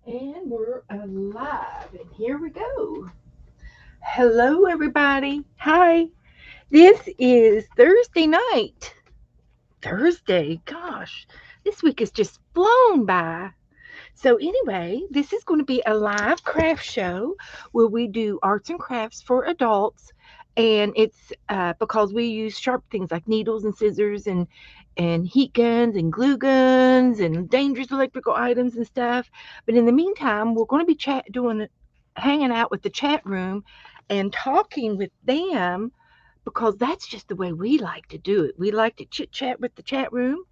And we're alive. And here we go. Hello, everybody. Hi. This is Thursday night. Thursday. Gosh, this week has just flown by. So, anyway, this is going to be a live craft show where we do arts and crafts for adults. And it's because we use sharp things like needles and scissors and heat guns and glue guns and dangerous electrical items and stuff. But in the meantime, we're going to be hanging out with the chat room and talking with them because that's just the way we like to do it. We like to chit chat with the chat room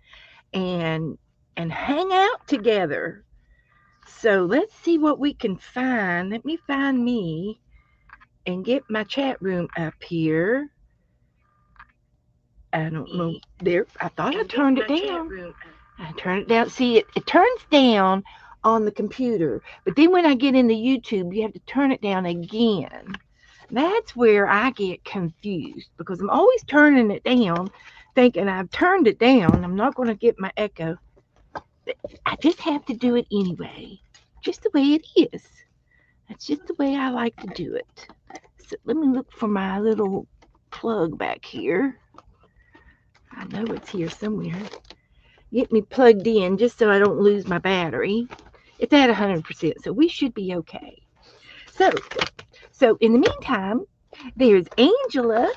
and and hang out together. So let's see what we can find. Let me find me and get my chat room up here. I don't know. There, I thought I turned it down. I turn it down. See, it turns down on the computer, but then when I get into YouTube, you have to turn it down again. That's where I get confused because I'm always turning it down, thinking I've turned it down. I'm not going to get my echo. I just have to do it anyway, just the way it is. That's just the way I like to do it. So let me look for my little plug back here. I know it's here somewhere. Get me plugged in just so I don't lose my battery. It's at 100%, so we should be okay. So, so in the meantime, there's Angela.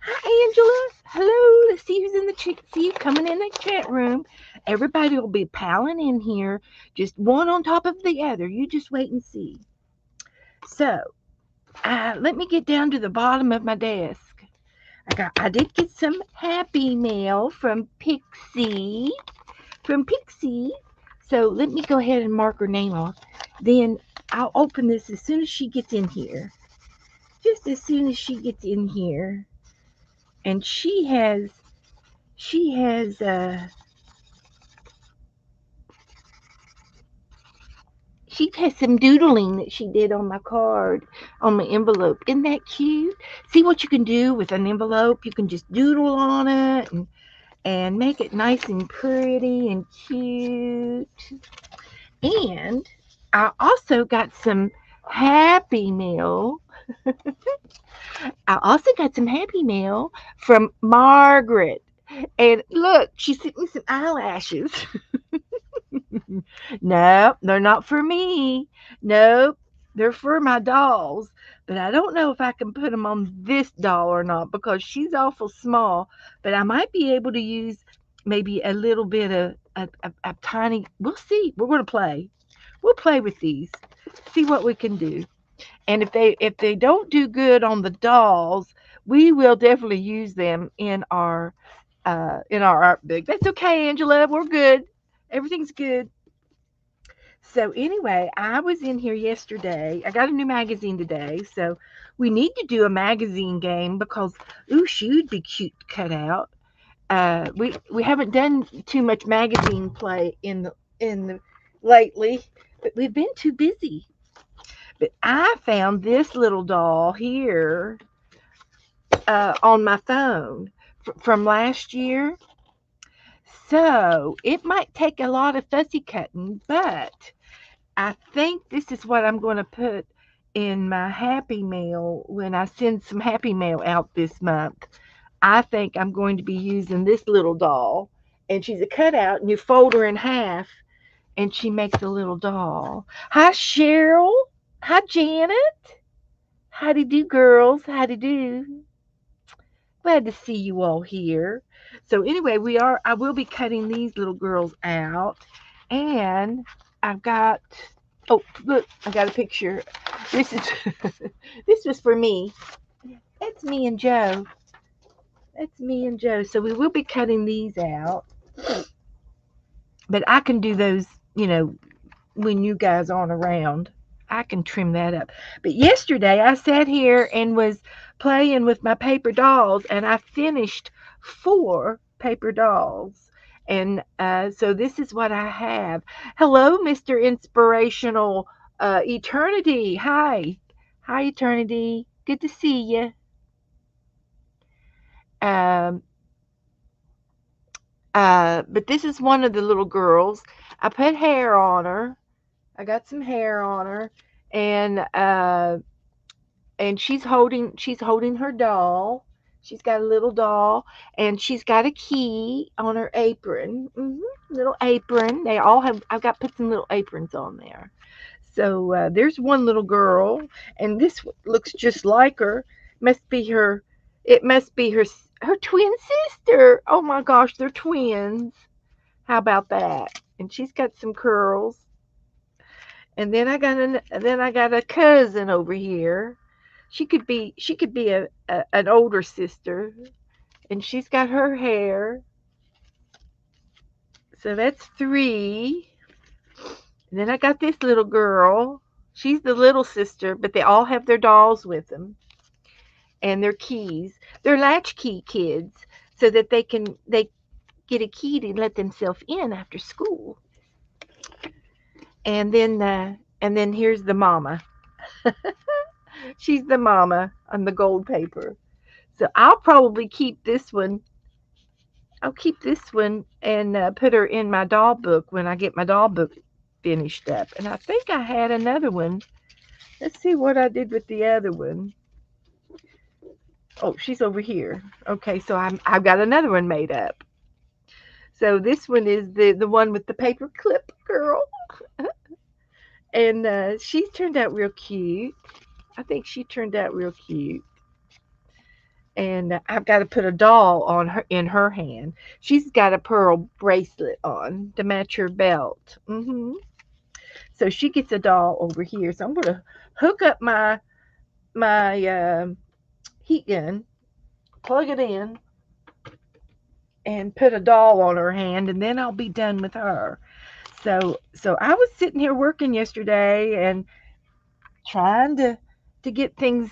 Hi, Angela. Hello. Let's see who's in the chat. See you coming in the chat room. Everybody will be piling in here, just one on top of the other. You just wait and see. So, let me get down to the bottom of my desk. I did get some happy mail from Pixie. From Pixie. So let me go ahead and mark her name off. Then I'll open this as soon as she gets in here. Just as soon as she gets in here. And she has some doodling that she did on my card, on my envelope. Isn't that cute? See what you can do with an envelope? You can just doodle on it and make it nice and pretty and cute. And I also got some happy mail. I also got some happy mail from Margaret. And look, she sent me some eyelashes. No, they're not for me. Nope, they're for my dolls. But I don't know if I can put them on this doll or not because she's awful small. But I might be able to use maybe a little bit of a tiny. We'll see. We're going to play. We'll play with these. See what we can do. And if they don't do good on the dolls, we will definitely use them in our art book. That's okay, Angela. We're good. Everything's good. So anyway, I was in here yesterday. I got a new magazine today, so we need to do a magazine game because ooh, she'd be cute to cut out. We haven't done too much magazine play in the lately, but we've been too busy. But I found this little doll here on my phone from last year. So it might take a lot of fussy cutting, but I think this is what I'm going to put in my happy mail when I send some happy mail out this month. I think I'm going to be using this little doll. And she's a cutout, and you fold her in half, and she makes a little doll. Hi, Cheryl. Hi, Janet. Howdy do, girls. Howdy do. Glad to see you all here. So anyway, I will be cutting these little girls out. And I've got oh look, I got a picture. This is this was for me. That's me and Joe. That's me and Joe. So we will be cutting these out. But I can do those, when you guys aren't around. I can trim that up. But yesterday I sat here and was playing with my paper dolls, and I finished 4 paper dolls. And so this is what I have. Hello, Mr. Inspirational Eternity. Hi. Hi, Eternity. Good to see you. Um, but this is one of the little girls. I put hair on her. I got some hair on her, and she's holding her doll. She's got a little doll, and she's got a key on her apron. Little apron. They all have. I've got put some little aprons on there. So there's one little girl, and this looks just like her. Must be her. It must be her twin sister. Oh my gosh, they're twins. How about that? And she's got some curls. And then I got a cousin over here. She could be an older sister, and she's got her hair. So that's three. And then I got this little girl. She's the little sister, but they all have their dolls with them and their keys. They're latchkey kids, so that they get a key to let themselves in after school. And then here's the mama. She's the mama on the gold paper. So I'll probably keep this one. I'll keep this one and put her in my doll book when I get my doll book finished up. And I think I had another one. Let's see what I did with the other one. Oh, she's over here. Okay, so I've got another one made up. So this one is the one with the paper clip girl, and she turned out real cute. I think she turned out real cute. And I've got to put a doll on her in her hand. She's got a pearl bracelet on to match her belt. So she gets a doll over here. So I'm gonna hook up my heat gun, plug it in, and put a doll on her hand, and then I'll be done with her. So I was sitting here working yesterday and trying to get things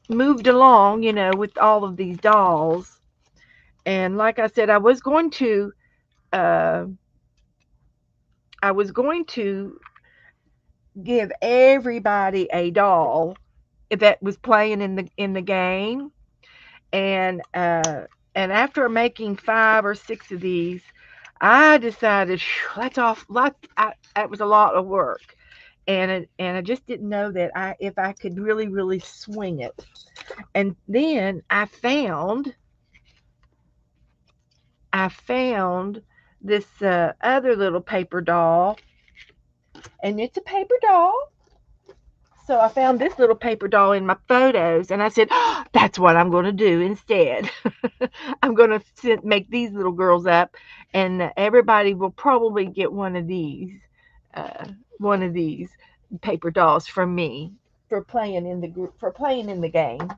moved along, with all of these dolls. And like I said, uh, I was going to give everybody a doll that was playing in the game, and after making 5 or 6 of these, I decided that's off. That was a lot of work, and I just didn't know that if I could really really swing it. And then I found this other little paper doll, and it's a paper doll. So I found this little paper doll in my photos, and I said, oh, "That's what I'm going to do instead. I'm going to make these little girls up, and everybody will probably get uh, one of these paper dolls from me for playing in the group for playing in the game."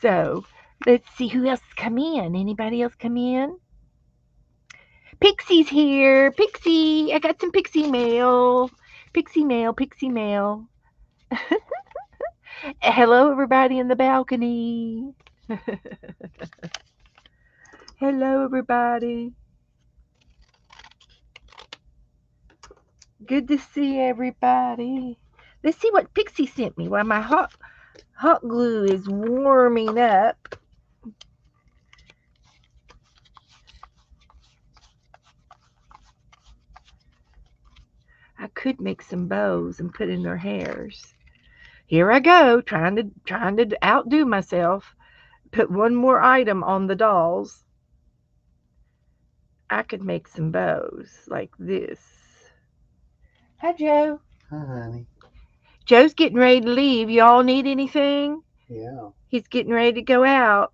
So let's see who else come in. Anybody else come in? Pixie's here. Pixie, I got some pixie mail. Pixie mail. Pixie mail. Hello, everybody in the balcony. Hello, everybody. Good to see everybody. Let's see what Pixie sent me while my hot glue is warming up. I could make some bows and put in their hairs. Here I go, trying to outdo myself. Put one more item on the dolls. I could make some bows like this. Hi, Joe. Hi, honey. Joe's getting ready to leave. Y'all need anything? Yeah. He's getting ready to go out.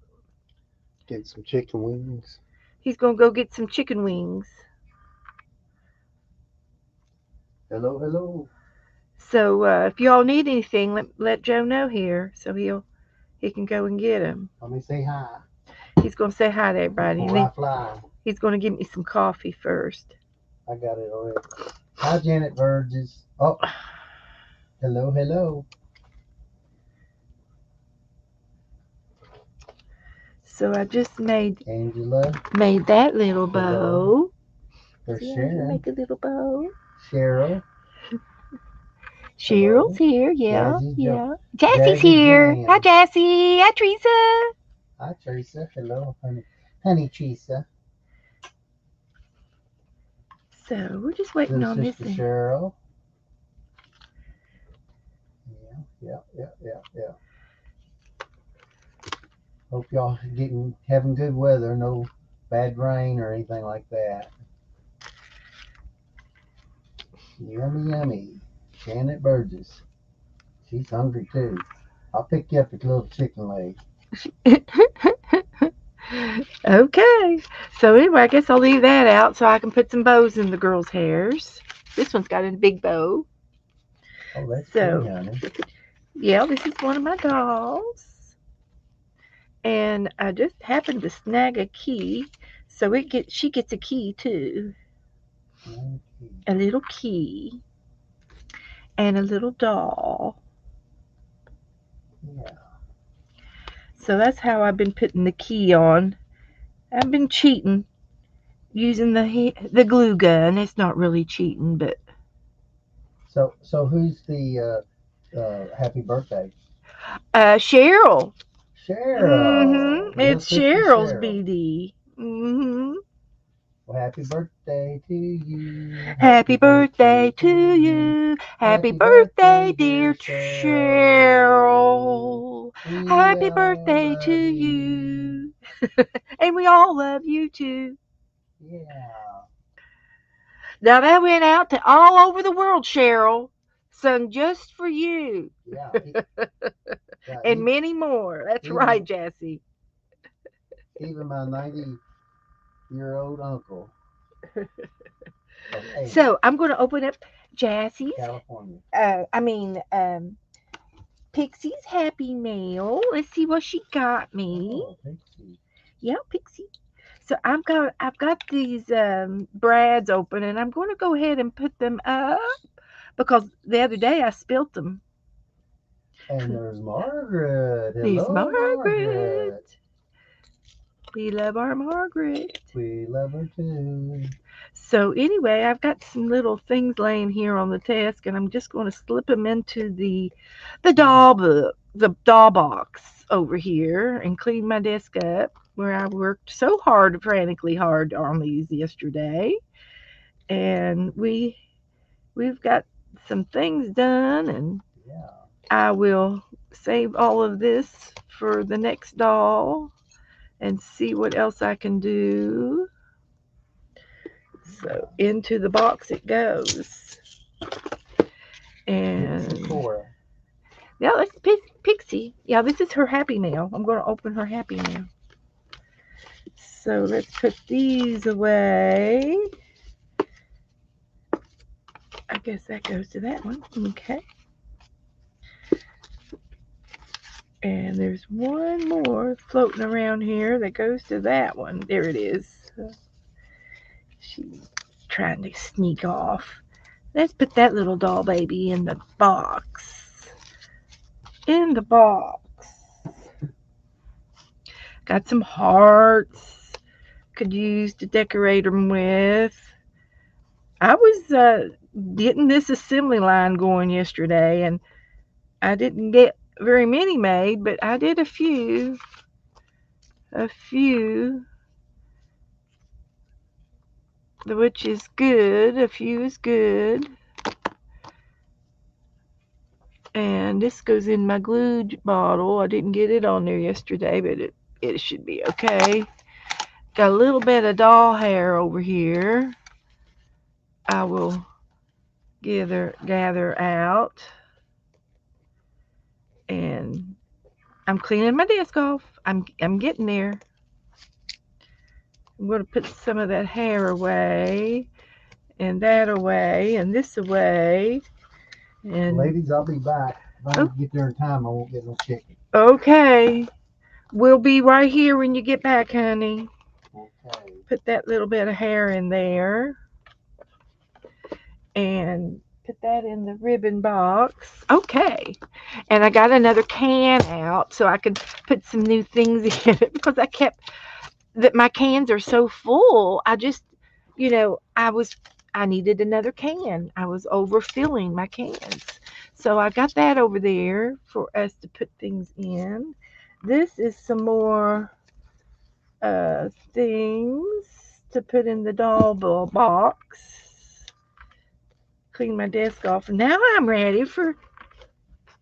Get some chicken wings. He's going to go get some chicken wings. Hello, hello. So if y'all need anything, let Joe know here, so he can go and get them. Let me say hi. He's going to say hi to everybody. Before I fly. He's going to give me some coffee first. I got it already. Hi, Janet Burgess. Oh, hello, hello. So I just made Angela. that little bow. There's See, Sharon. make a little bow. Cheryl. Cheryl's here. Yeah, Jazzy yeah. Jassie's Jazzy here. Jan. Hi, Jassy. Hi, Teresa. Hi, Teresa. Hello, honey. Honey, Teresa. So we're just waiting Little on this sister thing. Cheryl. Yeah, yeah, yeah, yeah, yeah. Hope y'all getting having good weather. No bad rain or anything like that. Yummy, yummy. Janet Burgess. She's hungry too. I'll pick you up a little chicken leg. Okay. So anyway, I guess I'll leave that out so I can put some bows in the girls' hairs. This one's got a big bow. Oh, that's pretty, So honey. yeah, this is one of my dolls. And I just happened to snag a key. So she gets a key too. Okay. A little key and a little doll. Yeah. So that's how I've been putting the key on. I've been cheating using the glue gun. It's not really cheating, but So who's the happy birthday? Cheryl. Little It's sister Cheryl's Cheryl. BD. Well, happy birthday to you. Happy Happy birthday birthday to to you. you. Happy Happy birthday, birthday, dear dear Cheryl. Cheryl. We Happy all birthday to love you. you. And we all love you too. Yeah. Now that went out to all over the world, Cheryl. Sung just for you. Yeah. Yeah. And many more. That's right, Even Jassy. even my 90-year-old uncle of 80, So I'm going to open up Jassy's. California. I mean, Pixie's Happy Mail. Let's see what she got me. Oh, Pixie. Yeah, Pixie. So I've got these brads open, and I'm going to go ahead and put them up because the other day I spilt them. And there's Margaret. There's Hello, Margaret. Margaret. We love our Margaret. We love her too. So anyway, I've got some little things laying here on the desk, and I'm just going to slip them into the doll book, the doll box over here, and clean my desk up where I worked so hard, frantically hard on these yesterday. And we've got some things done, and Yeah. I will save all of this for the next doll and see what else I can do. So Yeah. into the box it goes. Pixie And Cora. yeah, that's Pixie. Yeah, this is her Happy Mail. I'm going to open her Happy Mail. So let's put these away. I guess that goes to that one. Okay. And there's one more floating around here that goes to that one. There it is. She's trying to sneak off. Let's put that little doll baby in the box. In the box. Got some hearts. Could use to decorate them with. I was getting this assembly line going yesterday, and I didn't get very many made, but I did a few. A few, which is good. A few is good. And this goes in my glue bottle. I didn't get it on there yesterday, but it should be okay. Got a little bit of doll hair over here. I will gather out, and I'm cleaning my desk off. I'm getting there. I'm going to put some of that hair away, and that away, and this away, and Ladies, I'll be back. If I oh, don't get there in time, I won't get no chicken. okay. We'll be right here when you get back, honey. Okay. Put that little bit of hair in there, and put that in the ribbon box. Okay. And I got another can out so I could put some new things in it because that my cans are so full. I needed another can. I was overfilling my cans. So I got that over there for us to put things in. This is some more things to put in the doll box. Clean my desk off. Now I'm ready for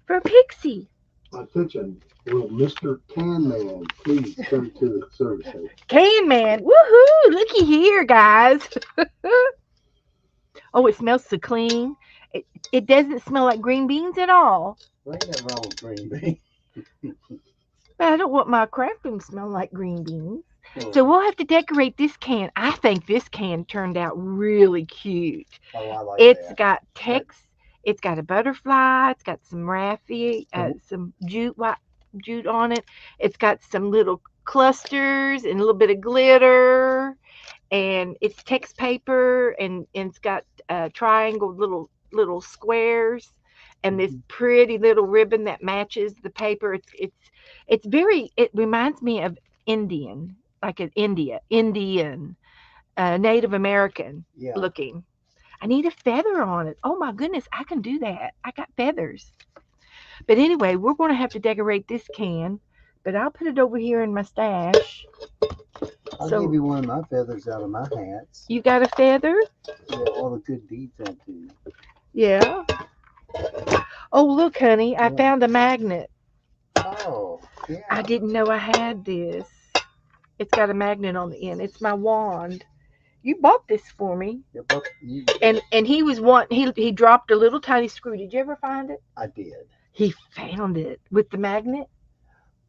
a pixie. Attention, will Mr. Can Man please turn to the service station? Can man. Woohoo! Looky here, guys. Oh, it smells so clean. It doesn't smell like green beans at all. Well, ain't nothing wrong with green beans. But I don't want my craft room to smell like green beans. Oh, So we'll have to decorate this can. I think this can turned out really cute. oh, I like It's that. got That text. It's got a butterfly. It's got some raffia, and some jute on it. It's got some little clusters and a little bit of glitter, and it's text paper, and it's got triangle little squares, and this mhm. pretty little ribbon that matches the paper. It's very. It reminds me of Indian, like an Indian, Native American Yeah, looking. I need a feather on it. Oh my goodness, I can do that. I got feathers. But anyway, we're going to have to decorate this can, but I'll put it over here in my stash. I'll give So you one of my feathers out of my hats. you got a feather? Yeah, all the good deeds I do. Yeah. Oh, look, honey, I What? found a magnet. Oh, I yeah. didn't know I had this. It's got a magnet on the end. It's my wand. You bought this for me. Yeah, but you, And he was one he dropped a little tiny screw. Did you ever find it? I did. He found it with the magnet.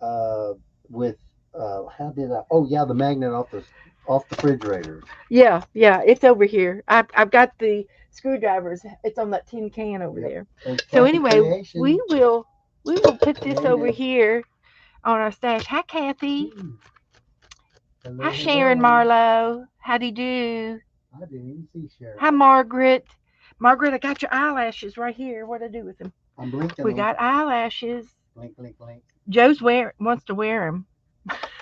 Uh, with how did I? Oh, yeah, the magnet off the refrigerators. Yeah, yeah, it's over here. I've got the screwdrivers. It's on that tin can over Yep. there. It's So quite the anyway, creation. we will put this over Creative. here on our stash. Hi, Kathy. Hmm. Hi, Hello, Sharon hello. Marlowe. Howdy do. I didn't even see Hi, Sharon. Margaret. Margaret, I got your eyelashes right here. What do I do with them? I'm blinking We them. got eyelashes. Blink, blink, blink. Joe's wants to wear them.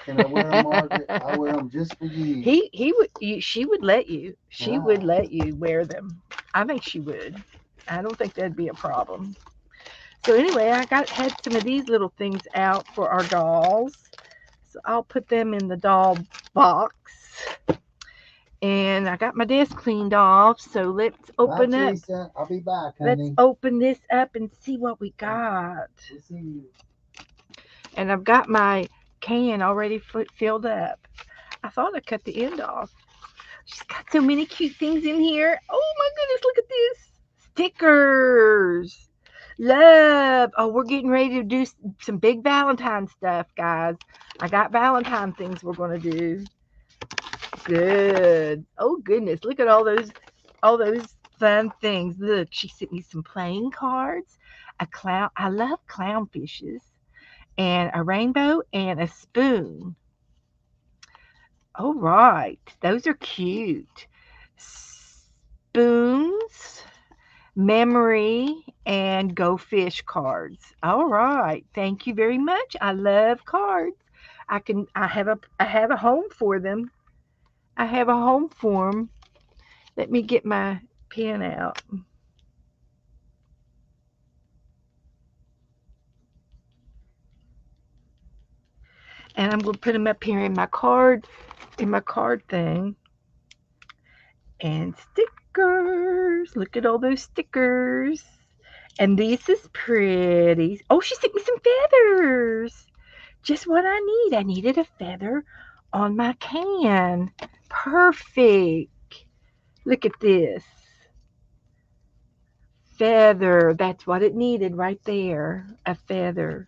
Can I wear them, Margaret? I wear them just for you. He would she would let you. She would Ah, let you wear them. I think she would. I don't think that'd be a problem. So anyway, I got had some of these little things out for our dolls. So I'll put them in the doll box. And I got my desk cleaned off. So bye, Teresa. I'll be back, let's honey. open this up and see what we Um, got. we'll see you. And I've got my can already filled up. I thought I cut the end off. She's got so many cute things in here. Oh my goodness, look at this. Stickers. Love. Oh, we're getting ready to do some big Valentine stuff, guys. I got Valentine things we're going to do. Good. Oh goodness, look at all those fun things. Look, she sent me some playing cards, a clown. I love clownfishes, and a rainbow and a spoon. All right, those are cute. Spoons, memory, and go fish cards. All right, thank you very much. I love cards. I have a home for them. I have a home for them. Let me get my pen out, and I'm going to put them up here in my card thing. And stickers. Look at all those stickers. And this is pretty. Oh, she sent me some feathers. Just what I need. I needed a feather on my can. Perfect. Look at this. Feather. That's what it needed right there. A feather.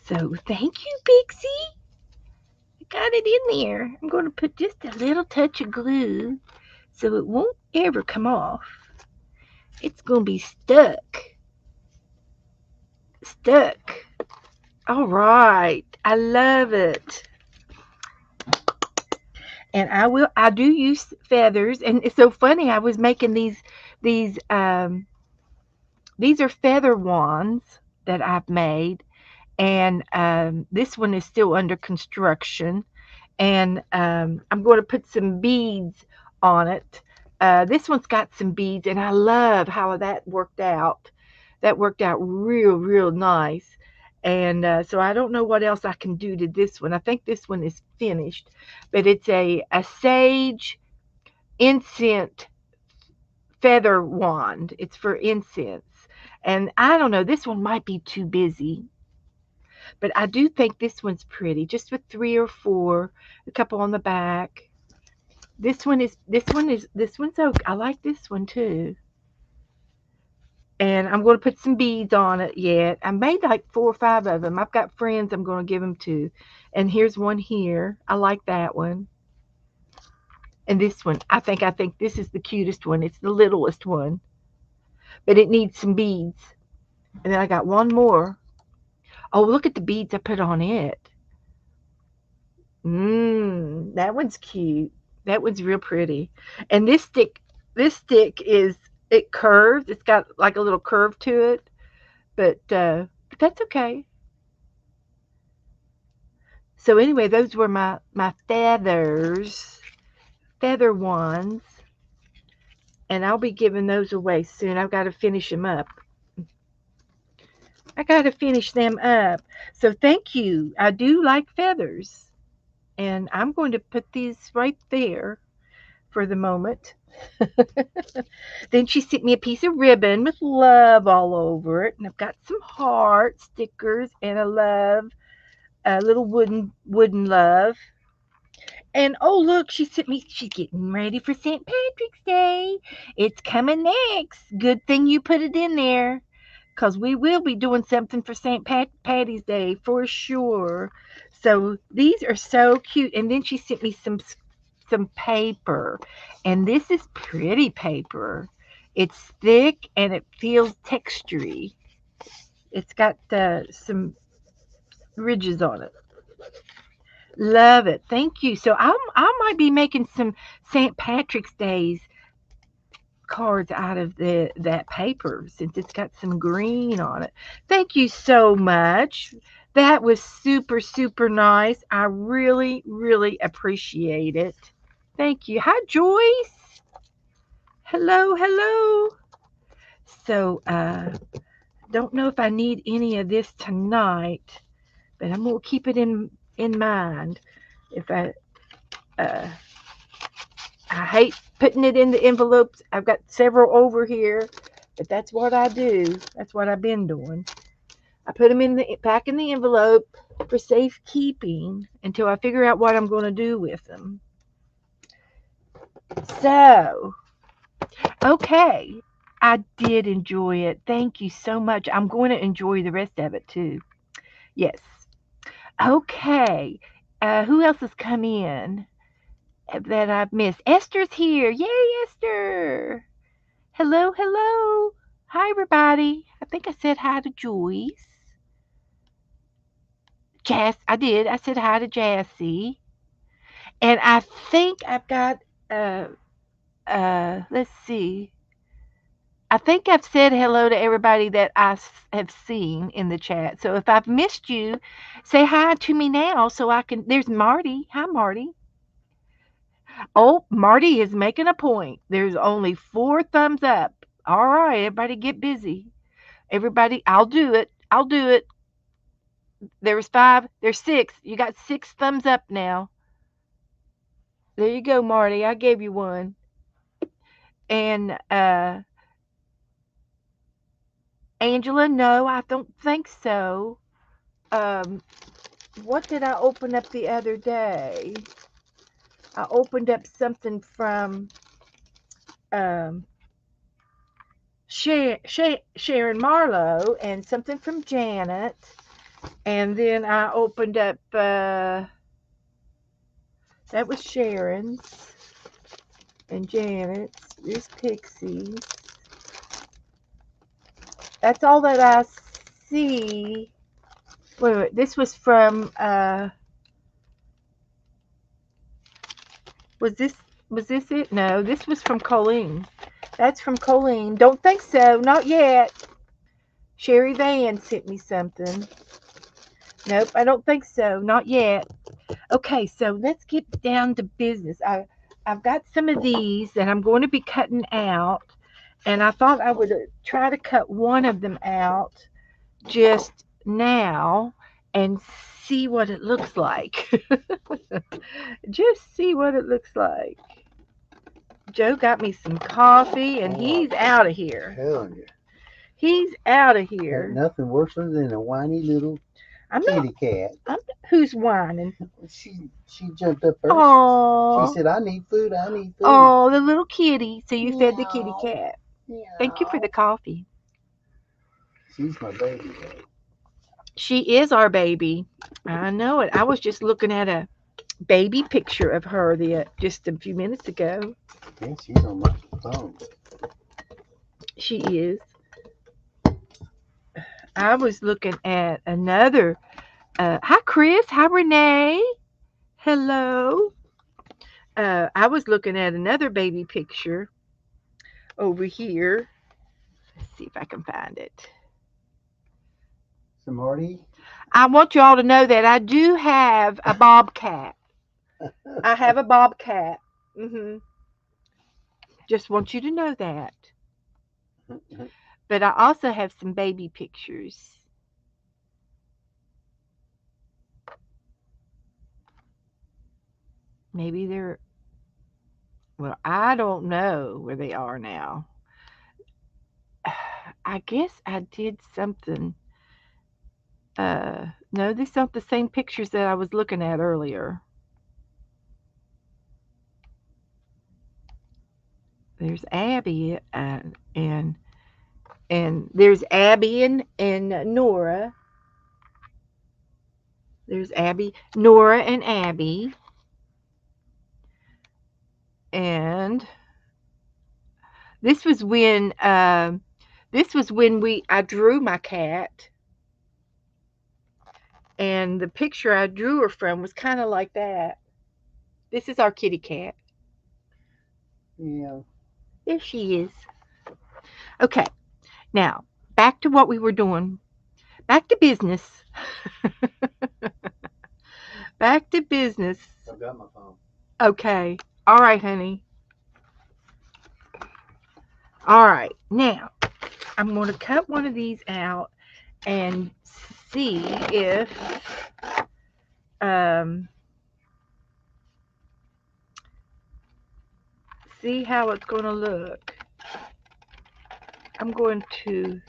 So thank you, Pixie. I got it in there. I'm going to put just a little touch of glue so it won't ever come off. It's going to be stuck. Stuck. All right. I love it. And I do use feathers, and it's so funny. I was making these these are feather wands that I've made, and this one is still under construction, and I'm going to put some beads on it. This one's got some beads, and I love how that worked out. That worked out real nice. And so I don't know what else I can do to this one. I think this one is finished, but it's a sage incense feather wand. It's for incense. And I don't know, this one might be too busy, but I do think this one's pretty, just with three or four, a couple on the back. This one's okay. I like this one too. And I'm going to put some beads on it yet. I made like four or five of them. I've got friends I'm going to give them to. And here's one here. I like that one. And this one, I think this is the cutest one. It's the littlest one, but it needs some beads. And then I got one more. Oh, look at the beads I put on it. That one's cute. That one's real pretty. And this stick is it curved. It's got like a little curve to it, but that's okay. So anyway, those were my feather ones, and I'll be giving those away soon. I've got to finish them up. I got to finish them up. So thank you. I do like feathers, and I'm going to put these right there for the moment. Then she sent me a piece of ribbon with love all over it, and I've got some heart stickers and a little wooden love. And oh look, she sent me. She's getting ready for St. Patrick's Day. It's coming next. Good thing you put it in there, cause we will be doing something for Patty's Day for sure. So these are so cute. And then she sent me some paper, and this is pretty paper. It's thick and it feels textury. It's got some ridges on it. Love it. Thank you. So I might be making some St. Patrick's Days cards out of that paper since it's got some green on it. Thank you so much. That was super super nice. I really really appreciate it. Thank you. Hi Joyce. Hello, hello. So don't know if I need any of this tonight, but I'm gonna keep it in mind. If uh I hate putting it in the envelopes. I've got several over here, but that's what I do. That's what I've been doing. I put them back in the envelope for safekeeping until I figure out what I'm going to do with them. So, okay. I did enjoy it. Thank you so much. I'm going to enjoy the rest of it too. Yes. Okay. Who else has come in that I've missed? Esther's here. Yay, Esther. Hello, hello. Hi, everybody. I think I said hi to Joyce. I did. I said hi to Jassy. And I think I've got, uh, let's see. I think I've said hello to everybody that have seen in the chat. So if I've missed you, say hi to me now so I can. There's Marty. Hi, Marty. Oh, Marty is making a point. There's only four thumbs up. All right, everybody get busy. Everybody, I'll do it. I'll do it. There was five. There's six. You got six thumbs up now. There you go, Marty. I gave you one. And Angela, no, I don't think so. Um, what did I open up the other day? I opened up something from um, Sharon Marlowe and something from Janet. And then I opened up, that was Sharon's and Janet's. There's Pixie's. That's all that I see. Wait, this was from, was this, was this it? No, this was from Colleen. That's from Colleen. Don't think so. Not yet. Sherry Van sent me something. Nope, I don't think so. Not yet. Okay, so let's get down to business. I've got some of these that I'm going to be cutting out, and I thought I would try to cut one of them out just now and see what it looks like. Just see what it looks like. Joe got me some coffee, and he's out of here. Telling you, He's out of ain't here. nothing worse than a whiny little I'm not. kitty cat. Who's whining? She jumped up first. She Oh, said, "I need food. I need food." oh, the little kitty. So you fed the kitty Meow, cat. Thank you for the meow. coffee. She's my baby though. She is our baby. I know it. I was just looking at a baby picture of her just a few minutes ago. Yeah, she's on my phone. She is. I was looking at another. Hi, Chris. Hi, Renee. Hello. I was looking at another baby picture over here. Let's see if I can find it. So Marty, I want you all to know that I do have a bobcat. I have a bobcat. Just want you to know that. But I also have some baby pictures. Maybe they're, well, I don't know where they are now. I guess I did something. No, these aren't the same pictures that I was looking at earlier. There's Abby and there's Abby and Nora. There's Abby, Nora, and Abby, and this was when we I drew my cat, and the picture I drew her from was kind of like that. This is our kitty cat. yeah. There she is. Okay, now back to what we were doing. Back to business. Back to business. I've got my phone. Okay. All right, honey. All right. Now, I'm going to cut one of these out and see if um see how it's going to look. I'm going to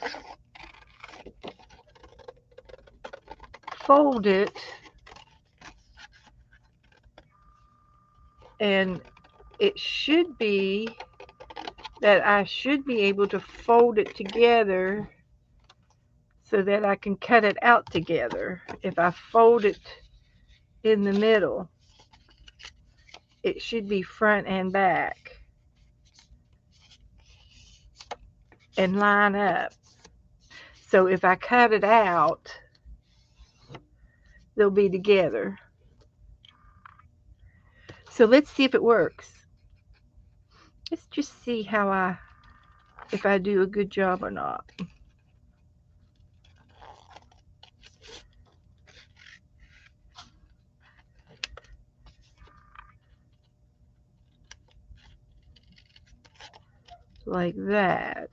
fold it, and it should be that I should be able to fold it together so that I can cut it out together. If I fold it in the middle, it should be front and back and line up. So if I cut it out, they'll be together. So let's see if it works. Let's just see if I do a good job or not. Like that.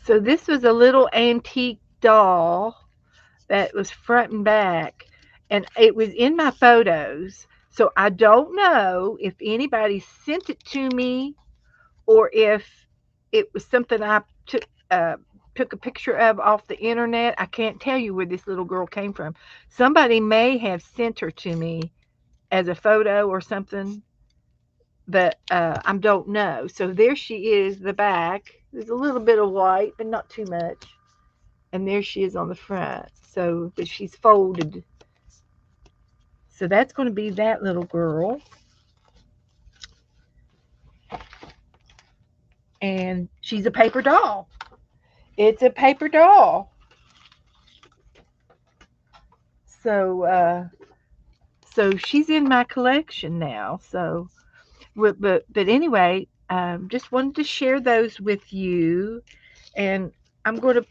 So this was a little antique doll that was front and back, and it was in my photos. So I don't know if anybody sent it to me or if it was something I took a picture of off the internet. I can't tell you where this little girl came from. Somebody may have sent her to me as a photo or something, but I don't know. So there she is, the back. There's a little bit of white, but not too much. And there she is on the front. So, but she's folded. So that's going to be that little girl. And she's a paper doll. It's a paper doll. So, so she's in my collection now. So, but anyway, just wanted to share those with you, and I'm going to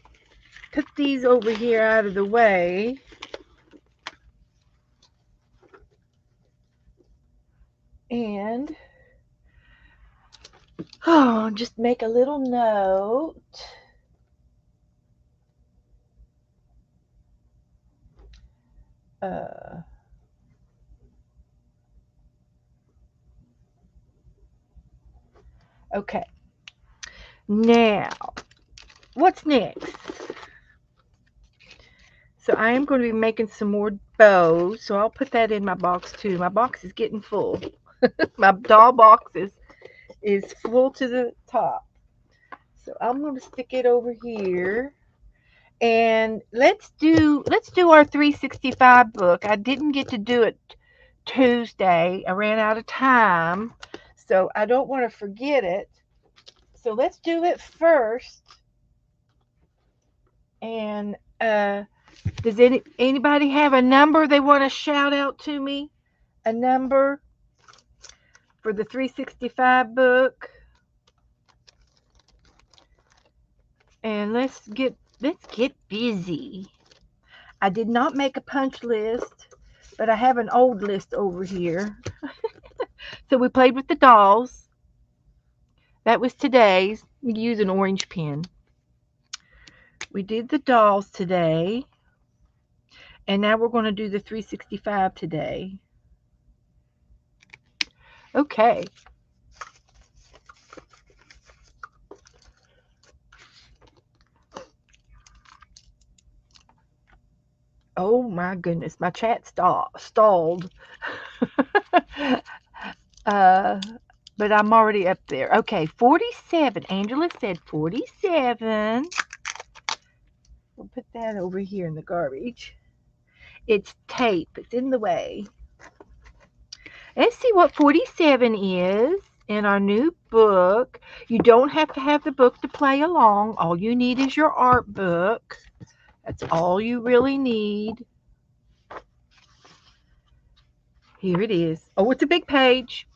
put these over here out of the way. And just make a little note. Uh, okay. Now, what's next? So I am going to be making some more bows. So I'll put that in my box too. My box is getting full. My doll box is full to the top. So I'm going to stick it over here. And let's do our 365 book. I didn't get to do it Tuesday. I ran out of time. So I don't want to forget it. So let's do it first. And does anybody have a number they want to shout out to me? A number for the 365 book? And let's get busy. I did not make a punch list, but I have an old list over here. So we played with the dolls. That was today's. We use an orange pen. We did the dolls today, and now we're going to do the 365 today. Okay. Oh my goodness, my chat stalled. uh, but I'm already up there. Okay, 47. Angela said 47. We'll put that over here in the garbage. It's tape. It's in the way. Let's see what 47 is in our new book. You don't have to have the book to play along. All you need is your art book. That's all you really need. Here it is. Oh, it's a big page.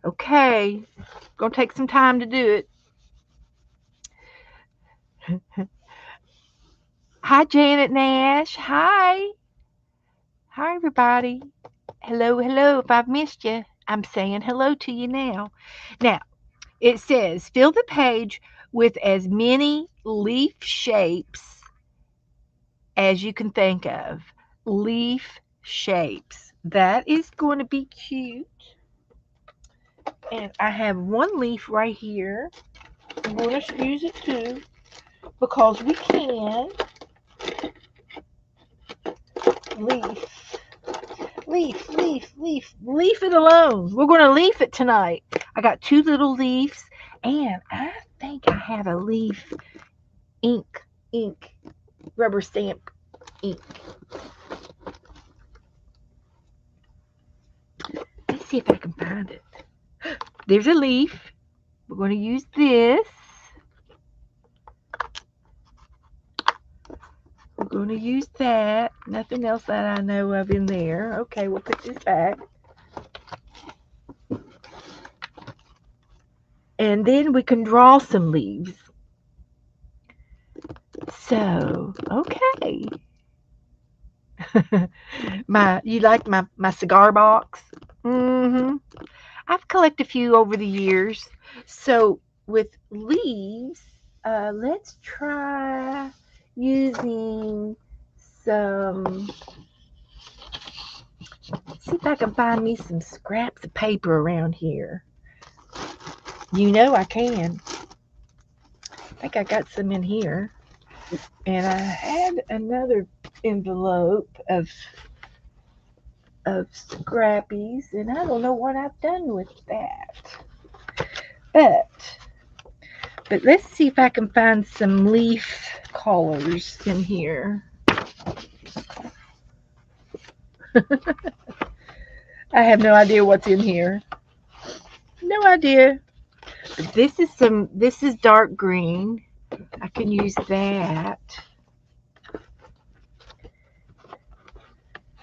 Okay. Gonna take some time to do it. Hi, Janet Nash. Hi. Hi, everybody. Hello, hello. If I've missed you, I'm saying hello to you now. Now, it says fill the page with as many leaf shapes as you can think of. Leaf shapes. That is going to be cute. And I have one leaf right here. I'm going to use it too because we can. Leaf. Leaf it alone. We're going to leaf it tonight. I got two little leaves, and I think I have a leaf ink, rubber stamp ink. Let's see if I can find it. There's a leaf. We're going to use this. We're going to use that. Nothing else that I know of in there. Okay, we'll put this back. And then we can draw some leaves. So, okay. You like my cigar box? Mm-hmm. I've collected a few over the years. So with leaves, let's try using some. See if I can find me some scraps of paper around here. You know I can. I think I got some in here. And I had another envelope of scrappies, and I don't know what I've done with that. But let's see if I can find some leaf colors in here. I have no idea what's in here. No idea. But this is dark green. I can use that.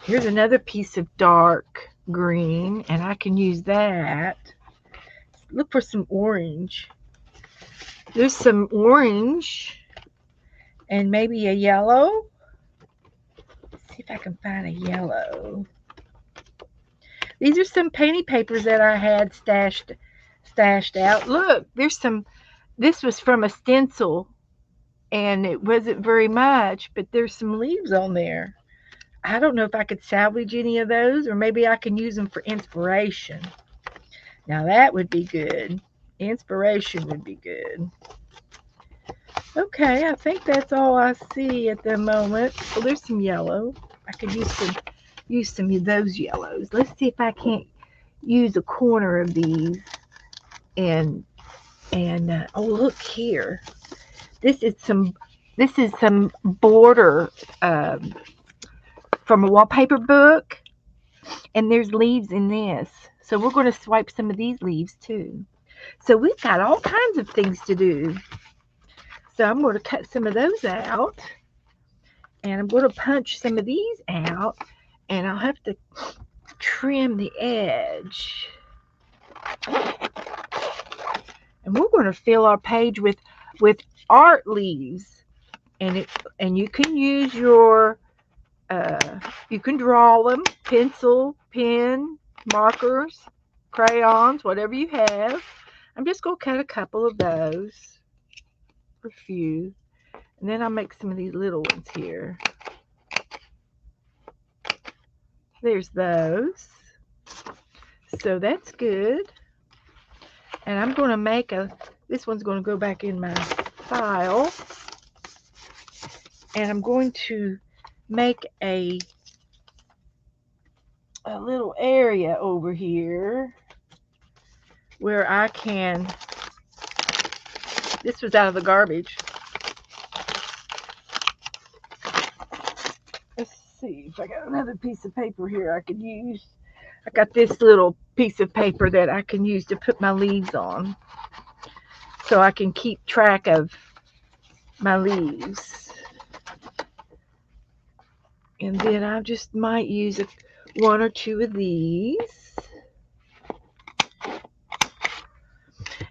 Here's another piece of dark green, and I can use that. Look for some orange. There's some orange and maybe a yellow. Let's see if I can find a yellow. These are some painting papers that I had stashed out. Look, there's some. This was from a stencil, and it wasn't very much, but there's some leaves on there. I don't know if I could salvage any of those, or maybe I can use them for inspiration. Now that would be good. Inspiration would be good. Okay, I think that's all I see at the moment. Oh, there's some yellow. I could use some of those yellows. Let's see if I can't use a corner of these and oh, look here. This is some border um, from a wallpaper book, and there's leaves in this. So we're going to swipe some of these leaves too. So we've got all kinds of things to do. So I'm going to cut some of those out, and I'm going to punch some of these out, and I'll have to trim the edge. And we're going to fill our page with art leaves, and you can use your uh, you can draw them, pencil, pen, markers, crayons, whatever you have. I'm just going to cut a couple of those, a few, and then I'll make some of these little ones here. There's those. So that's good. And I'm going to this one's going to go back in my file. And I'm going to make a little area over here where I can, this was out of the garbage. Let's see if I got another piece of paper here I could use. I got this little piece of paper that I can use to put my leaves on, so I can keep track of my leaves. And then I just might use one or two of these.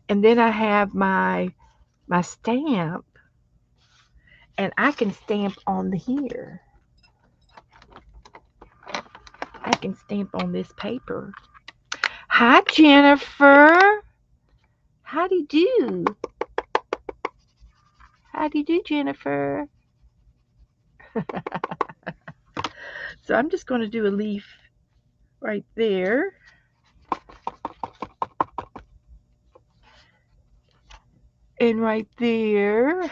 And then I have my stamp, and I can stamp on here. I can stamp on this paper. Hi, Jennifer. How do you do? How do you do, Jennifer? So I'm just going to do a leaf right there. And right there.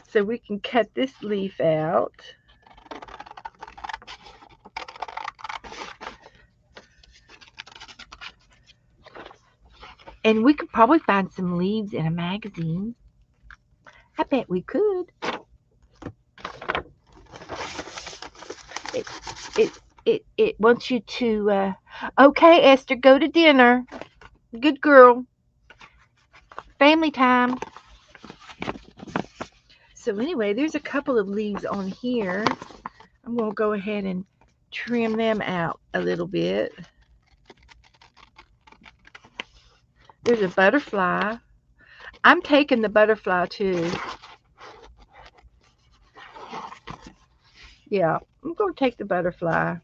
So we can cut this leaf out. And we could probably find some leaves in a magazine. I bet we could. It it wants you to okay, Esther, go to dinner. Good girl. Family time. So anyway, there's a couple of leaves on here. I'm going to go ahead and trim them out a little bit. There's a butterfly. I'm taking the butterfly too. Yeah, I'm going to take the butterfly.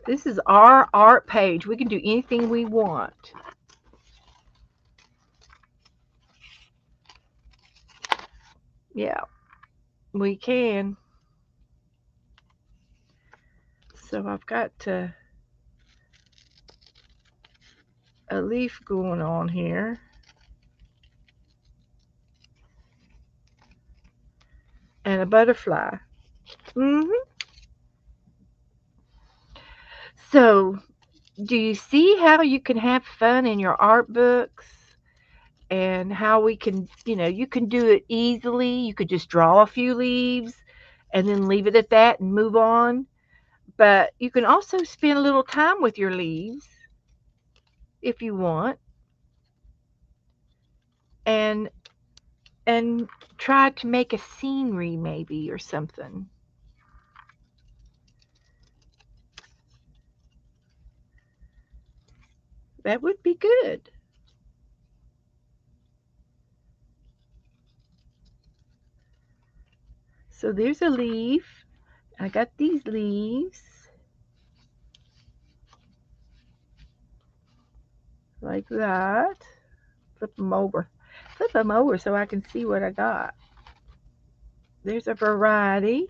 This is our art page. We can do anything we want. Yeah, we can. So I've got a leaf going on here. And a butterfly. hmm So, do you see how you can have fun in your art books? And how we can, you can do it easily. You could just draw a few leaves and then leave it at that and move on. But you can also spend a little time with your leaves if you want, and and try to make a scenery maybe or something. That would be good. So there's a leaf. I got these leaves like that. Flip them over. flip them over so I can see what I got. There's a variety.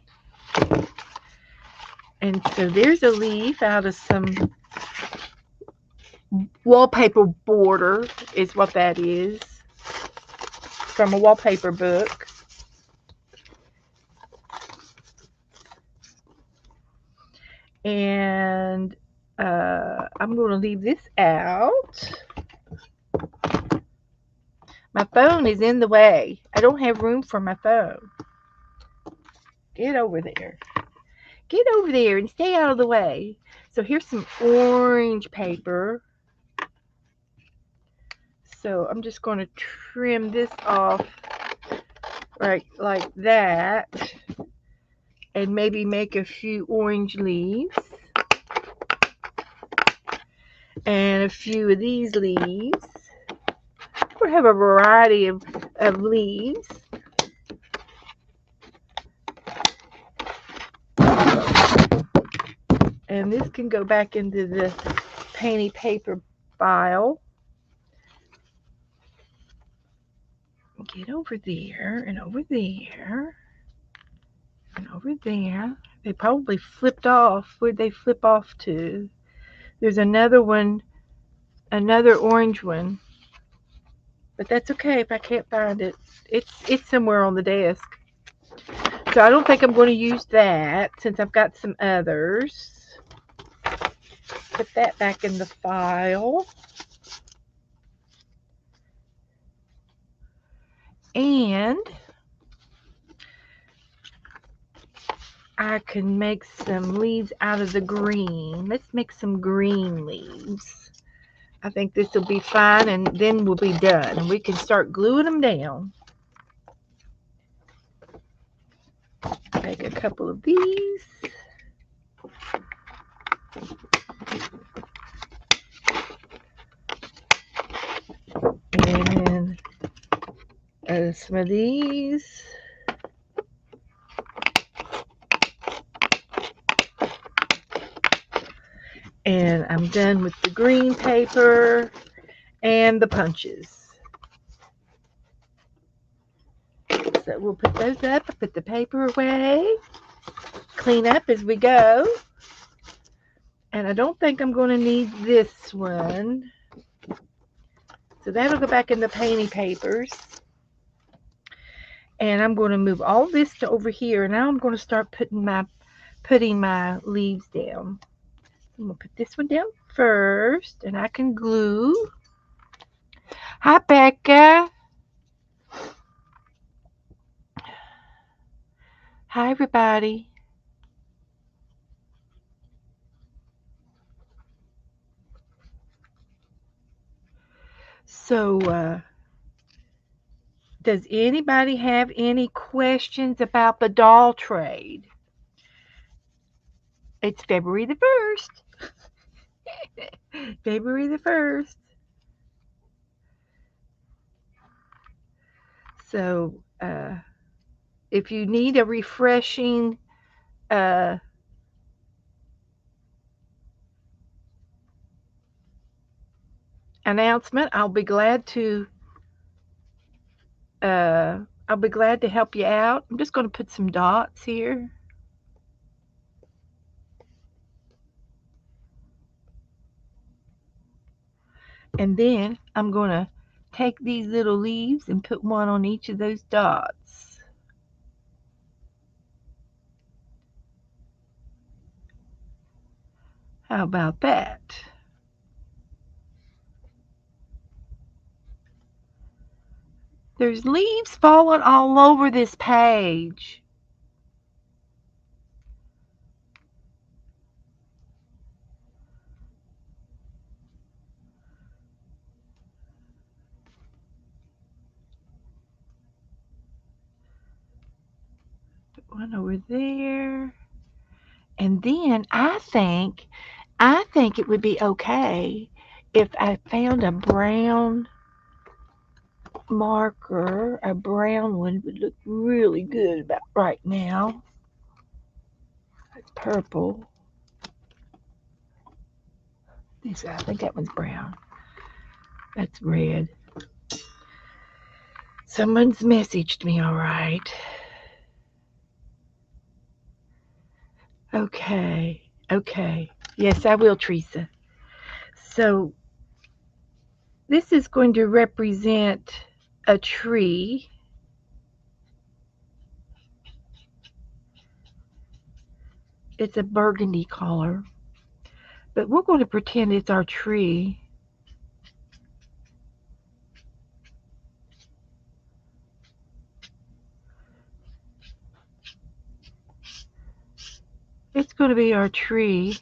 And so there's a leaf out of some wallpaper border, is what that is, from a wallpaper book. And I'm going to leave this out. My phone is in the way. I don't have room for my phone. Get over there. Get over there and stay out of the way. So here's some orange paper. So I'm just going to trim this off right like that and maybe make a few orange leaves and a few of these leaves. We have a variety of leaves. And this can go back into the painty paper file. Get over there and over there and over there. They probably flipped off. Where'd they flip off to? There's another one, another orange one. But that's okay if I can't find it. It's somewhere on the desk. So I don't think I'm going to use that since I've got some others. Put that back in the file. And I can make some leaves out of the green. Let's make some green leaves. I think this will be fine, and then we'll be done. And we can start gluing them down. Make a couple of these. And some of these. And I'm done with the green paper and the punches. So we'll put those up, put the paper away, clean up as we go. And I don't think I'm going to need this one. So that'll go back in the painting papers. And I'm going to move all this to over here. Now I'm going to start putting my leaves down. I'm going to put this one down first, and I can glue. Hi, Becca. Hi, everybody. So, does anybody have any questions about the doll trade? It's February the 1st. February the 1st. So, if you need a refreshing announcement, I'll be glad to help you out. I'm just going to put some dots here. And then I'm going to take these little leaves and put one on each of those dots. How about that? There's leaves falling all over this page. Put one over there. And then I think it would be okay if I found a brown marker. A brown one would look really good about right now. It's purple. I think that one's brown. That's red. Someone's messaged me, all right. Okay. Okay. Yes, I will, Teresa. So this is going to represent a tree. It's a burgundy color, but we're going to pretend it's our tree. It's going to be our tree.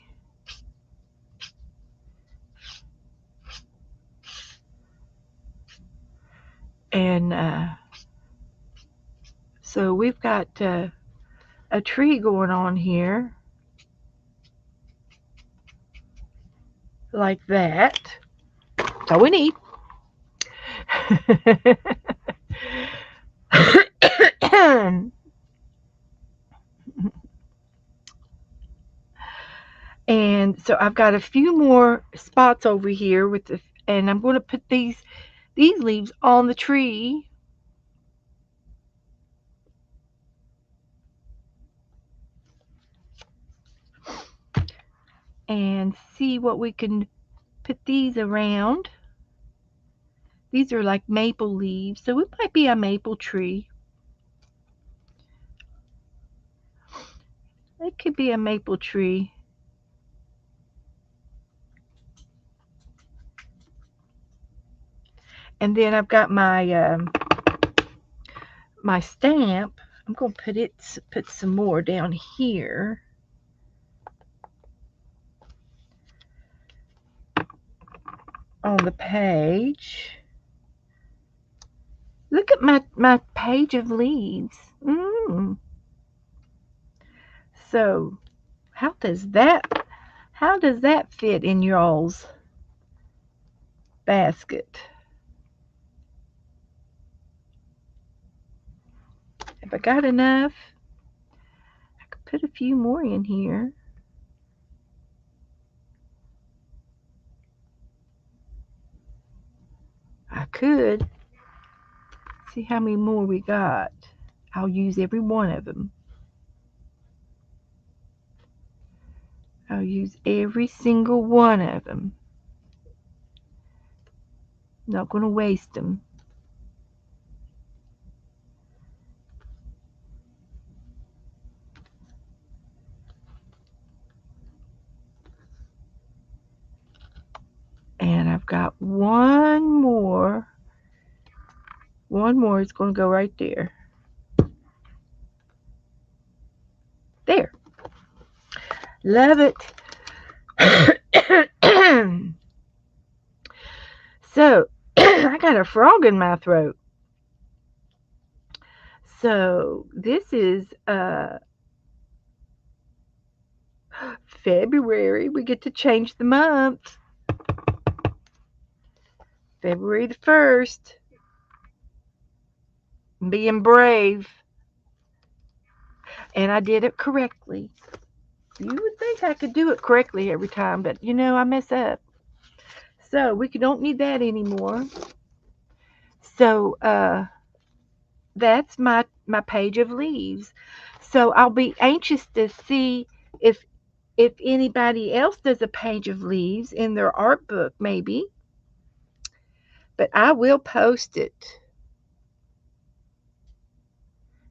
And so we've got a tree going on here, like that. That's all we need. And so I've got a few more spots over here with the, and I'm going to put these leaves on the tree. And see what we can put these around. These are like maple leaves, so it might be a maple tree. It could be a maple tree. And then I've got my stamp. I'm going to put some more down here. On the page. Look at my page of leaves. So how does that fit in y'all's basket? Have I got enough? I could put a few more in here. I could. See how many more we got. I'll use every one of them. I'll use every single one of them. Not going to waste them. And I've got one more. One more is going to go right there. There. Love it. So, I got a frog in my throat. So, this is February. We get to change the month. February the 1st. Being brave. And I did it correctly. You would think I could do it correctly every time, but I mess up. So we don't need that anymore. So that's my page of leaves. So I'll be anxious to see if anybody else does a page of leaves in their art book, maybe. But I will post it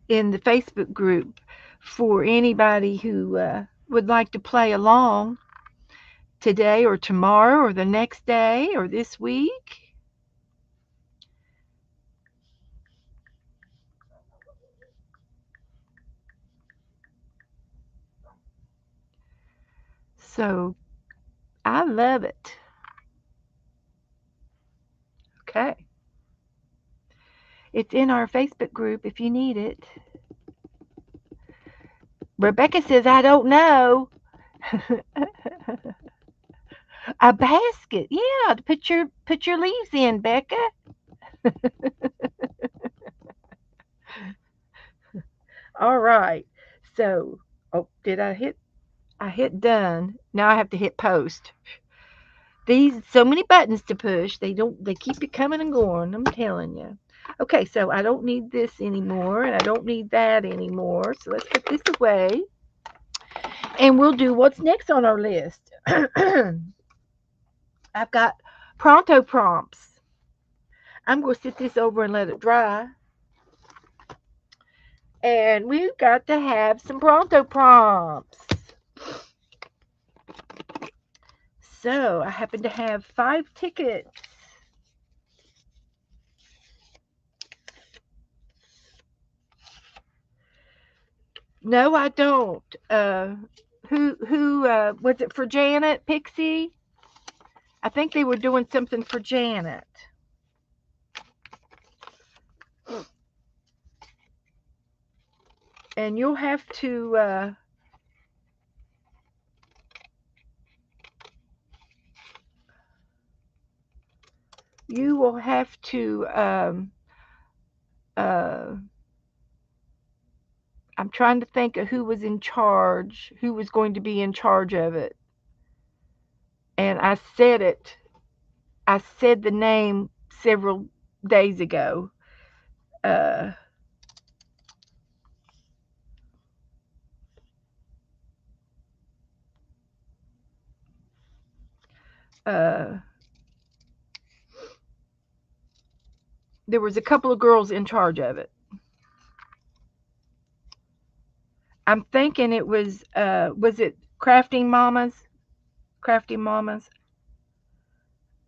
in the Facebook group for anybody who would like to play along today or tomorrow or the next day or this week. So I love it. Okay. It's in our Facebook group if you need it. Rebecca says, I don't know. A basket. Yeah, to put your leaves in, Becca. All right. So, oh, did I hit done. Now I have to hit post. These so many buttons to push. They keep it coming and going, I'm telling you. Okay, so I don't need this anymore, and I don't need that anymore. So let's put this away, and we'll do what's next on our list. I've got pronto prompts. I'm going to sit this over and let it dry. And we've got to have some pronto prompts. So I happen to have 5 tickets. No, I don't. Who was it for Janet Pixie? I think they were doing something for Janet. And you'll have to you will have to uh I'm trying to think of who was in charge, who was going to be in charge of it. And I said the name several days ago. Uh, uh, there was a couple of girls in charge of it. I'm thinking it was it Crafting Mamas,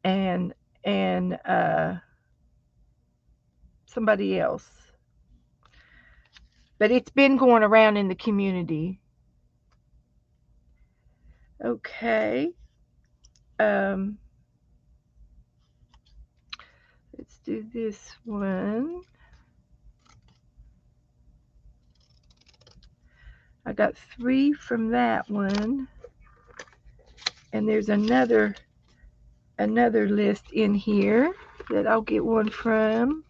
and and somebody else. But it's been going around in the community. Okay. Um, let's do this one. I got 3 from that one, and there's another list in here that I'll get one from.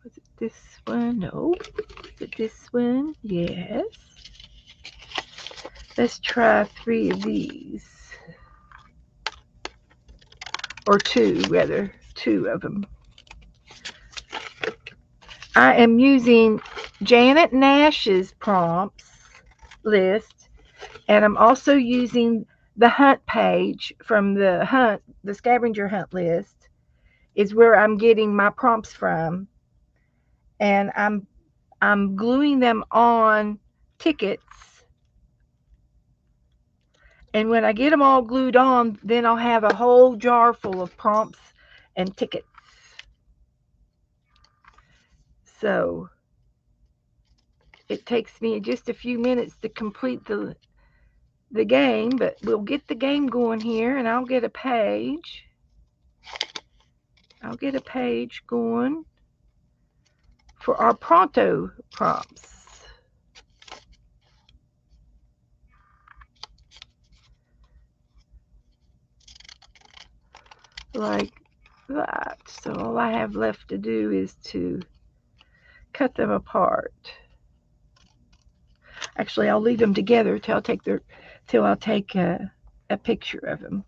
Was it this one? No. Is it this one? Yes. Let's try 3 of these. Or 2, rather. 2 of them. I am using Janet Nash's prompts list, and I'm also using the hunt page from the scavenger hunt list is where I'm getting my prompts from, and I'm gluing them on tickets. And when I get them all glued on, then I'll have a whole jar full of prompts and tickets. So it takes me just a few minutes to complete the game, but we'll get the game going here, and I'll get a page. I'll get a page going for our pronto prompts. Like that. So all I have left to do is to cut them apart. Actually, I'll leave them together till I'll take a picture of them.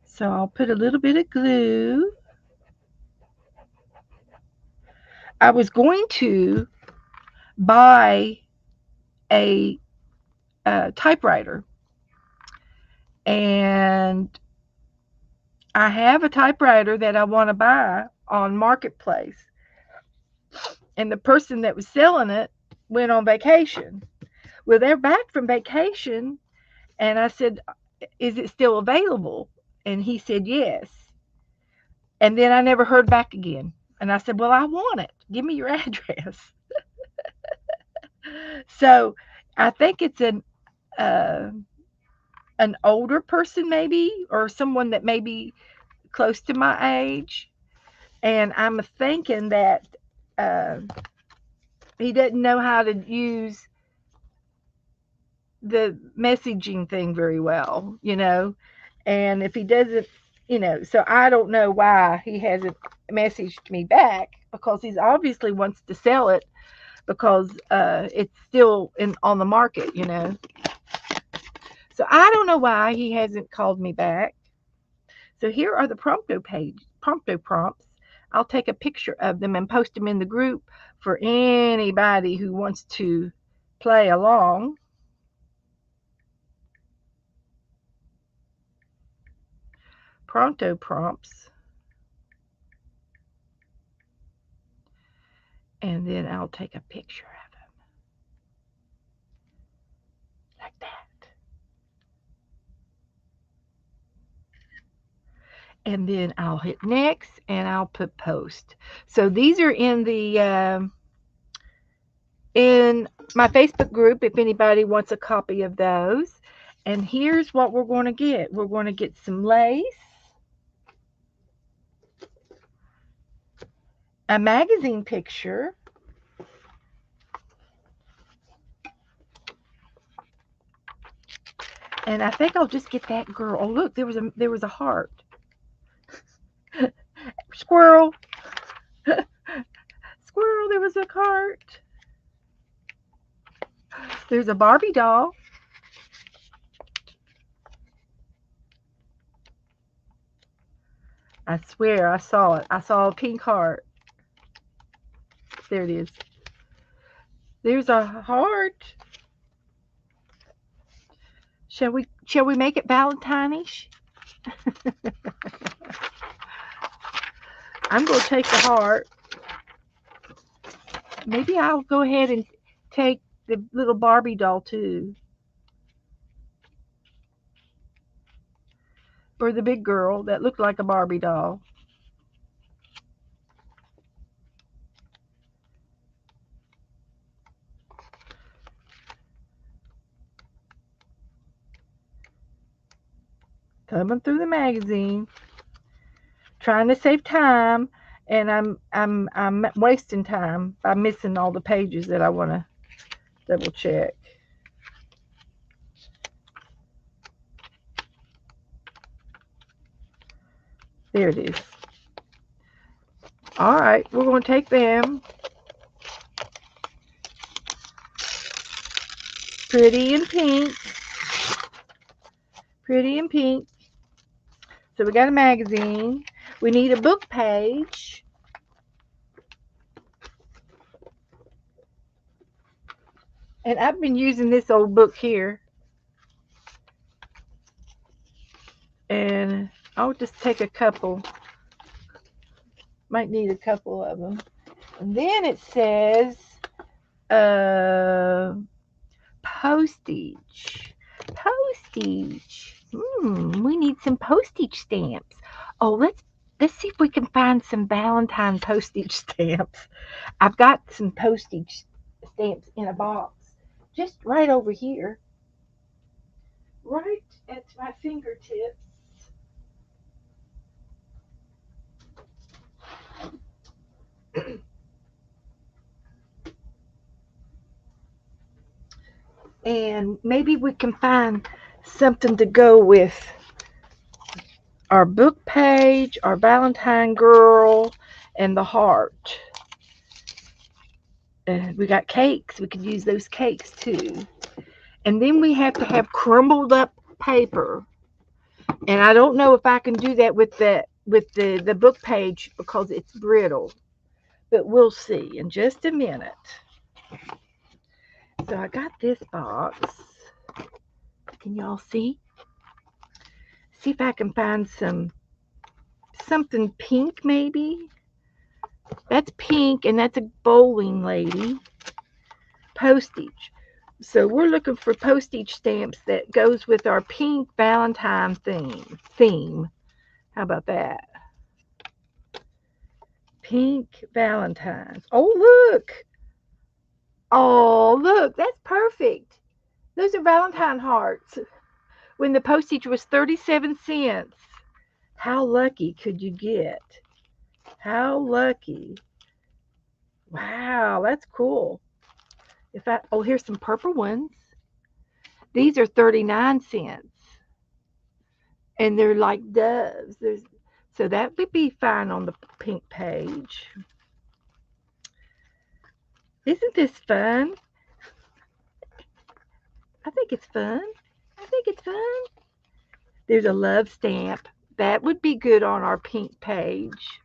So I'll put a little bit of glue. I was going to buy a, typewriter, and I have a typewriter that I want to buy on Marketplace, and the person that was selling it went on vacation. Well, they're back from vacation, and I said, "Is it still available?" And he said, "Yes." And then I never heard back again. And I said, "Well, I want it. Give me your address." So I think it's uh, an older person, maybe, or someone that may be close to my age. And I'm thinking that uh, he doesn't know how to use the messaging thing very well. And if he doesn't, so I don't know why he hasn't messaged me back, because he's obviously wants to sell it, because it's still on the market. So I don't know why he hasn't called me back. So here are the prompto prompto prompts. I'll take a picture of them and post them in the group for anybody who wants to play along. Pronto prompts. And then I'll take a picture of them like that. And then I'll hit next and I'll put post. So these are in my Facebook group if anybody wants a copy of those. And here's what we're going to get. We're going to get some lace, a magazine picture, and I think I'll just get that girl. Oh look, there was a heart. Squirrel, squirrel. There was a heart. There's a Barbie doll. I swear I saw it. I saw a pink heart. There it is. There's a heart. Shall we make it Valentine-ish? I'm going to take the heart. Maybe I'll go ahead and take the little Barbie doll too. Or the big girl that looked like a Barbie doll. Coming through the magazine, trying to save time, and I'm wasting time by missing all the pages that I want to double check. There it is. All right, we're going to take them. Pretty and pink. Pretty and pink. So we got a magazine. We need a book page. And I've been using this old book here. And I'll just take a couple. Might need a couple of them. And then it says uh, postage. Postage. We need some postage stamps. Oh, let's see if we can find some Valentine postage stamps. I've got some postage stamps in a box just right over here, right at my fingertips. And maybe we can find something to go with our book page, our Valentine girl, and the heart. And we got cakes. We could use those cakes too. And then we have to have crumbled up paper. And I don't know if I can do that with the book page because it's brittle. But we'll see in just a minute. So I got this box. Can y'all see? See if I can find something pink maybe. That's pink and that's a bowling lady. Postage. So we're looking for postage stamps that goes with our pink Valentine theme. How about that? Pink Valentines. Oh look. Oh look, that's perfect. Those are Valentine hearts. When the postage was 37 cents. How lucky could you get? How lucky. Wow, that's cool. Here's some purple ones. These are 39 cents. And they're like doves. So that would be fine on the pink page. Isn't this fun? I think it's fun. I think it's fun. There's a love stamp. That would be good on our pink page.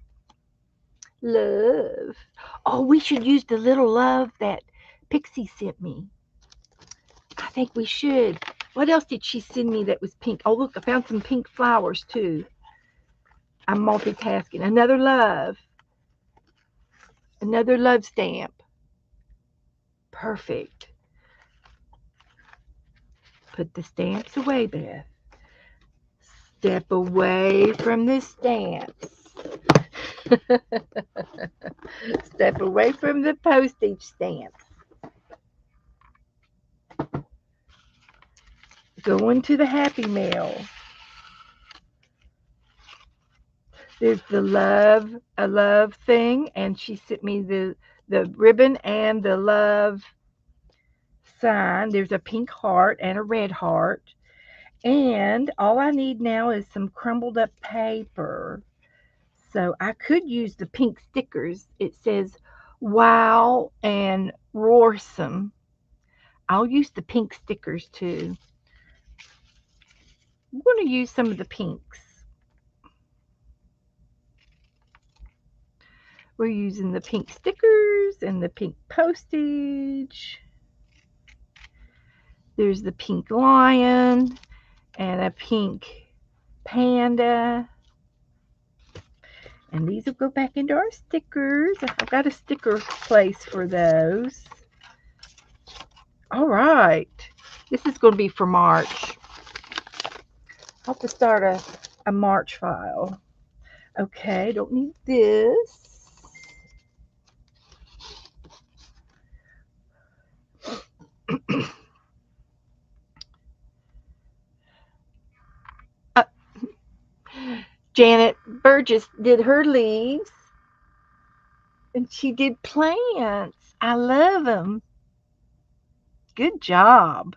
Love. Oh, we should use the little love that Pixie sent me. I think we should. What else did she send me that was pink? Oh, look, I found some pink flowers too. I'm multitasking. Another love stamp. Perfect. Put the stamps away, Beth. Step away from the stamps. Step away from the postage stamps. Go into the Happy Mail. There's a love thing, and she sent me the ribbon and the love sign. There's a pink heart and a red heart. And all I need now is some crumbled up paper. So I could use the pink stickers. It says wow and roarsome. I'll use the pink stickers too. I'm going to use some of the pinks. We're using the pink stickers and the pink postage. There's the pink lion and a pink panda. And these will go back into our stickers. I've got a sticker place for those. All right. This is going to be for March. I'll have to start a March file. Okay, don't need this. uh, Janet Burgess did her leaves, and she did plants. I love them. Good job.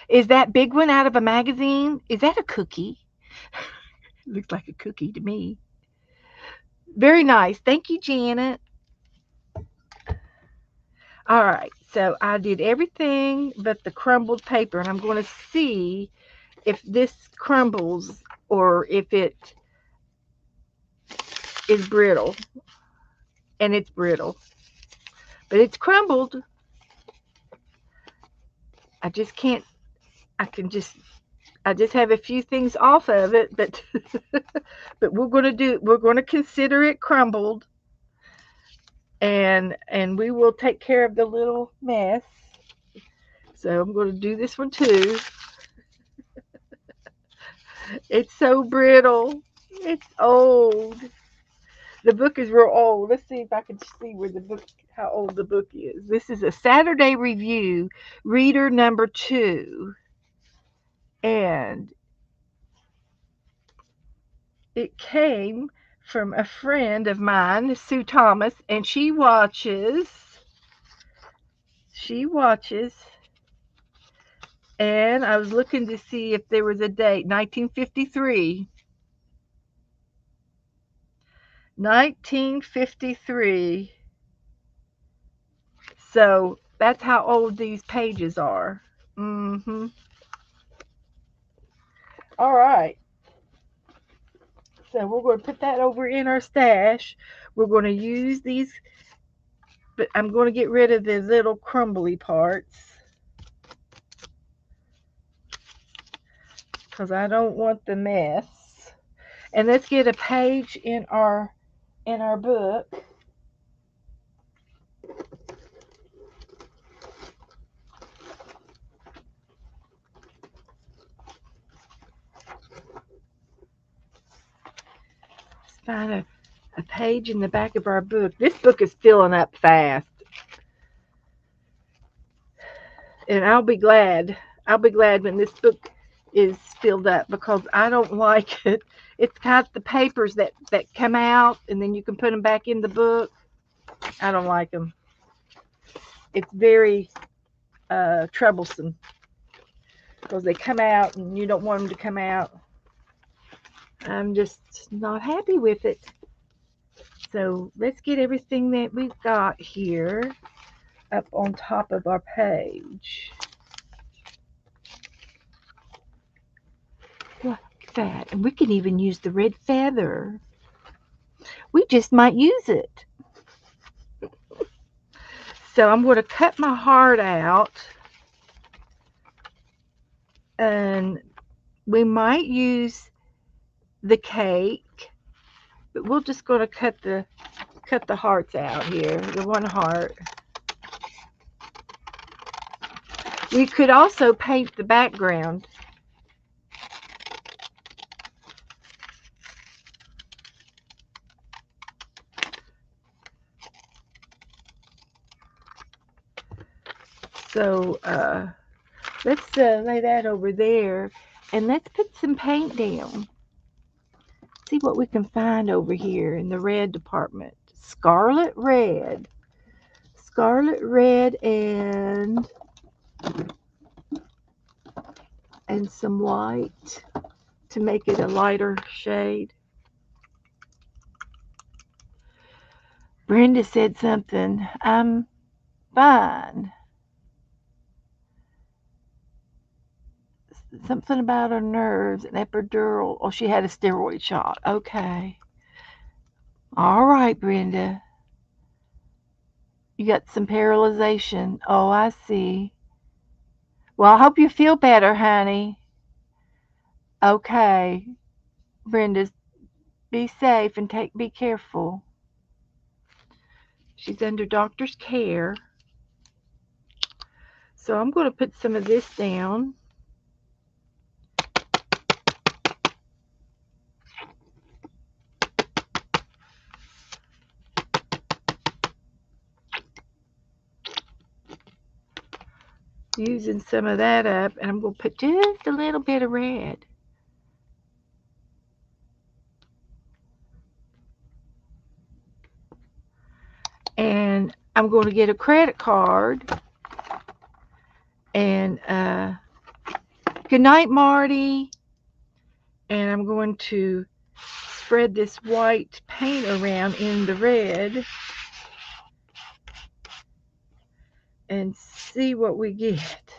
Is that big one out of a magazine? Is that a cookie? Looks like a cookie to me. Very nice. Thank you, Janet. All right. So I did everything but the crumbled paper, and I'm going to see if this crumbles or if it is brittle. And it's brittle. But it's crumbled. I just can't, I can just, I just have a few things off of it, but but we're going to consider it crumbled, and we will take care of the little mess. So I'm going to do this one too. It's so brittle. It's old. The book is real old. Let's see if I can see where the book, how old the book is. This is a Saturday Review, reader number 2, and it came from a friend of mine, Sue Thomas, and she watches, and I was looking to see if there was a date, 1953. 1953. So that's how old these pages are. All right. So we're going to put that over in our stash. We're going to use these, but I'm going to get rid of the little crumbly parts because I don't want the mess. And let's get a page in our book. Let's find a page in the back of our book. This book is filling up fast. And I'll be glad. I'll be glad when this book is filled up because I don't like it. It's got the papers that come out and then you can put them back in the book. I don't like them. It's very troublesome because they come out and you don't want them to come out. I'm just not happy with it. So let's get everything that we've got here up on top of our page. that. And we can even use the red feather. We just might use it. So I'm going to cut my heart out, and we might use the cake, but we're just going to cut the hearts out here, the one heart. We could also paint the background. So let's lay that over there, and let's put some paint down. See what we can find over here in the red department. Scarlet red. Scarlet red and some white to make it a lighter shade. Brenda said something. I'm fine. Something about her nerves, an epidural. Oh, she had a steroid shot. Okay. All right, Brenda. You got some paralyzation. Oh, I see. Well, I hope you feel better, honey. Okay. Brenda, be safe and be careful. She's under doctor's care. So I'm going to put some of this down. Using some of that up, and I'm going to put just a little bit of red. And I'm going to get a credit card. And good night, Marty. And I'm going to spread this white paint around in the red and see what we get.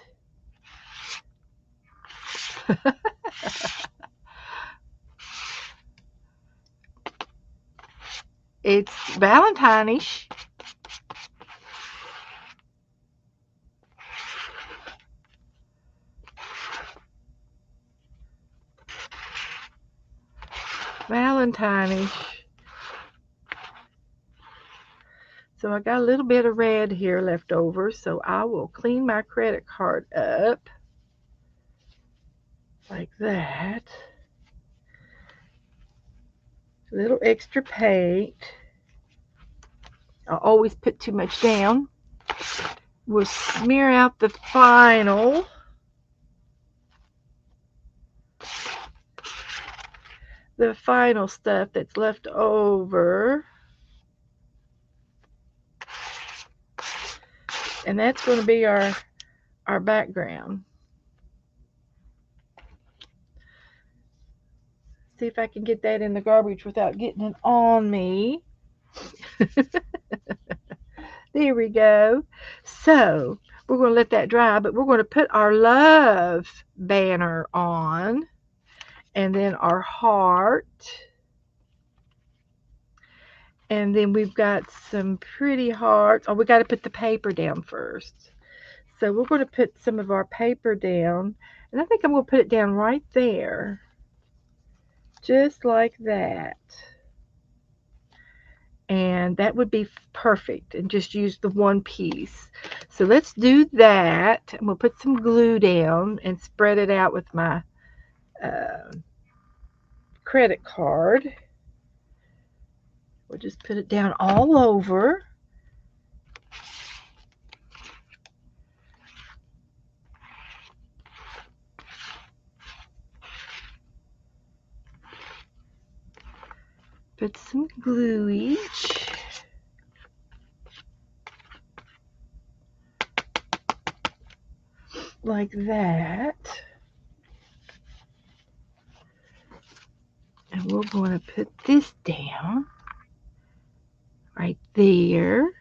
It's Valentine-ish. Valentine-ish. So I got a little bit of red here left over, so I will clean my credit card up like that. A little extra paint. I always put too much down. We'll smear out the final stuff that's left over. And that's going to be our background. See if I can get that in the garbage without getting it on me. There we go. So we're going to let that dry, but we're going to put our love banner on, and then our heart. And then we've got some pretty hearts. Oh, we got to put the paper down first. So we're going to put some of our paper down, and I think I'm going to put it down right there, just like that. And that would be perfect, and just use the one piece. So let's do that. I'm going to put some glue down and spread it out with my credit card. We'll just put it down all over. Put some glue each. Like that. And we're going to put this down right there.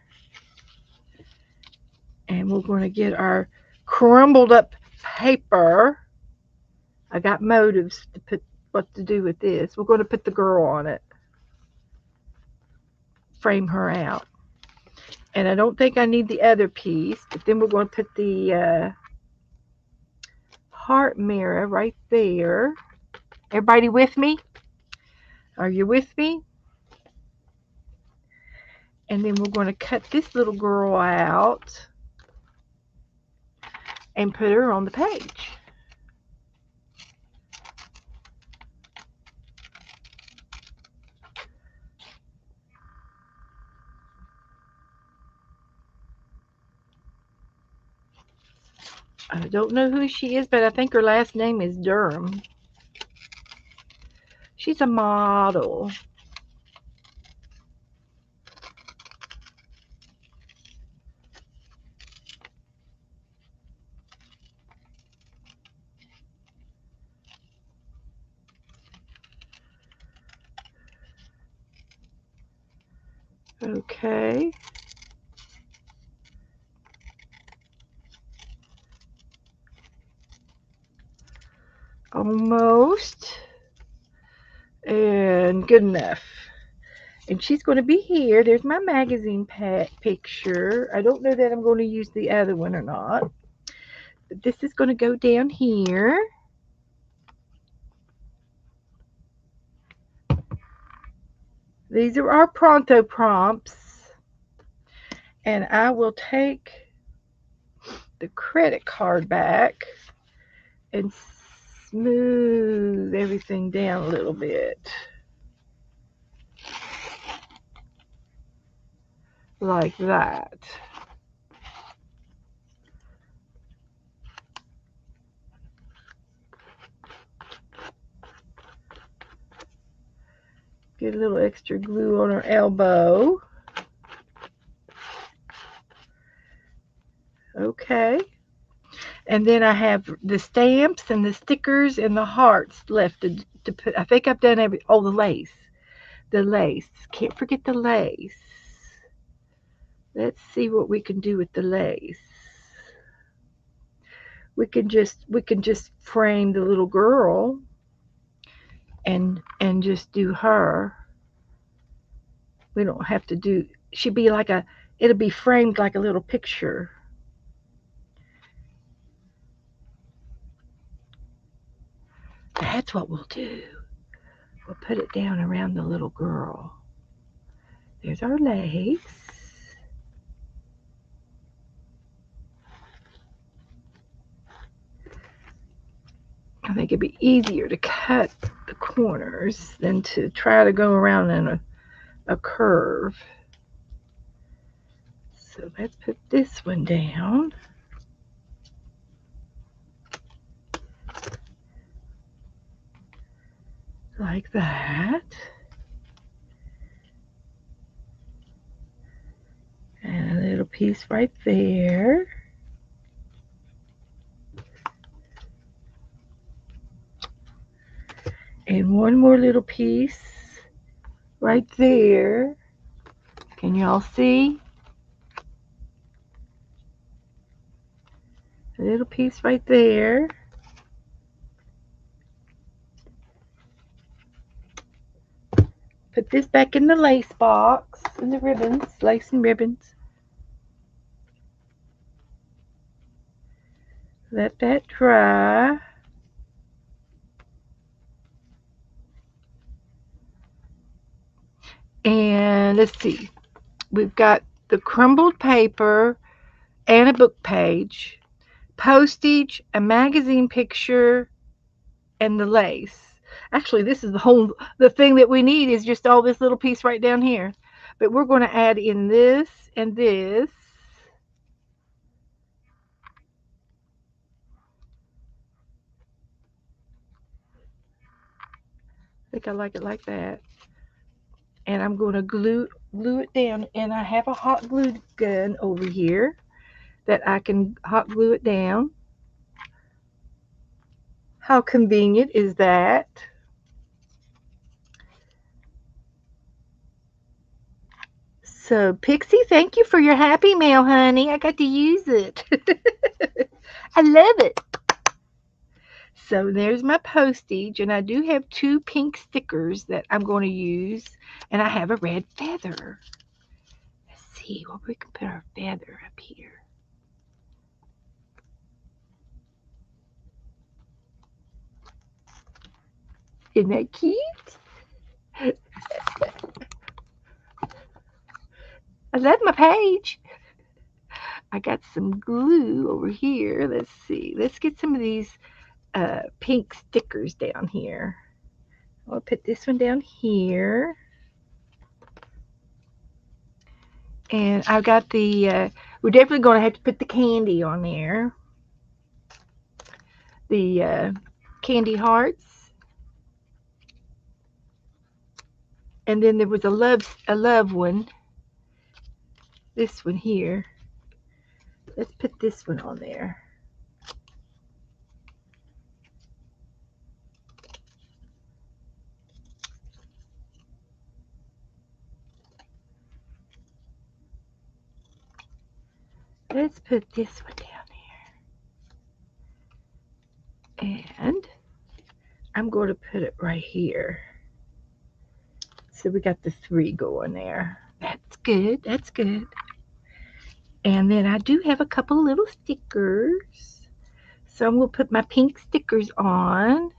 And we're going to get our crumbled up paper. I got motives to put, what to do with this. We're going to put the girl on it, frame her out. And I don't think I need the other piece, but then we're going to put the heart mirror right there. Everybody with me? Are you with me? And then we're going to cut this little girl out and put her on the page. I don't know who she is, but I think her last name is Durham. She's a model. Okay. Almost. And good enough. And she's going to be here. There's my magazine picture. I don't know that I'm going to use the other one or not. But this is going to go down here. These are our pronto prompts. And I will take the credit card back and smooth everything down a little bit. Like that. Get a little extra glue on her elbow. Okay. And then I have the stamps and the stickers and the hearts left to put. I think I've done the lace. The lace. Can't forget the lace. Let's see what we can do with the lace. We can just frame the little girl and just do her. We don't have to do. She'd be like it'll be framed like a little picture. That's what we'll do. We'll put it down around the little girl. There's our lace. I think it'd be easier to cut the corners than to try to go around in a curve. So let's put this one down. Like that. And a little piece right there. And one more little piece right there. Can you all see? A little piece right there. Put this back in the lace box, in the ribbons, lace and ribbons. Let that dry. And let's see. We've got the crumbled paper and a book page, postage, a magazine picture, and the lace. Actually, this is the thing that we need is just all this little piece right down here. But we're going to add in this and this. I think I like it like that. And I'm going to glue it down. And I have a hot glue gun over here that I can hot glue it down. How convenient is that? So, Pixie, thank you for your happy mail, honey. I got to use it. I love it. So there's my postage, and I do have two pink stickers that I'm going to use, and I have a red feather. Let's see what we can put our feather up here. Isn't that cute? I love my page. I got some glue over here. Let's see. Let's get some of these pink stickers down here. I'll put this one down here. And I've got we're definitely going to have to put the candy on there. The candy hearts. And then there was a love one. This one here. Let's put this one on there. Let's put this one down here. And I'm going to put it right here. So we got the three going there. That's good. That's good. And then I do have a couple little stickers. So I'm going to put my pink stickers on.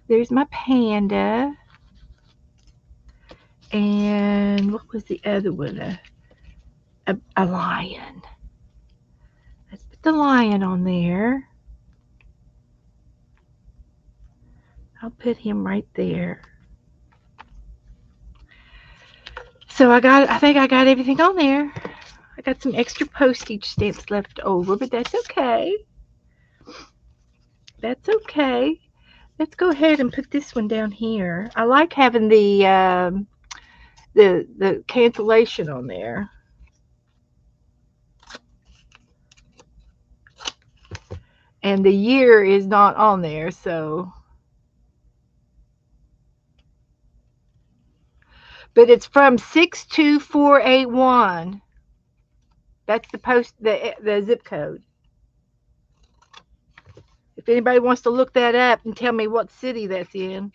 There's my panda. And what was the other one? A lion. Let's put the lion on there. I'll put him right there. So I think I got everything on there. I got some extra postage stamps left over, but that's okay. That's okay. Let's go ahead and put this one down here. I like having the cancellation on there. And the year is not on there, so but it's from 62481. That's the zip code. If anybody wants to look that up and tell me what city that's in,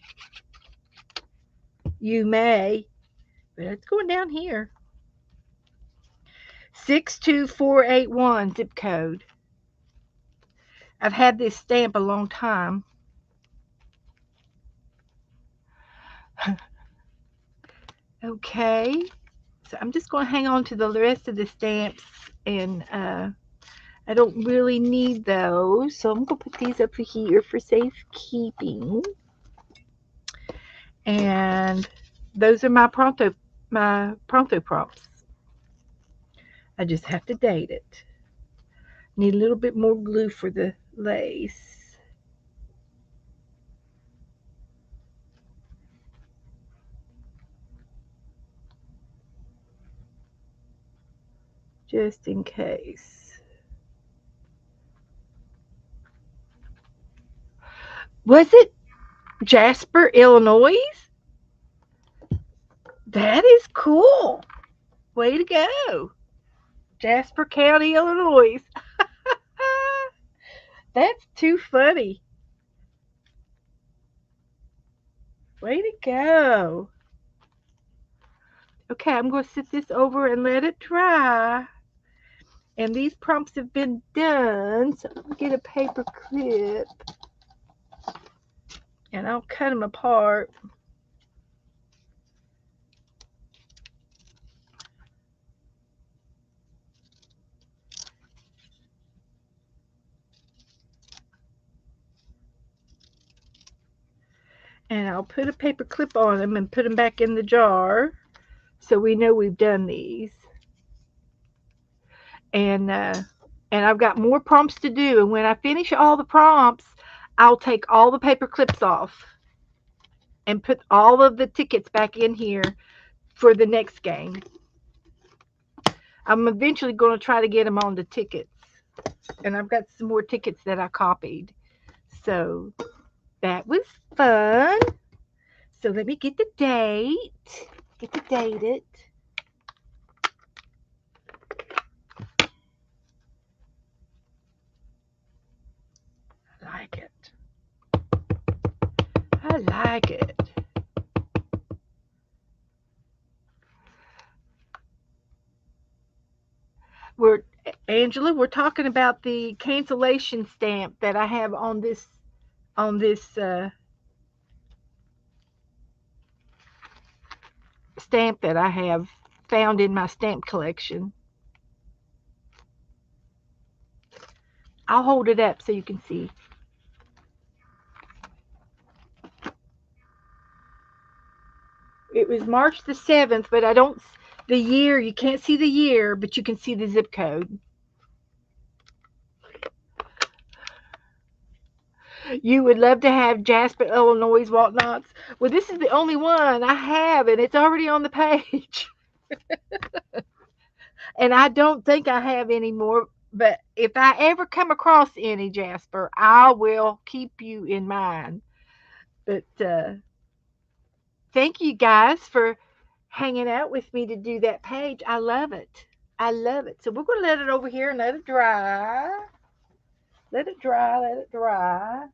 you may. But it's going down here. 62481 zip code. I've had this stamp a long time. Okay. So I'm just going to hang on to the rest of the stamps, and I don't really need those. So I'm going to put these over here for safekeeping. And those are my pronto prompts. I just have to date it. Need a little bit more glue for the lace. Just in case. Was it Jasper, Illinois? That is cool. Way to go. Jasper County, Illinois. That's too funny. Way to go. Okay, I'm going to sit this over and let it dry. And these prompts have been done. So I'll get a paper clip. And I'll cut them apart. And I'll put a paper clip on them and put them back in the jar so we know we've done these. And I've got more prompts to do. And when I finish all the prompts, I'll take all the paper clips off and put all of the tickets back in here for the next game. I'm eventually going to try to get them on the tickets. And I've got some more tickets that I copied. So that was fun. So let me get the date. Get to date it. like it. I like it. We're Angela, we're talking about the cancellation stamp that I have on this stamp that I have found in my stamp collection. I'll hold it up so you can see. It was March the 7th, but I don't the year, you can't see the year, but you can see the zip code. You would love to have Jasper, Illinois walnuts. Well, this is the only one I have, and it's already on the page. And I don't think I have any more. But if I ever come across any, Jasper, I will keep you in mind. But thank you guys for hanging out with me to do that page. I love it. I love it. So we're going to let it over here and let it dry. Let it dry, let it dry.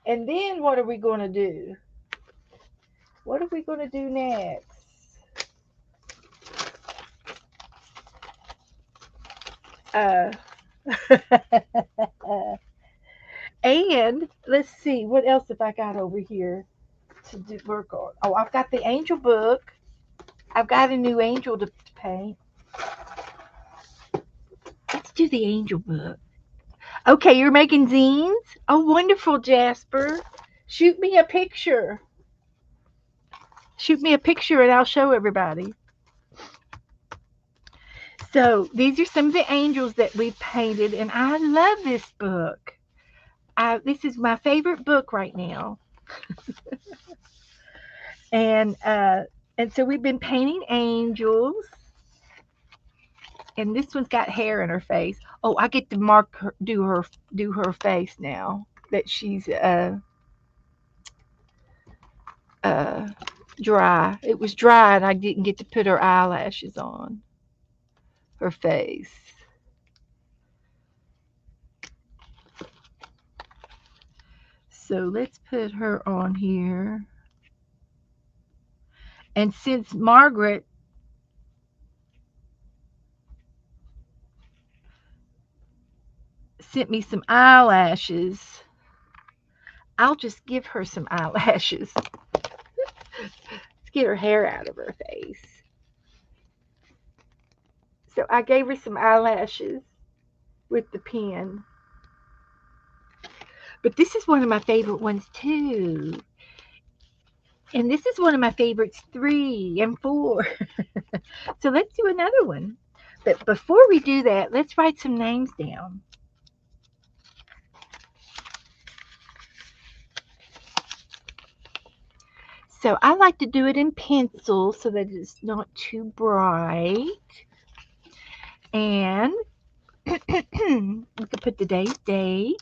And then what are we going to do? What are we going to do next? Uh, and let's see, what else have I got over here to do, work on? Oh, I've got the angel book. I've got a new angel to paint. Let's do the angel book. Okay, you're making zines? Oh, wonderful, Jasper. Shoot me a picture. Shoot me a picture and I'll show everybody. So these are some of the angels that we've painted, and I love this book. This is my favorite book right now, and uh, and so we've been painting angels, and this one's got hair in her face. Oh, I get to mark her, do her face now that she's uh dry. It was dry, and I didn't get to put her eyelashes on her face. So let's put her on here. And since Margaret sent me some eyelashes, I'll just give her some eyelashes. Let's get her hair out of her face. So I gave her some eyelashes with the pen. But this is one of my favorite ones too. And this is one of my favorites 3 and 4. So let's do another one. But before we do that, let's write some names down. So I like to do it in pencil so that it's not too bright. And we could put today's date.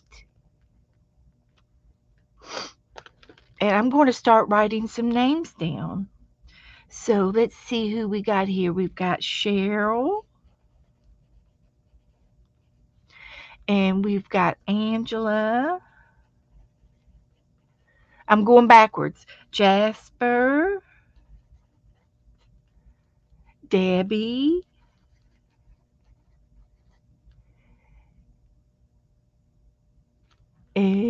And I'm going to start writing some names down. So let's see who we got here. We've got Cheryl. And we've got Angela. I'm going backwards. Jasper. Debbie. And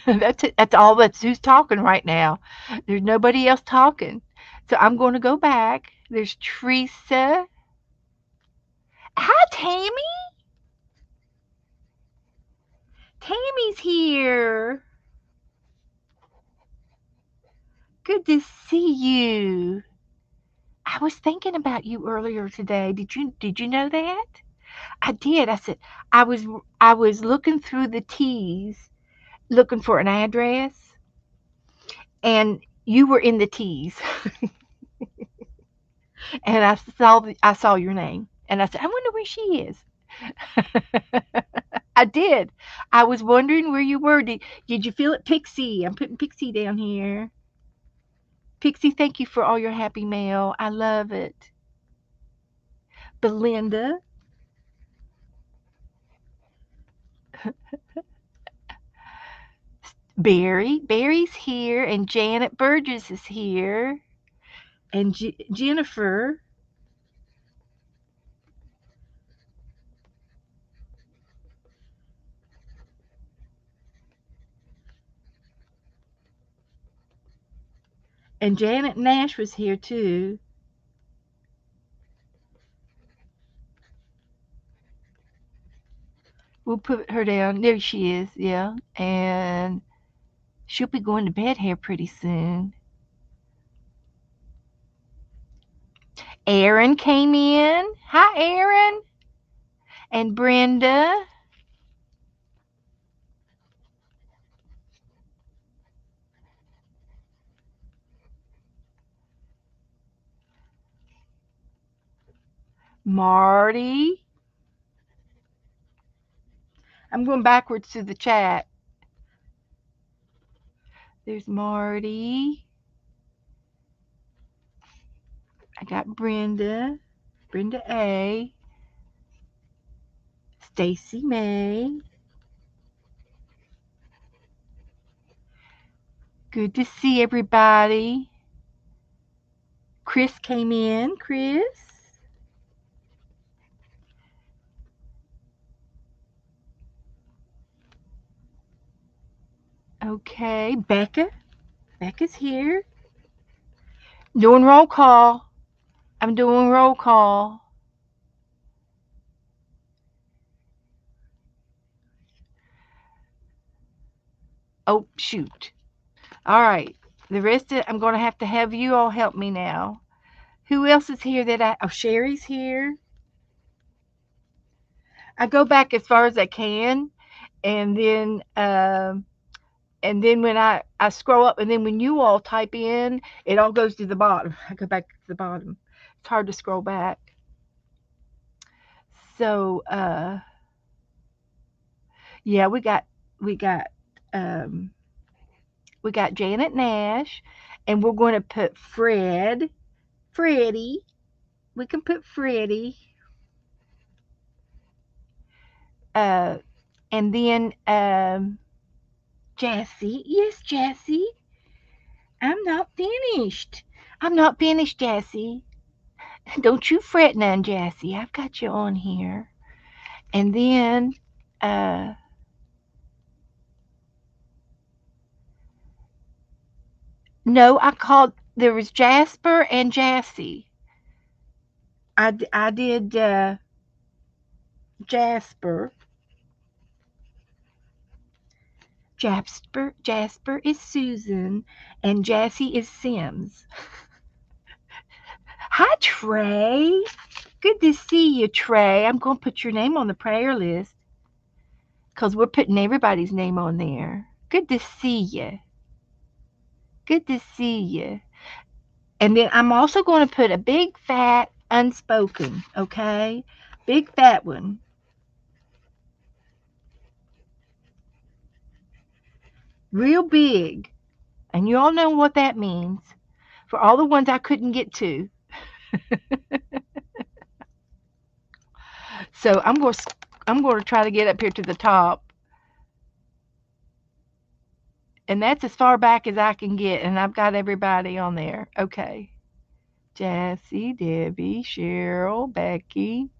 that's it. That's all that's who's talking right now. There's nobody else talking. So I'm going to go back. There's Teresa. Hi, Tammy. Tammy's here. Good to see you. I was thinking about you earlier today. Did you know that? I did. I said I was looking through the T's looking for an address, and you were in the T's. And I saw your name, and I said, I wonder where she is. I did. I was wondering where you were. Did you feel it, Pixie? I'm putting Pixie down here. Pixie, thank you for all your happy mail. I love it. Belinda. Barry's here, and Janet Burgess is here, and Jennifer, and Janet Nash was here too. We'll put her down. There she is, yeah. And she'll be going to bed here pretty soon. Erin came in. Hi, Erin. And Brenda. Marty. I'm going backwards to the chat. There's Marty. I got Brenda. Brenda A. Stacy May. Good to see everybody. Chris came in. Chris. Okay. Becca. Becca's here. Doing roll call. I'm doing roll call. Oh, shoot. All right. The rest of I'm going to have you all help me now. Who else is here oh, Sherry's here. I go back as far as I can, and then when I scroll up, and then when you all type in, it all goes to the bottom. I go back to the bottom. It's hard to scroll back. So yeah, we got um, we got Janet Nash, and we're going to put Freddie. We can put Freddie, uh, and then Jassy. Yes, Jassy. I'm not finished. I'm not finished, Jassy. Don't you fret none, Jassy. I've got you on here. And then, uh, no, there was Jasper and Jassy. I did Jasper. Jasper is Susan, and Jassy is Sims. Hi, Trey. Good to see you, Trey. I'm going to put your name on the prayer list because we're putting everybody's name on there. Good to see you. Good to see you. And then I'm also going to put a big fat unspoken, okay? Big fat one. Real big. And you all know what that means. For all the ones I couldn't get to. So I'm going to try to get up here to the top. And that's as far back as I can get, and I've got everybody on there. Okay. Jessie, Debbie, Cheryl, Becky,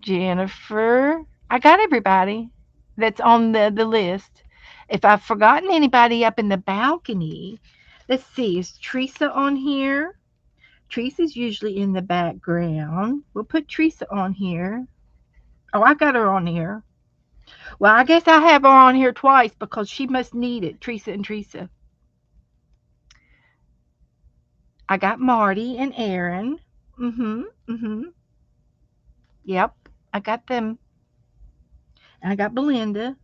Jennifer. I got everybody that's on the list. If I've forgotten anybody up in the balcony, let's see. Is Teresa on here? Teresa's usually in the background. We'll put Teresa on here. Oh, I got her on here. Well, I guess I have her on here twice because she must need it. Teresa and Teresa. I got Marty and Aaron. Mm-hmm. Mm-hmm. Yep. I got them. And I got Belinda.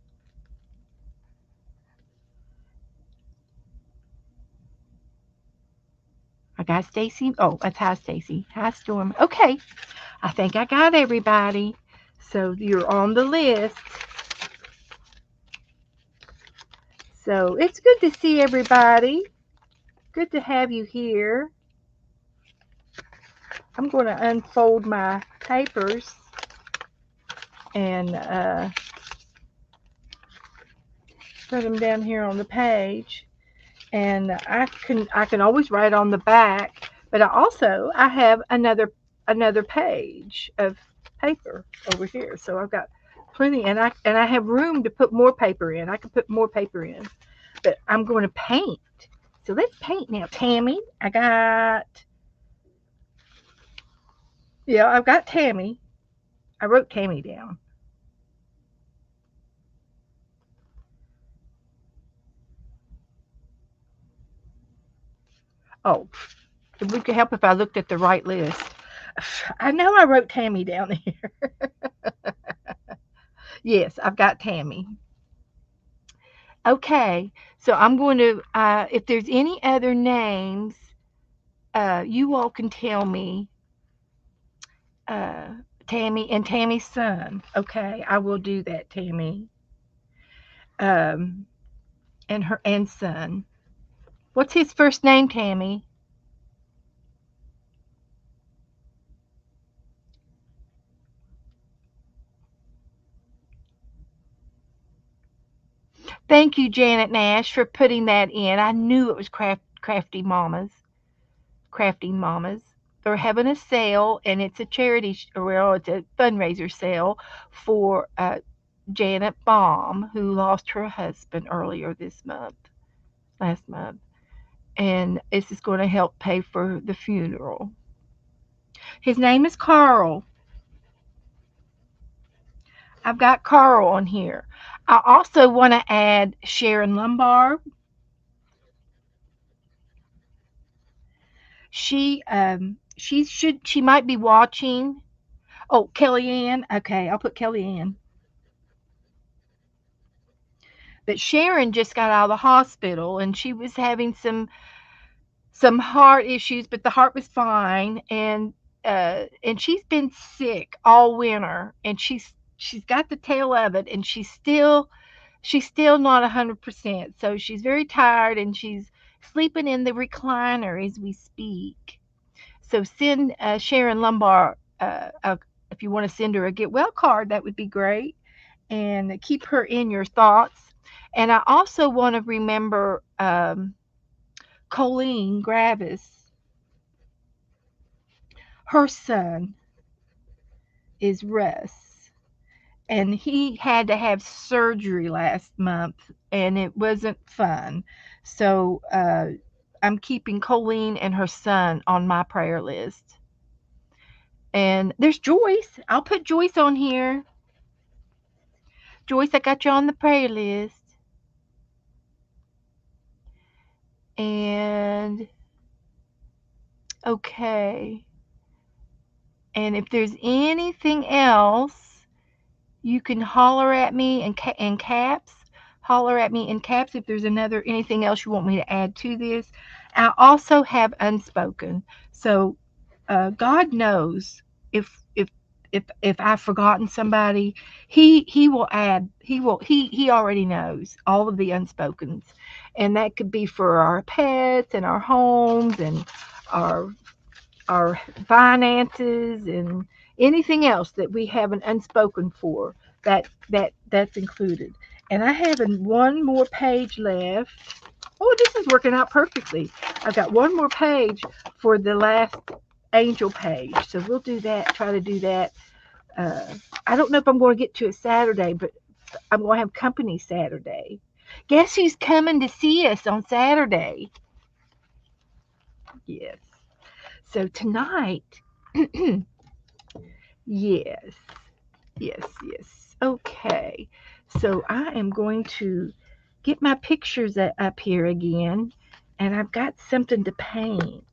I got Stacy. Oh, that's hi Stacy. Hi Storm. Okay. I think I got everybody. So you're on the list. So it's good to see everybody. Good to have you here. I'm going to unfold my papers. and put them down here on the page. And I can always write on the back, but I have another page of paper over here. So I've got plenty, and I have room to put more paper in. I can put more paper in, but I'm going to paint. So let's paint now. Tammy, I've got Tammy. I wrote Tammy down. Oh, it would help if I looked at the right list. I know I wrote Tammy down here. Yes, I've got Tammy. Okay, so I'm going to, if there's any other names, you all can tell me, uh, Tammy and Tammy's son. Okay, I will do that, Tammy. Um, and her and son. What's his first name, Tammy? Thank you, Janet Nash, for putting that in. I knew it was Crafty Mamas. Crafty Mamas. They're having a sale, and it's a charity, well, it's a fundraiser sale for Janet Baum, who lost her husband earlier last month. And this is going to help pay for the funeral. His name is Carl. I've got Carl on here. I also want to add Sharon Lombard. She might be watching. Oh, Kellyanne. Okay, I'll put Kellyanne. But Sharon just got out of the hospital, and she was having some heart issues, but the heart was fine. And she's been sick all winter, and she's got the tail of it, and she's still not 100%. So she's very tired, and she's sleeping in the recliner as we speak. So send Sharon Lombard, if you want to send her a get well card, that would be great, and keep her in your thoughts. And I also want to remember Colleen Gravis. Her son is Russ, and he had to have surgery last month, and it wasn't fun. So I'm keeping Colleen and her son on my prayer list. And there's Joyce. I'll put Joyce on here. Joyce, I got you on the prayer list. And okay. And if there's anything else, you can holler at me in caps. Holler at me in caps if there's anything else you want me to add to this. I also have unspoken. So God knows if I've forgotten somebody, He will add. He already knows all of the unspokens, and that could be for our pets and our homes and our our finances and anything else that we have an unspoken for. That's included. And I have one more page left. Oh, this is working out perfectly. I've got one more page for the last angel page. So we'll do that, try to do that. Uh, I don't know if I'm going to get to it Saturday, but I'm going to have company Saturday. Guess who's coming to see us on Saturday? Yes. So tonight, yes, yes. Okay. So I am going to get my pictures up here again, and I've got something to paint.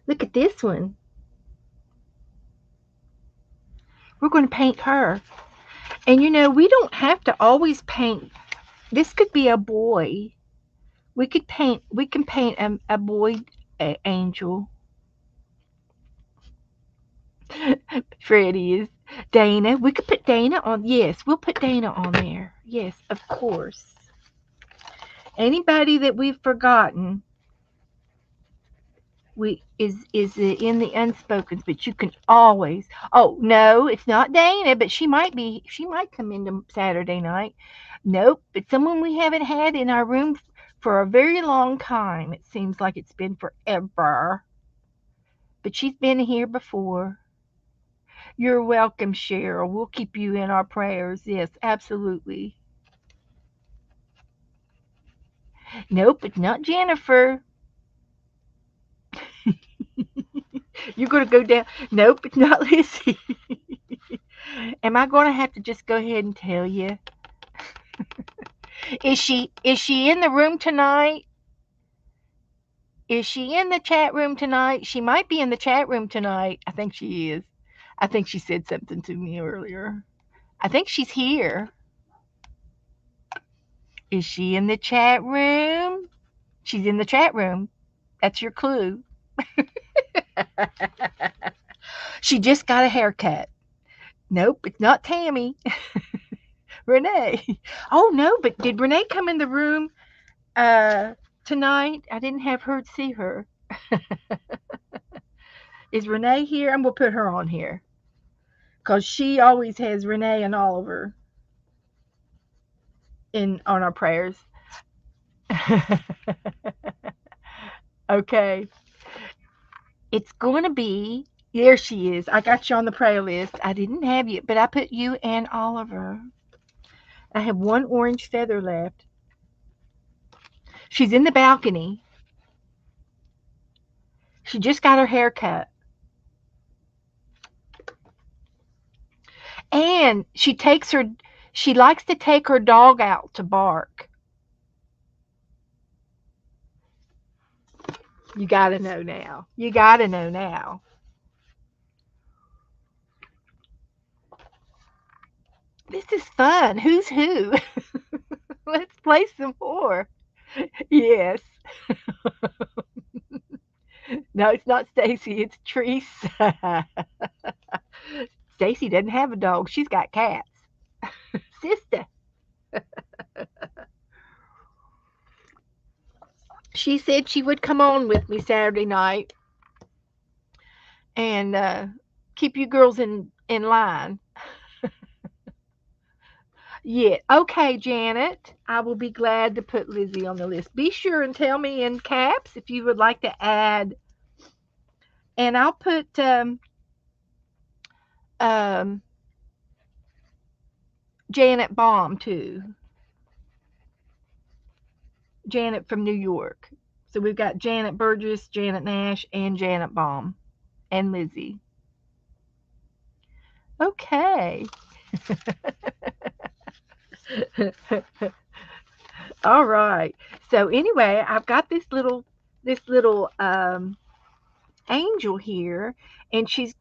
Look at this one. We're going to paint her. And we don't have to always paint. This could be a boy. We can paint a boy angel. Freddie is Dana. We could put Dana on. Yes, we'll put Dana on there. Yes, of course. Anybody that we've forgotten, We is in the unspokens, but you can always. Oh no, it's not Dana, but she might be. She might come into Saturday night. Nope, it's someone we haven't had in our room for a very long time. It seems like it's been forever, but she's been here before. You're welcome, Cheryl. We'll keep you in our prayers. Yes, absolutely. Nope, it's not Jennifer. You're gonna go down. Nope, it's not Lizzie. Am I gonna have to just go ahead and tell you? Is she in the room tonight? Is she in the chat room tonight? She might be in the chat room tonight. I think she is. I think she said something to me earlier. I think she's here. Is she in the chat room? She's in the chat room. That's your clue. She just got a haircut. Nope, it's not Tammy. Renee. Oh no, but did Renee come in the room uh tonight? I didn't have her see her. Is Renee here? I'm gonna put her on here because she always has Renee and Oliver in on our prayers. Okay, it's going to be. There she is. I got you on the prayer list. I didn't have you, but I put you and Oliver. I have one orange feather left. She's in the balcony. She just got her hair cut. And she likes to take her dog out to bark. You gotta know now. You gotta know now. This is fun. Who's who? Let's play some more. Yes. No, it's not Stacy. It's Teresa. Stacy doesn't have a dog. She's got cats. Sister. She said she would come on with me Saturday night and keep you girls in line. Yeah. Okay, Janet. I will be glad to put Lizzie on the list. Be sure and tell me in caps if you would like to add. And I'll put um, Janet Baum too. Janet from New York. So we've got Janet Burgess, Janet Nash, and Janet Baum, and Lizzie. Okay. All right. So anyway, I've got this little angel here, and she's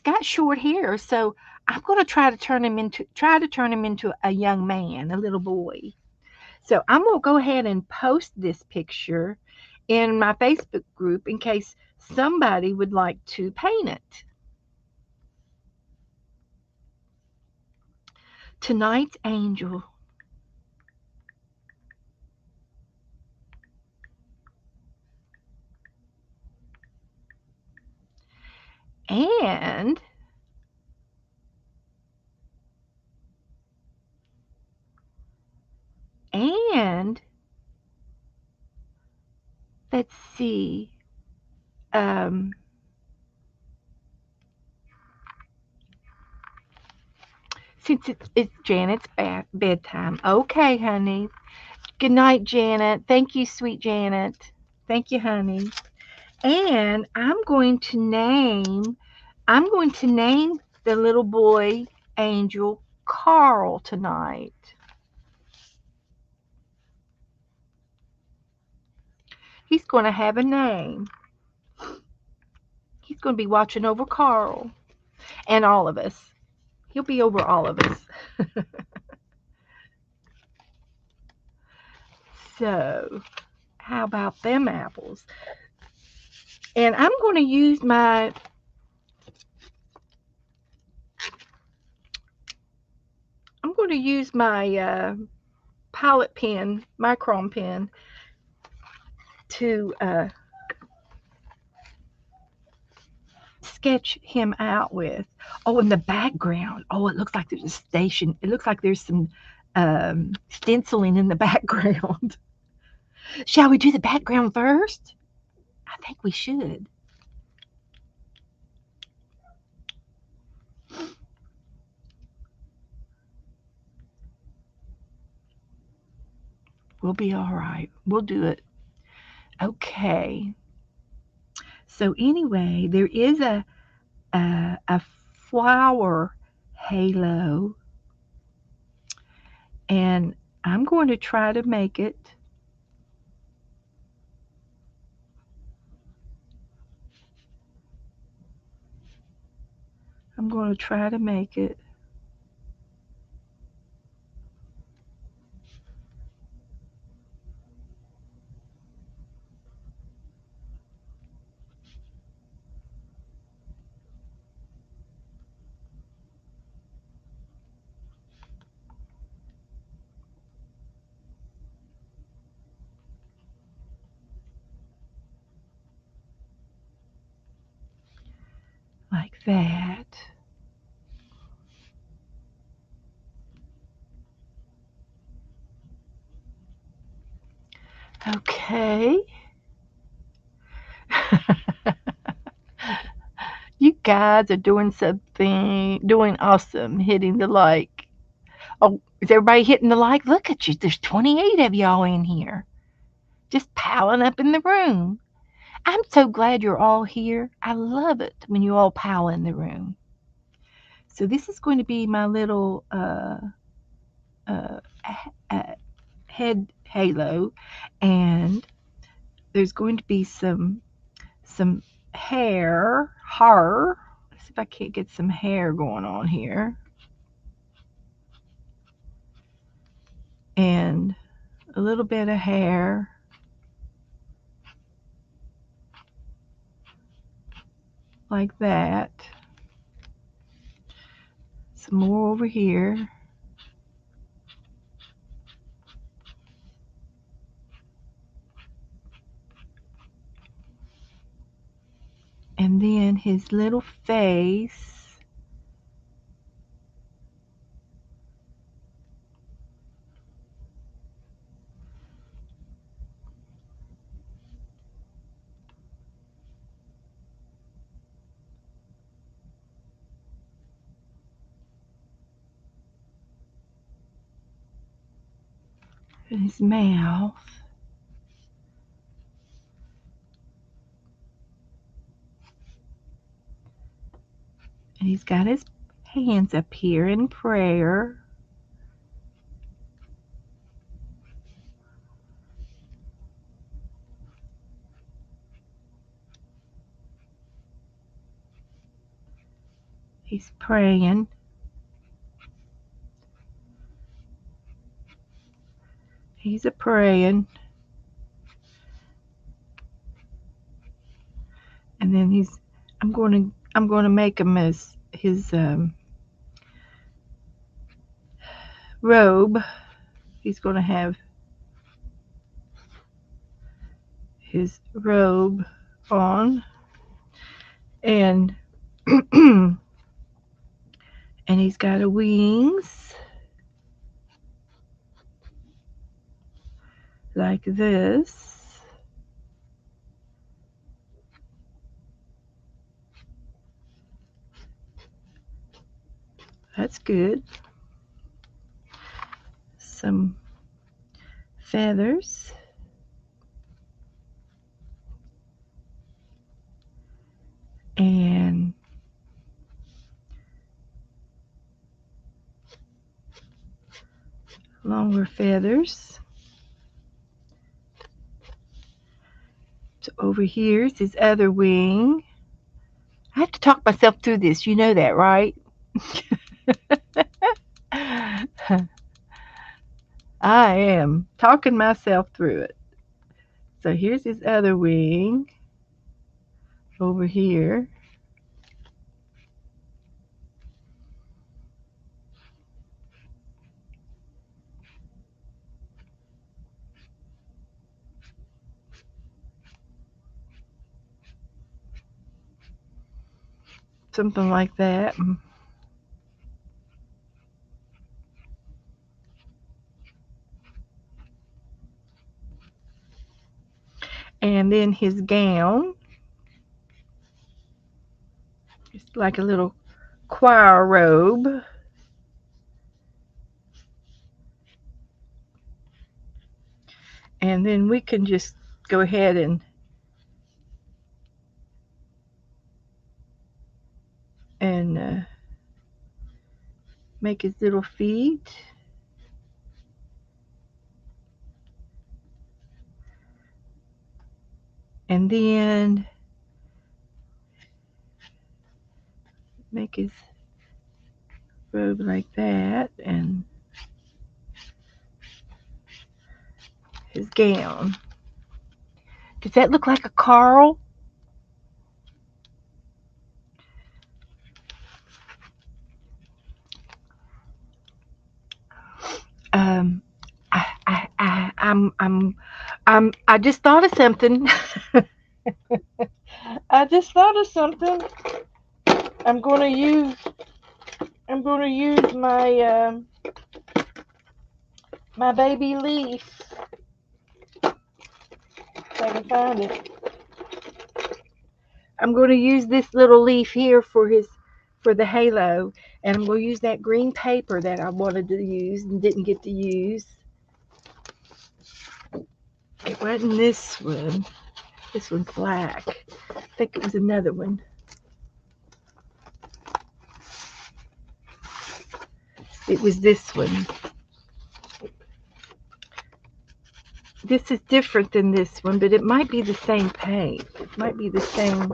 got short hair. So I'm going to try to turn him into a young man, a little boy. So I'm going to go ahead and post this picture in my Facebook group in case somebody would like to paint it. Tonight's angel. And and let's see. Um, since it's Janet's bedtime. Okay, honey. Good night, Janet. Thank you, sweet Janet. Thank you, honey. And I'm going to name the little boy angel Carl tonight. He's going to have a name. He's going to be watching over Carl and all of us. He'll be over all of us. So, how about them apples? And I'm going to use my pilot pen, micron pen, to sketch him out with? Oh, in the background. Oh, it looks like there's a station. It looks like there's some stenciling in the background. Shall we do the background first? I think we should. We'll be all right. We'll do it. Okay. So anyway, there is a flower halo, and I'm going to try to make it. I'm going to try to make it like that. Okay. You guys are doing something, doing awesome, hitting the like. Oh, is everybody hitting the like? Look at you. There's 28 of y'all in here, just piling up in the room. I'm so glad you're all here. I love it when you all pile in the room. So this is going to be my little uh, uh, head halo, and there's going to be some hair. Let's see if I can't get some hair going on here, and a little bit of hair like that. Some more over here, and then his little face. And his mouth, and he's got his hands up here in prayer. He's praying. He's a praying, and then I'm going to make him as his robe. He's going to have his robe on, and and he's got a wings like this. That's good. Some feathers, and longer feathers. So over here's his other wing. I have to talk myself through this. You know that, right? I am talking myself through it. So here's his other wing over here. something like that. And then his gown, it's like a little choir robe. And then we can just go ahead and make his little feet. And then make his robe like that and his gown. Does that look like a Carl? Um, I just thought of something. I just thought of something. I'm gonna use, I'm gonna use my baby leaf. If I can find it. I'm gonna use this little leaf here for the halo, and I'm gonna use that green paper that I wanted to use and didn't get to use. It wasn't this one. This one's black. I think it was another one. It was this one. This is different than this one, but it might be the same paint. It might be the same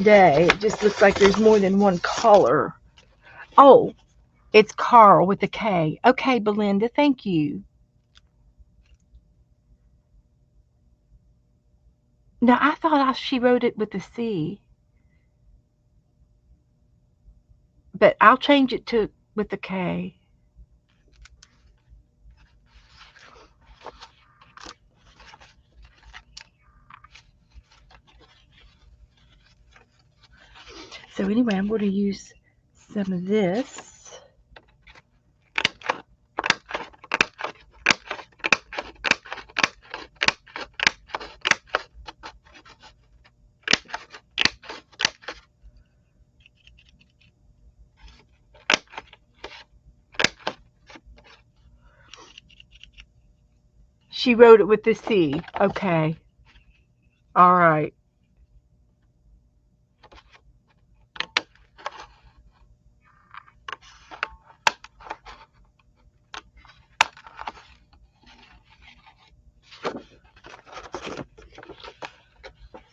day. It just looks like there's more than one color. Oh, it's Carl with a K. Okay, Belinda, thank you. Now, I thought she wrote it with a C, but I'll change it to with a K. So anyway, I'm going to use some of this. She wrote it with the C. Okay. All right.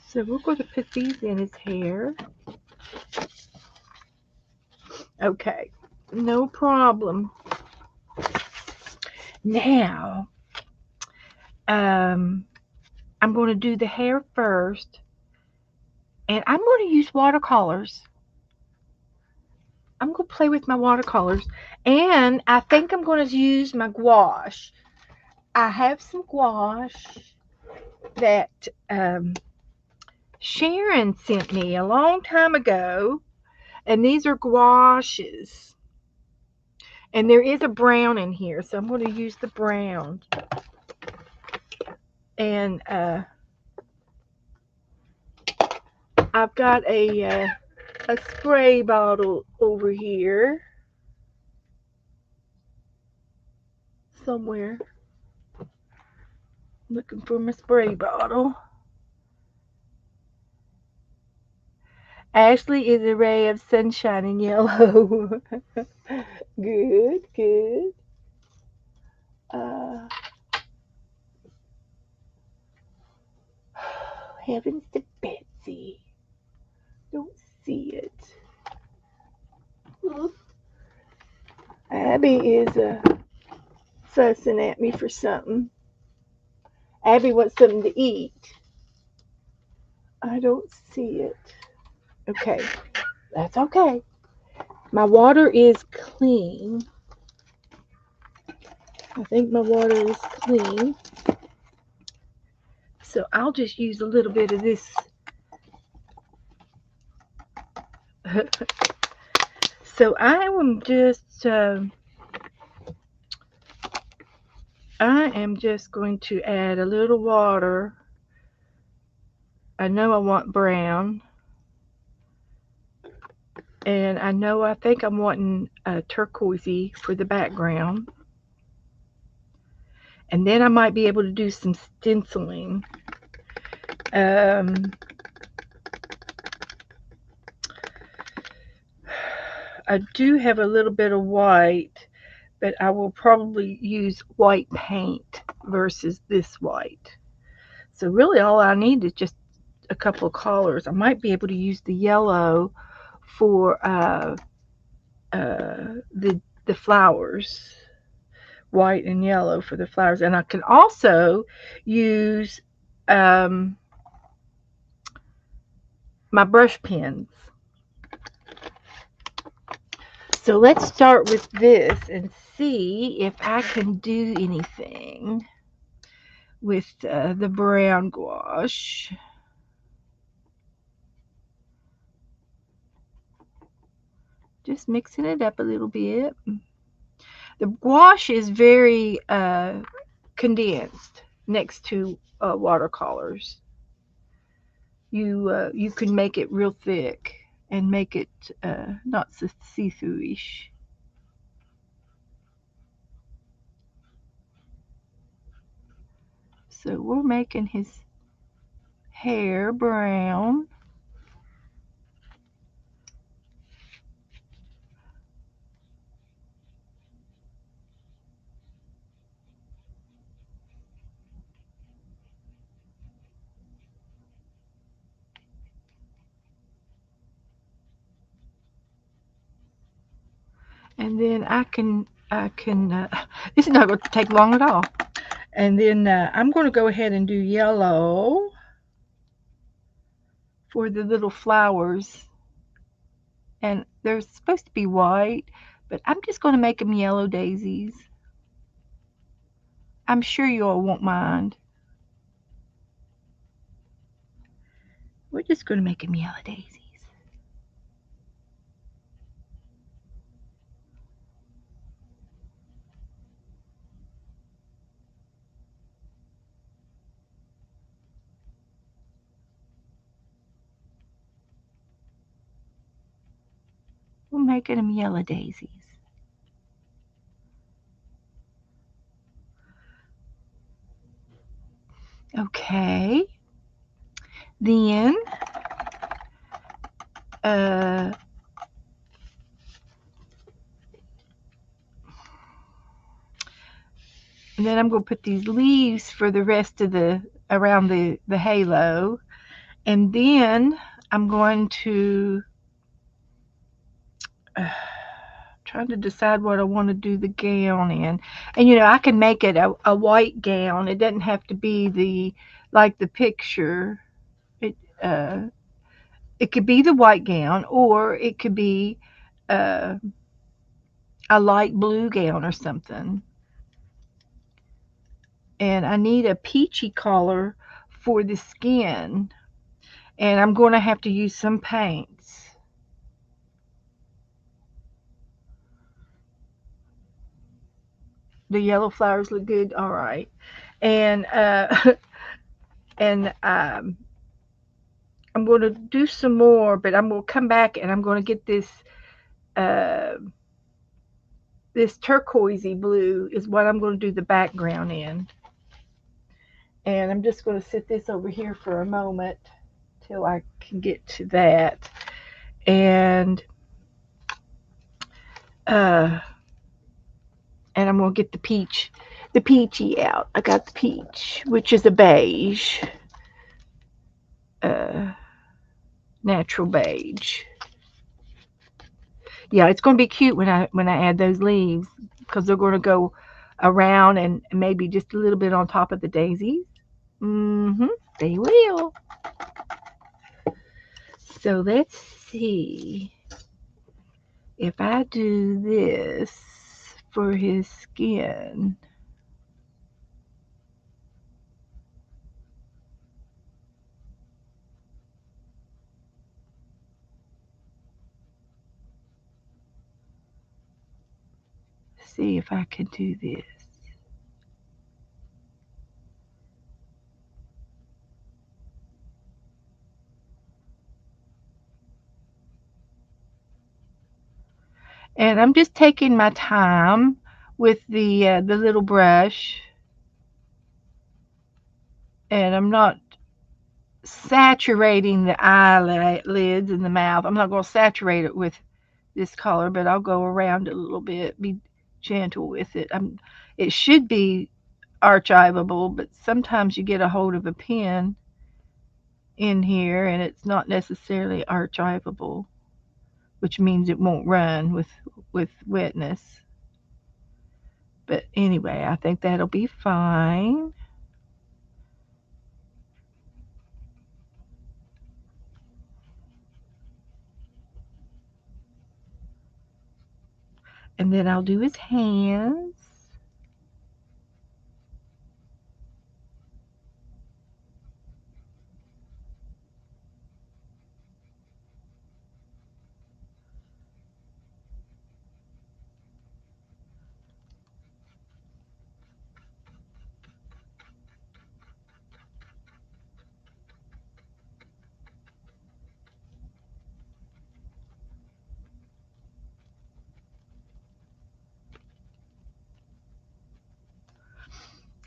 So we're going to put these in his hair. Okay. No problem. Now, um, I'm going to do the hair first, and I'm going to use watercolors. I'm going to play with my watercolors, and I think I'm going to use my gouache. I have some gouache that Sharon sent me a long time ago, and these are gouaches. And there is a brown in here, so I'm going to use the brown. And I've got a spray bottle over here somewhere. Looking for my spray bottle. Ashley is a ray of sunshine in yellow. Good, good. Uh, Heavens to Betsy. Don't see it. Abby is fussing at me for something. Abby wants something to eat. I don't see it. Okay, that's okay. My water is clean. I think my water is clean. So I'll just use a little bit of this So I am just going to add a little water. I know I want brown, and I think I'm wanting turquoisey for the background, and then I might be able to do some stenciling. Um, I do have a little bit of white, but I will probably use white paint versus this white. So really all I need is just a couple of colors. I might be able to use the yellow for uh, the the flowers, white and yellow for the flowers, and I can also use um, my brush pens. So let's start with this and see if I can do anything with the brown gouache. Just mixing it up a little bit. The gouache is very condensed next to watercolors. You can make it real thick and make it not so see-throughish. So we're making his hair brown. And then I can this is not going to take long at all. And then I'm going to go ahead and do yellow for the little flowers. And they're supposed to be white, but I'm just going to make them yellow daisies. I'm sure you all won't mind. We're just going to make them yellow daisies. We're making them yellow daisies. Okay. Then uh, and then I'm going to put these leaves for the rest of the around the halo, and then I'm going to uh, trying to decide what I want to do the gown in. And I can make it a white gown. It doesn't have to be the like the picture. It uh, it could be the white gown, or it could be uh, a light blue gown or something. And I need a peachy color for the skin, and I'm going to have to use some paints. The yellow flowers look good. All right, and and I'm going to do some more, but I'm going to come back and I'm going to get uh, this turquoisey blue is what I'm going to do the background in. And I'm just going to set this over here for a moment till I can get to that. And uh, and I'm going to get the peachy out. I got the peach, which is a beige, uh, natural beige. Yeah, it's going to be cute when I add those leaves because they're going to go around and maybe just a little bit on top of the daisies. Mm-hmm. They will. So let's see if I do this for his skin. see if I can do this. And I'm just taking my time with the little brush, and I'm not saturating the eyelids and the mouth. I'm not going to saturate it with this color, but I'll go around it a little bit. Be gentle with it. It should be archivable, but sometimes you get a hold of a pen in here and it's not necessarily archivable, which means it won't run with wetness. But anyway, I think that'll be fine. And then I'll do his hands.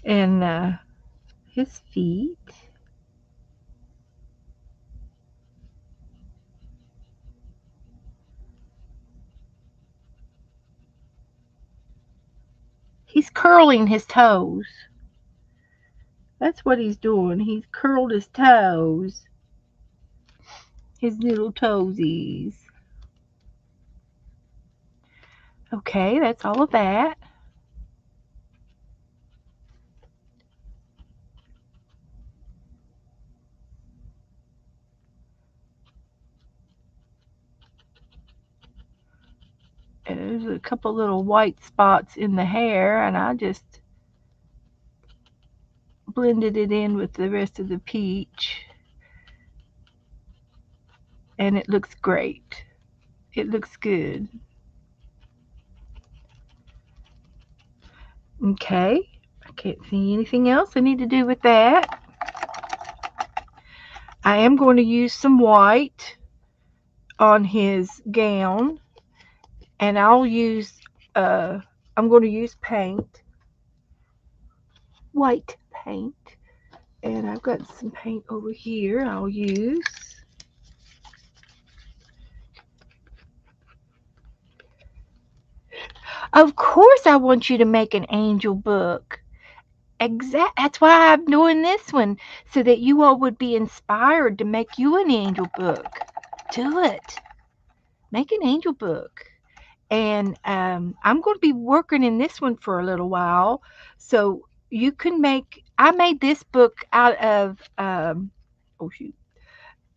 And his feet. He's curling his toes. That's what he's doing. He's curled his toes, his little toesies. Okay, that's all of that. And there's a couple little white spots in the hair, and I just blended it in with the rest of the peach, and it looks great. It looks good. Okay, I can't see anything else I need to do with that. I am going to use some white on his gown, and uh, I'm going to use paint, white paint, and I've got some paint over here I'll use. Of course, I want you to make an angel book. That's why I'm doing this one, so that you all would be inspired to make you an angel book. Do it. Make an angel book. And I'm going to be working in this one for a little while. So you can make, I made this book out of, oh shoot,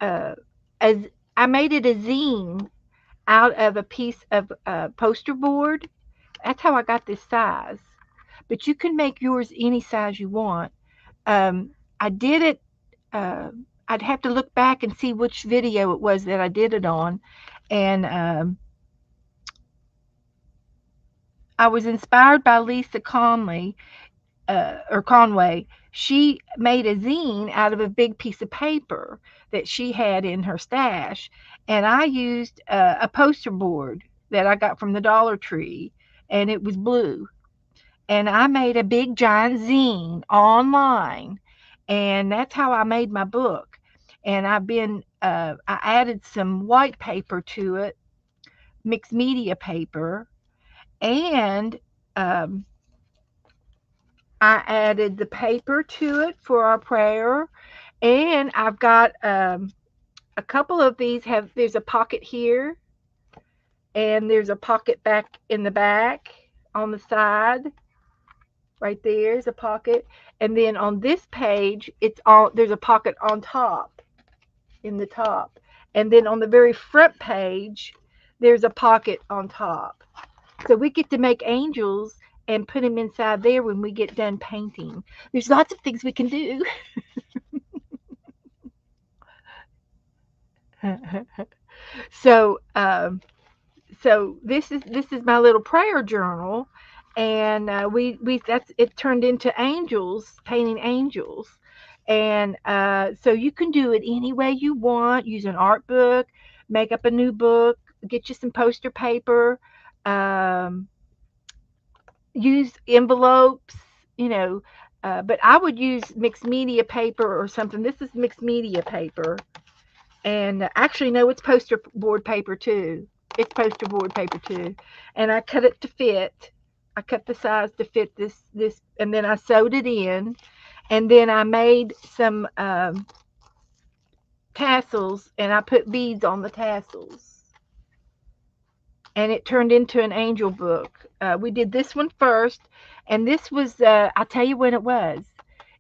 uh, as I made it a zine out of a piece of poster board. That's how I got this size. But you can make yours any size you want. I did it. Uh, I'd have to look back and see which video it was that I did it on, and I was inspired by Lisa Conley or Conway. She made a zine out of a big piece of paper that she had in her stash, and I used a poster board that I got from the Dollar Tree, and it was blue. And I made a big giant zine online, and that's how I made my book. And I added some white paper to it, mixed media paper, and um, I added the paper to it for our prayer. And I've got a couple of these have, there's a pocket here, and there's a pocket back in the back on the side. Right there's a pocket, and then on this page, it's all there's a pocket on top, in the top, and then on the very front page, there's a pocket on top. So we get to make angels and put them inside there when we get done painting. There's lots of things we can do. so um, so this is my little prayer journal, and we that's it turned into angels, painting angels. And so you can do it any way you want. Use an art book, make up a new book, get you some poster paper, um, use envelopes, you know. But I would use mixed media paper or something. This is mixed media paper, and actually, no, it's poster board paper too. It's poster board paper too. And I cut it to fit. I cut the size to fit this, and then I sewed it in, and then I made some tassels, and I put beads on the tassels, and it turned into an angel book. We did this one first, and this was I'll tell you when it was.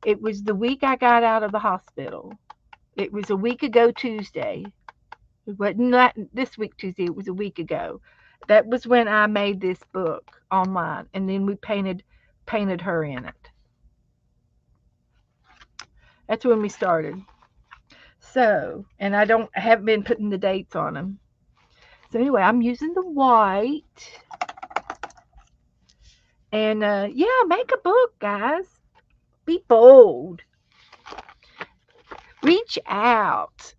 It was the week I got out of the hospital. It was a week ago Tuesday. It wasn't not this week Tuesday. It was a week ago. That was when I made this book online, and then we painted her in it. That's when we started. So, and I haven't been putting the dates on them. So anyway, I'm using the white, and yeah, make a book, guys. Be bold. Reach out.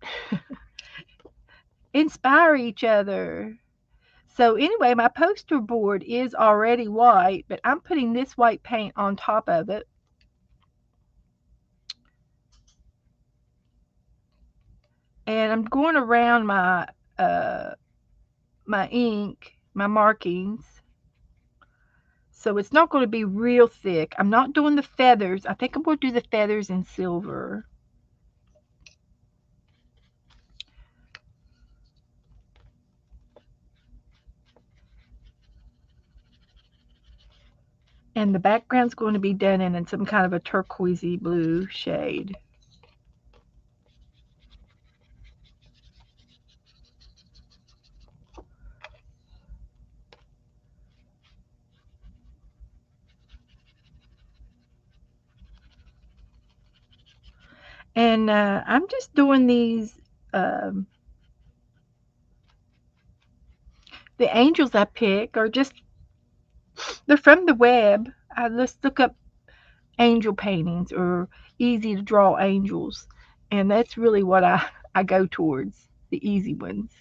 Inspire each other. So anyway, my poster board is already white, but I'm putting this white paint on top of it. And I'm going around uh my ink, my markings. So it's not going to be real thick. I'm not doing the feathers. I think I'm going to do the feathers in silver. And the background's going to be done in some kind of a turquoisey blue shade. And I'm just doing these, um, the angels I pick are just, they're from the web. I just look up angel paintings or easy to draw angels. And that's really what I go towards, the easy ones.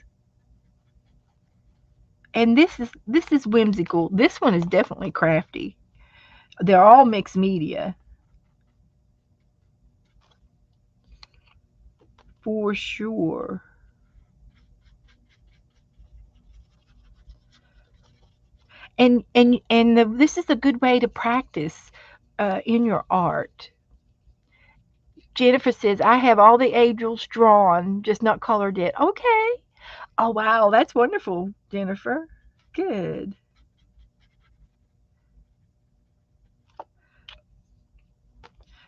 And this is whimsical. This one is definitely crafty. They're all mixed media for sure. This is a good way to practice in your art. Jennifer says, I have all the angels drawn, just not colored yet. Okay. Oh, wow. That's wonderful, Jennifer. Good.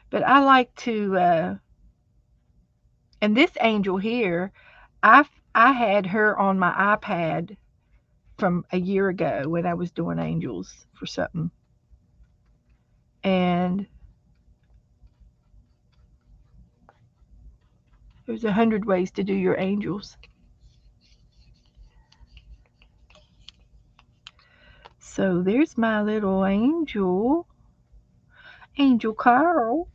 But I like to, and this angel here, I had her on my iPad from a year ago when I was doing angels for something. And there's 100 ways to do your angels. So there's my little angel, Angel Carl.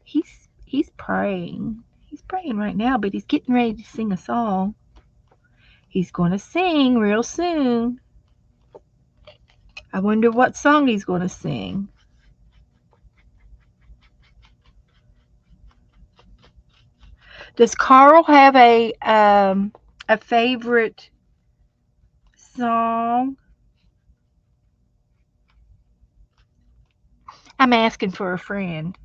He's praying. He's praying right now, but he's getting ready to sing a song. He's going to sing real soon. I wonder what song he's going to sing. Does Carl have a favorite song? I'm asking for a friend.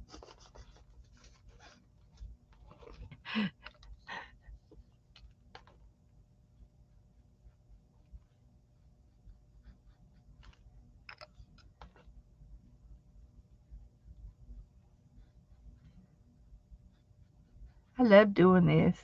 I love doing this.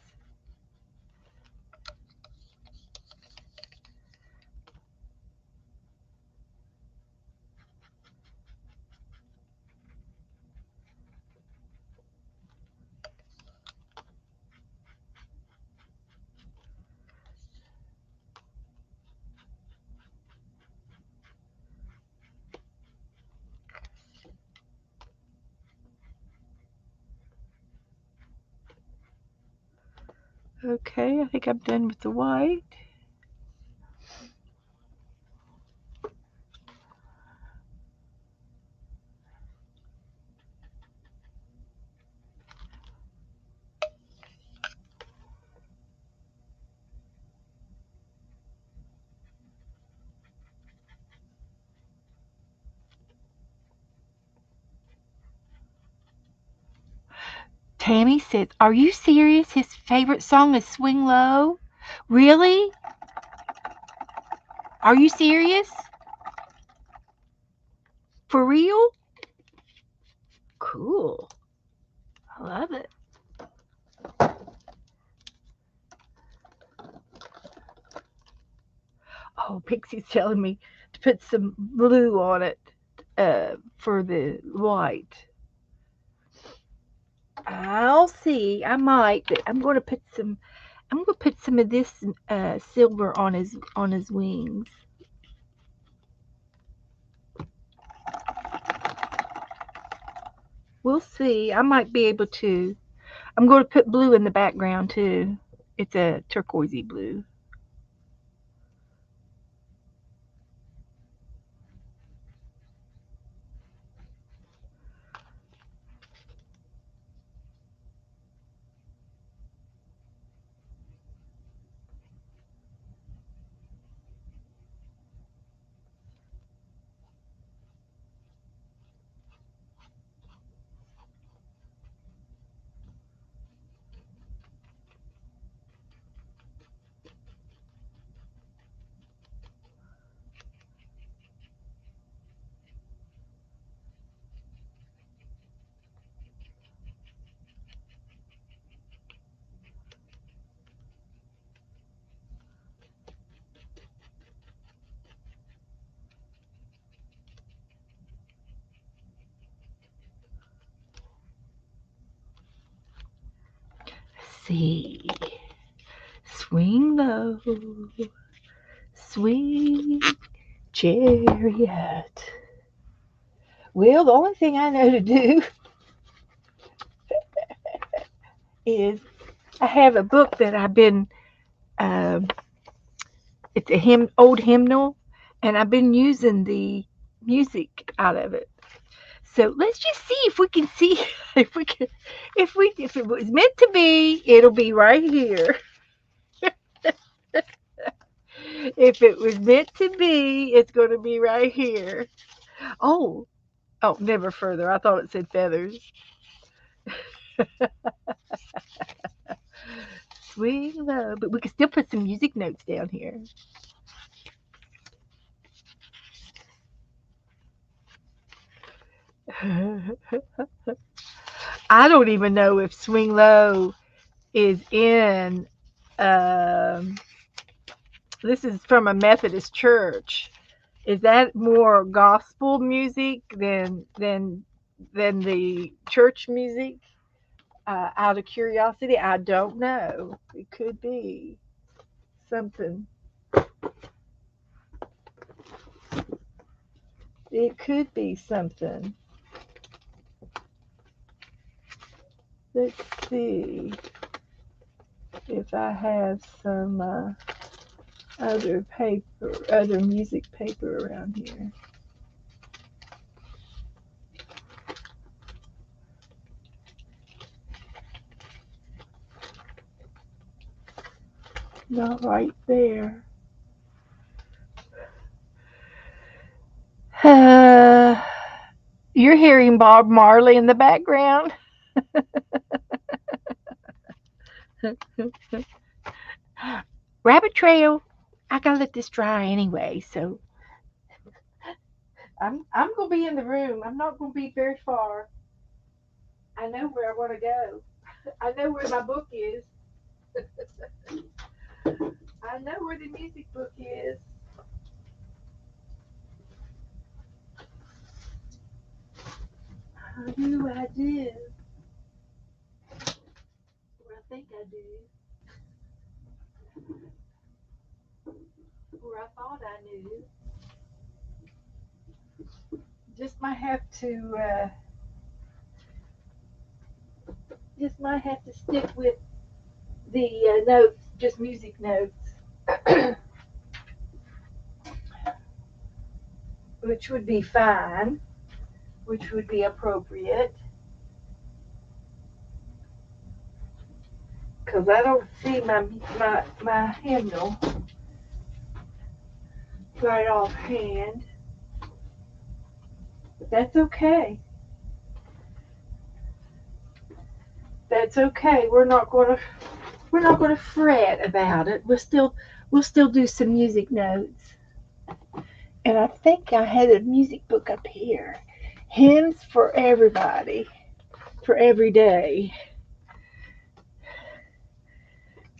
Okay, I think I'm done with the white. Tammy says, "Are you serious? His favorite song is Swing Low? Really? Are you serious? For real? Cool. I love it." Oh, Pixie's telling me to put some blue on it for the white. I'll see. I might, but I'm going to put some. I'm going to put some of this silver on his wings. We'll see. I might be able to. I'm going to put blue in the background too. It's a turquoisey blue. See, swing low, sweet chariot. Well, the only thing I know to do is I have a book that I've been. Um, it's a old hymnal, and I've been using the music out of it. So let's just see if we can see if we can if it was meant to be, it'll be right here. If it was meant to be, it's going to be right here. Oh, oh, never further. I thought it said feathers. Swing low, but we can still put some music notes down here. I don't even know if Swing Low is in. Um, this is from a Methodist church. Is that more gospel music than the church music? Out of curiosity, I don't know. It could be something. It could be something. Let's see if I have some other music paper around here. Not right there. Uh, you're hearing Bob Marley in the background. Rabbit trail. I gotta let this dry anyway, so I'm gonna be in the room. I'm not gonna be very far. I know where I want to go. I know where my book is. I know where the music book is. I do. I do. Or I think I do. Or I thought I knew. Just might have to stick with the notes, just music notes, which would be fine, which would be appropriate, because I don't see my hymnal right offhand, but that's okay. That's okay. We're not gonna fret about it. We'll still do some music notes. And I think I had a music book up here. Hymns for everybody, for every day.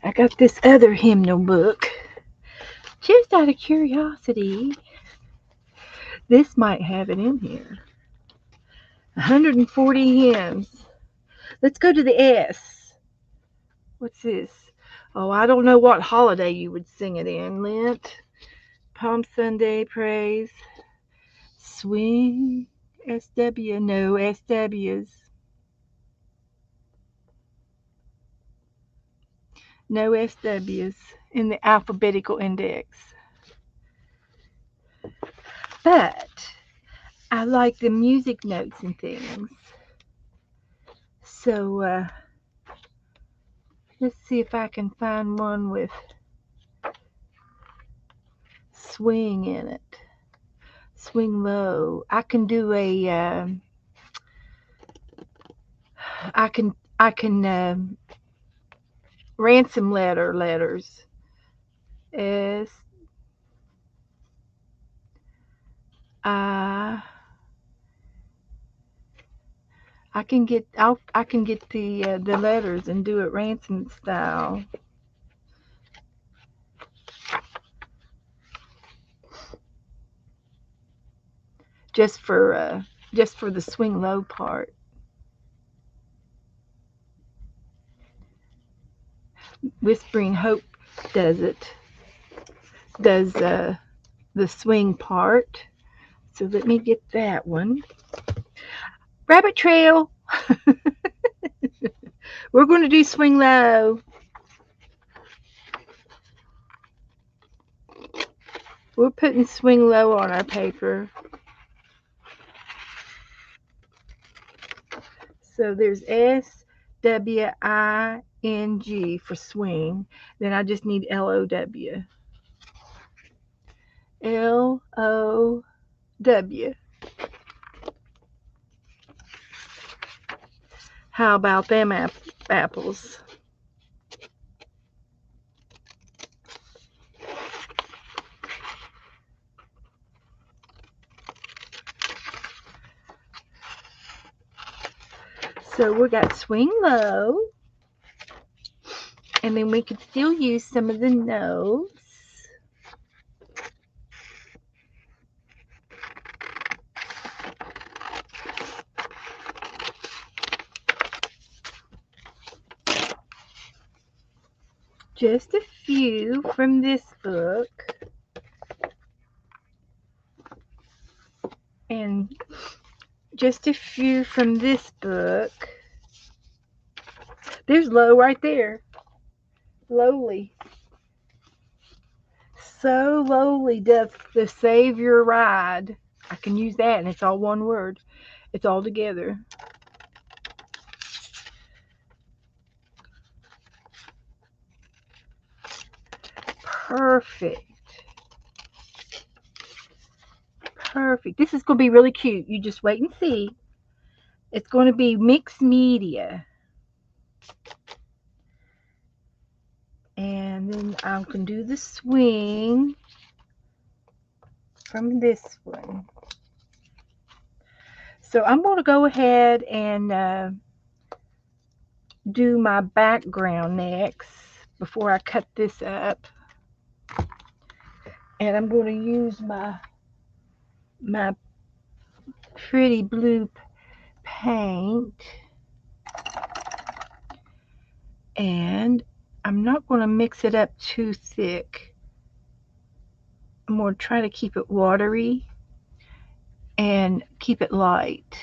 I got this other hymnal book. Just out of curiosity, this might have it in here. 140 hymns. Let's go to the S. What's this? Oh, I don't know what holiday you would sing it in. Lent, Palm Sunday, praise, swing, SW, no SWs, no SWs in the alphabetical index. But I like the music notes and things. So let's see if I can find one with swing in it. Swing low. I can do a. I can ransom letters. S I I can get the letters and do it ransom style. Just for uh just for the swing low part. Whispering Hope does it. Does the swing part. So let me get that one. Rabbit Trail. We're going to do swing low. We're putting swing low on our paper. So there's SWING for swing. Then I just need LOW. LOW. How about them apples? So we got swing low, and then we could still use some of the notes. Just a few from this book. And just a few from this book. There's low right there. Lowly. So lowly doth the Savior ride. I can use that, and it's all one word. It's all together. Perfect. Perfect. This is going to be really cute. You just wait and see. It's going to be mixed media. And then I can do the swing from this one. So I'm going to go ahead and do my background next before I cut this up. And I'm going to use my pretty blue paint, and I'm not going to mix it up too thick. I'm going to try to keep it watery and keep it light,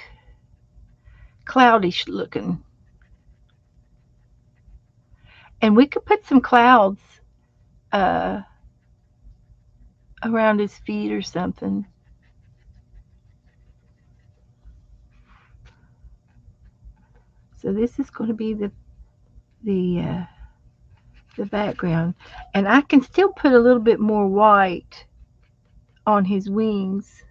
cloudish looking. And we could put some clouds uh, around his feet or something. So this is going to be the background, and I can still put a little bit more white on his wings.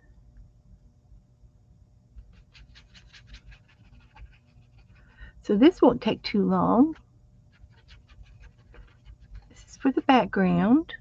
So this won't take too long. This is for the background.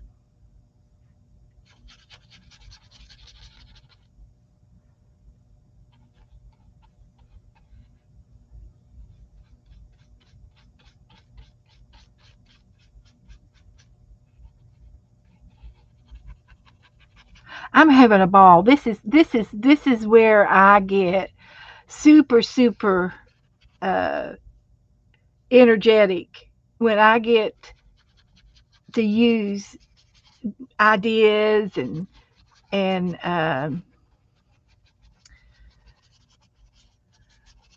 I'm having a ball. This is where I get super uh, energetic when I get to use ideas and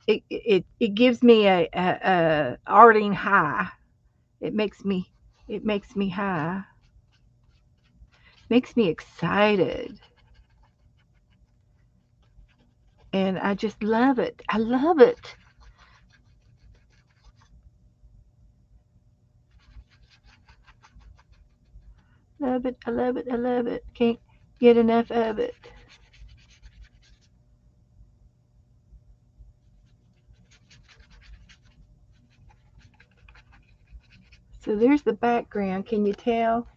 it gives me a arting high. It makes me it makes me high. Makes me excited, and I just love it. I love it. Love it. I love it. I love it. Can't get enough of it. So there's the background. Can you tell?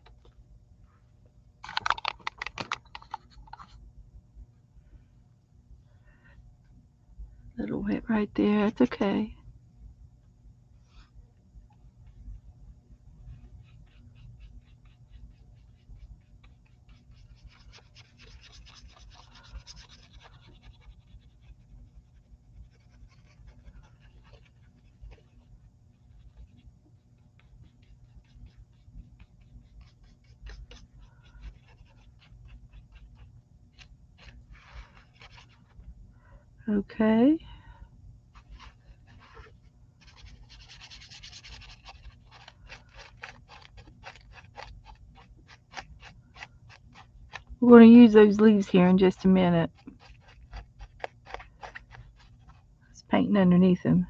Little wet right there. That's okay. Okay. We're going to use those leaves here in just a minute. It's painting underneath them.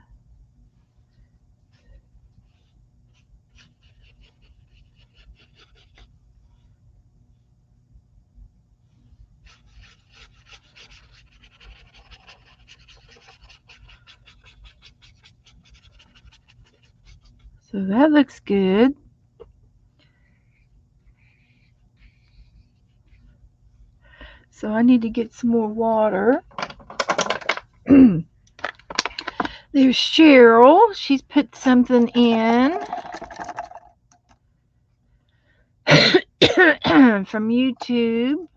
So that looks good. So I need to get some more water. There's Cheryl. She's put something in from YouTube.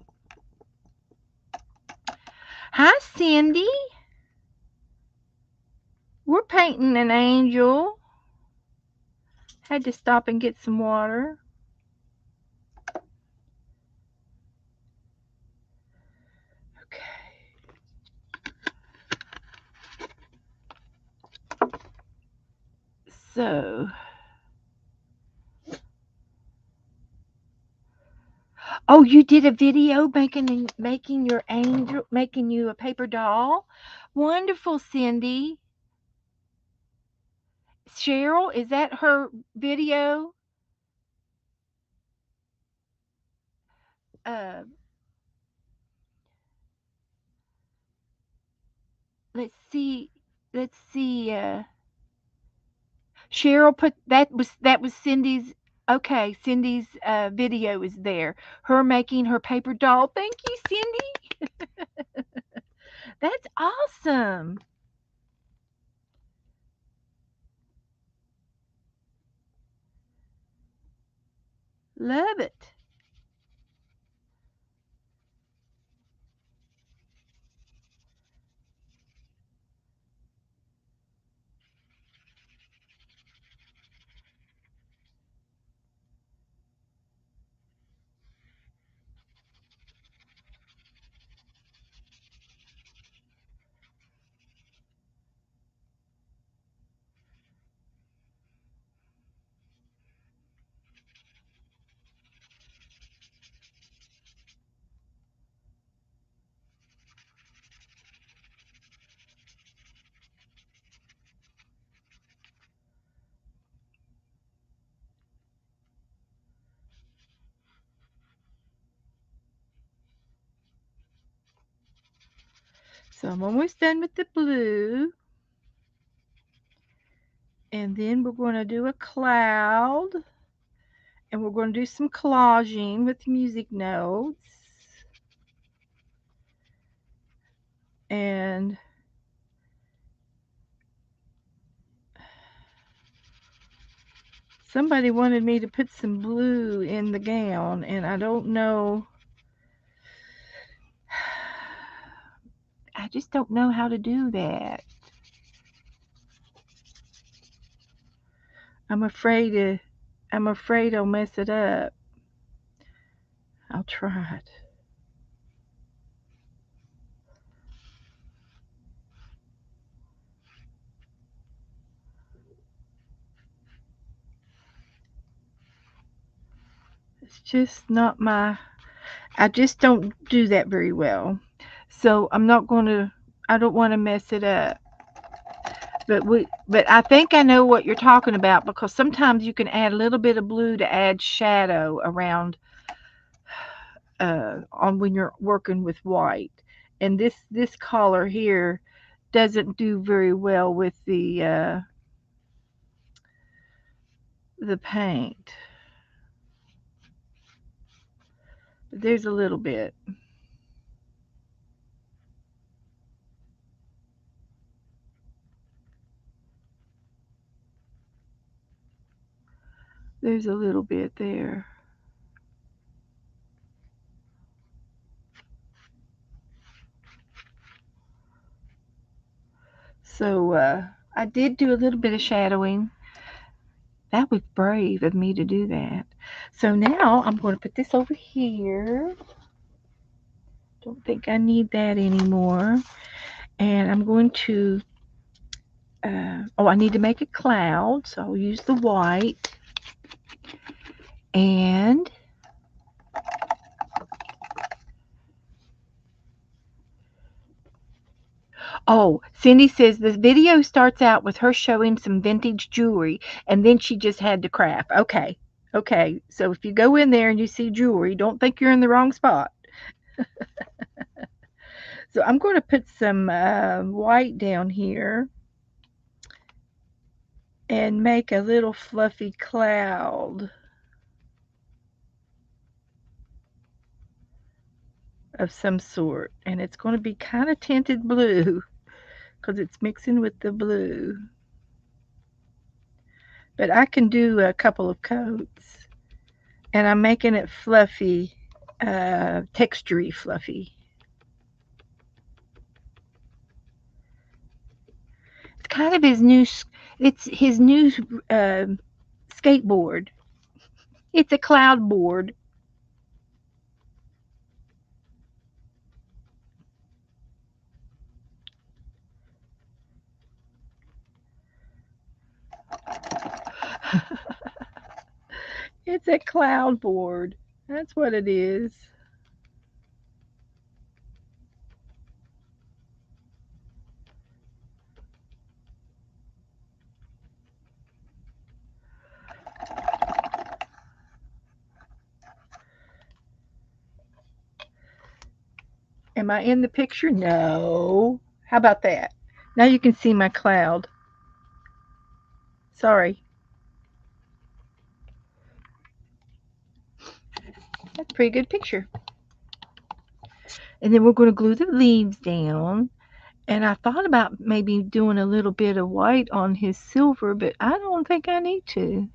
Hi, Cindy. We're painting an angel. Had to stop and get some water. Okay. So, oh, you did a video making your angel, making you a paper doll. Wonderful, Cindy. Cheryl, is that her video? Uh, let's see. Let's see. Cheryl put that was Cindy's. Okay, Cindy's video is there. Her making her paper doll. Thank you, Cindy. That's awesome. Love it. So I'm almost done with the blue. And then we're going to do a cloud. And we're going to do some collaging with music notes. And somebody wanted me to put some blue in the gown, and I don't know. I just don't know how to do that. I'm afraid to, I'm afraid I'll mess it up. I'll try it. It's just not my, I just don't do that very well. So I'm not going to, I don't want to mess it up. But I think I know what you're talking about because sometimes you can add a little bit of blue to add shadow around on when you're working with white. And this color here doesn't do very well with the paint. But there's a little bit. There's a little bit there. So I did do a little bit of shadowing. That was brave of me to do that. So now I'm going to put this over here. Don't think I need that anymore. And I'm going to, oh, I need to make a cloud. So I'll use the white. And, oh, Cindy says the video starts out with her showing some vintage jewelry. And then she just had to craft. Okay. Okay. So if you go in there and you see jewelry, don't think you're in the wrong spot. So I'm going to put some white down here and make a little fluffy cloud of some sort. And it's going to be kind of tinted blue because it's mixing with the blue. But I can do a couple of coats. And I'm making it fluffy, textury fluffy. It's kind of it's his new uh, skateboard. It's a cloud board. It's a cloud board. That's what it is. Am I in the picture? No. How about that? Now you can see my cloud. Sorry. That's a pretty good picture. And then we're going to glue the leaves down. And I thought about maybe doing a little bit of white on his silver, but I don't think I need to.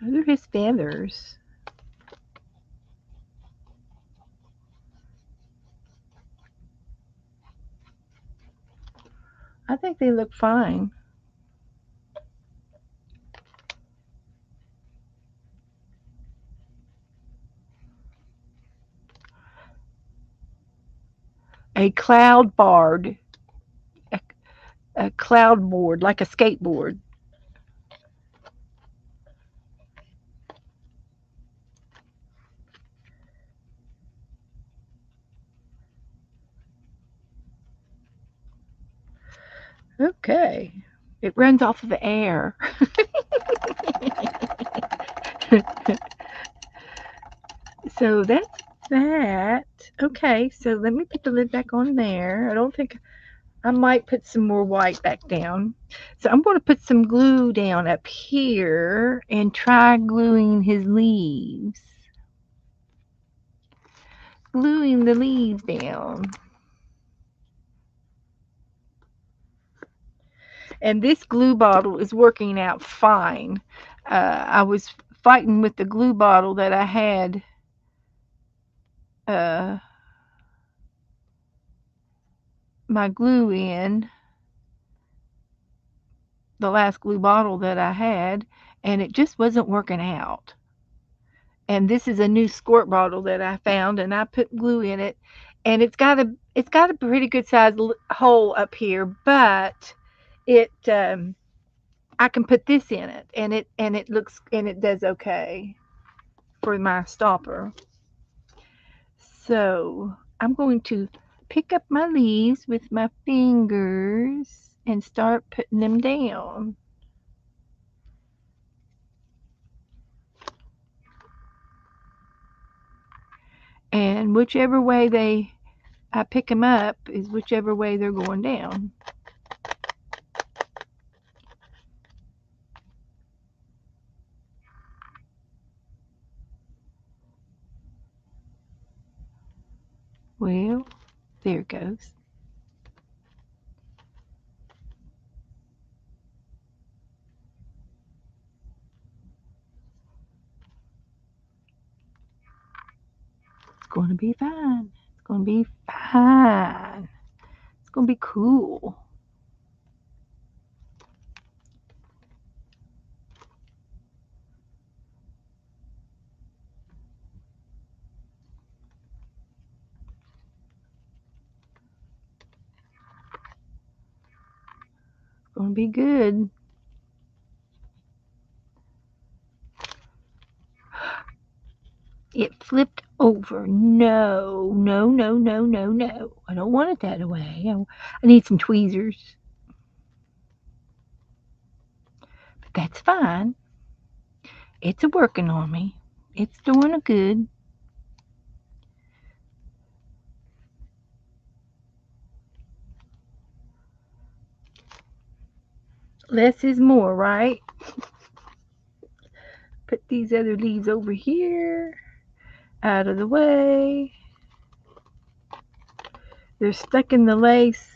Those are his feathers. I think they look fine. A cloud board, a, a cloud board, like a skateboard. Okay. It runs off of the air. So that's that. Okay, so let me put the lid back on there. I don't think I might put some more white back down. So I'm going to put some glue down up here and try gluing his leaves. Gluing the leaves down. And this glue bottle is working out fine. I was fighting with the glue bottle that I had uh, my glue in, the last glue bottle that I had, and it just wasn't working out. And this is a new squirt bottle that I found, and I put glue in it, and it's got a pretty good sized hole up here, but it I can put this in it, and it does okay for my stopper. So I'm going to pick up my leaves with my fingers and start putting them down. And whichever way I pick them up is whichever way they're going down. Well, there it goes. It's going to be fine. It's going to be fine. It's going to be cool. It's going to be good. It flipped over. No, no, no, no, no, no. I don't want it that way. I need some tweezers. But that's fine. It's a working on me. It's doing a good. Less is more, right? Put these other leaves over here, out of the way. They're stuck in the lace,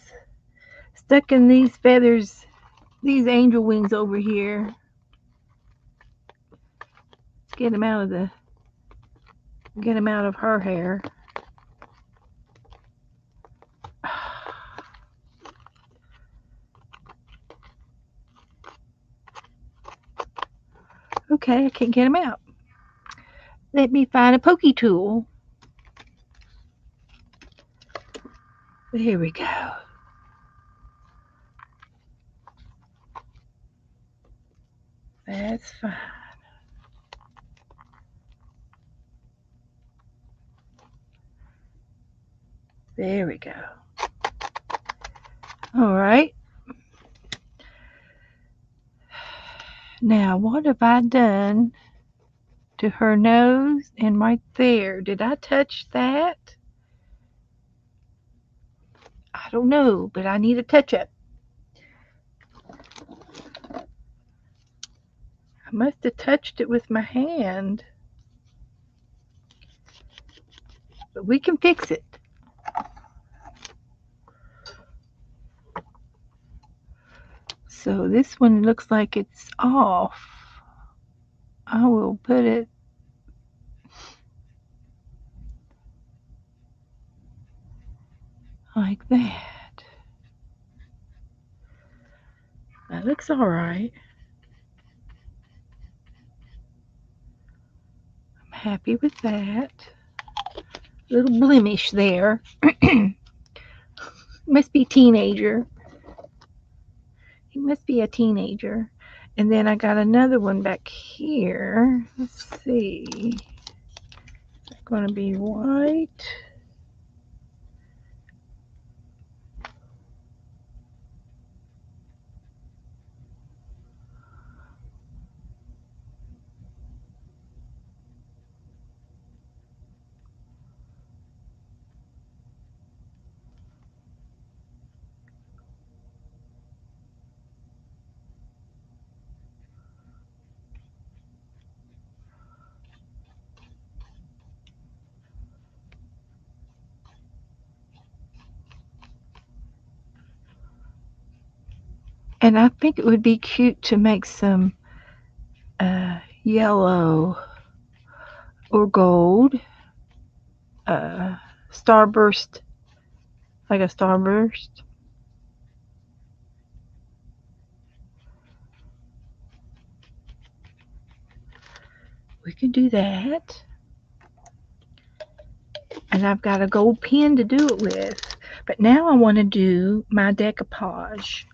stuck in these feathers, these angel wings over here. Let's get them out of her hair. Okay, I can't get them out. Let me find a pokey tool. There we go. That's fine. There we go. All right. Now, what have I done to her nose and right there? Did I touch that? I don't know, but I need a touch up. I must have touched it with my hand. But we can fix it. So this one looks like it's off. I will put it like that. That looks all right. I'm happy with that. Little blemish there. Must be teenager. He must be a teenager. And then I got another one back here. Let's see. It's going to be white. And I think it would be cute to make some yellow or gold uh, starburst, like a starburst. We can do that. And I've got a gold pen to do it with. But now I want to do my decoupage.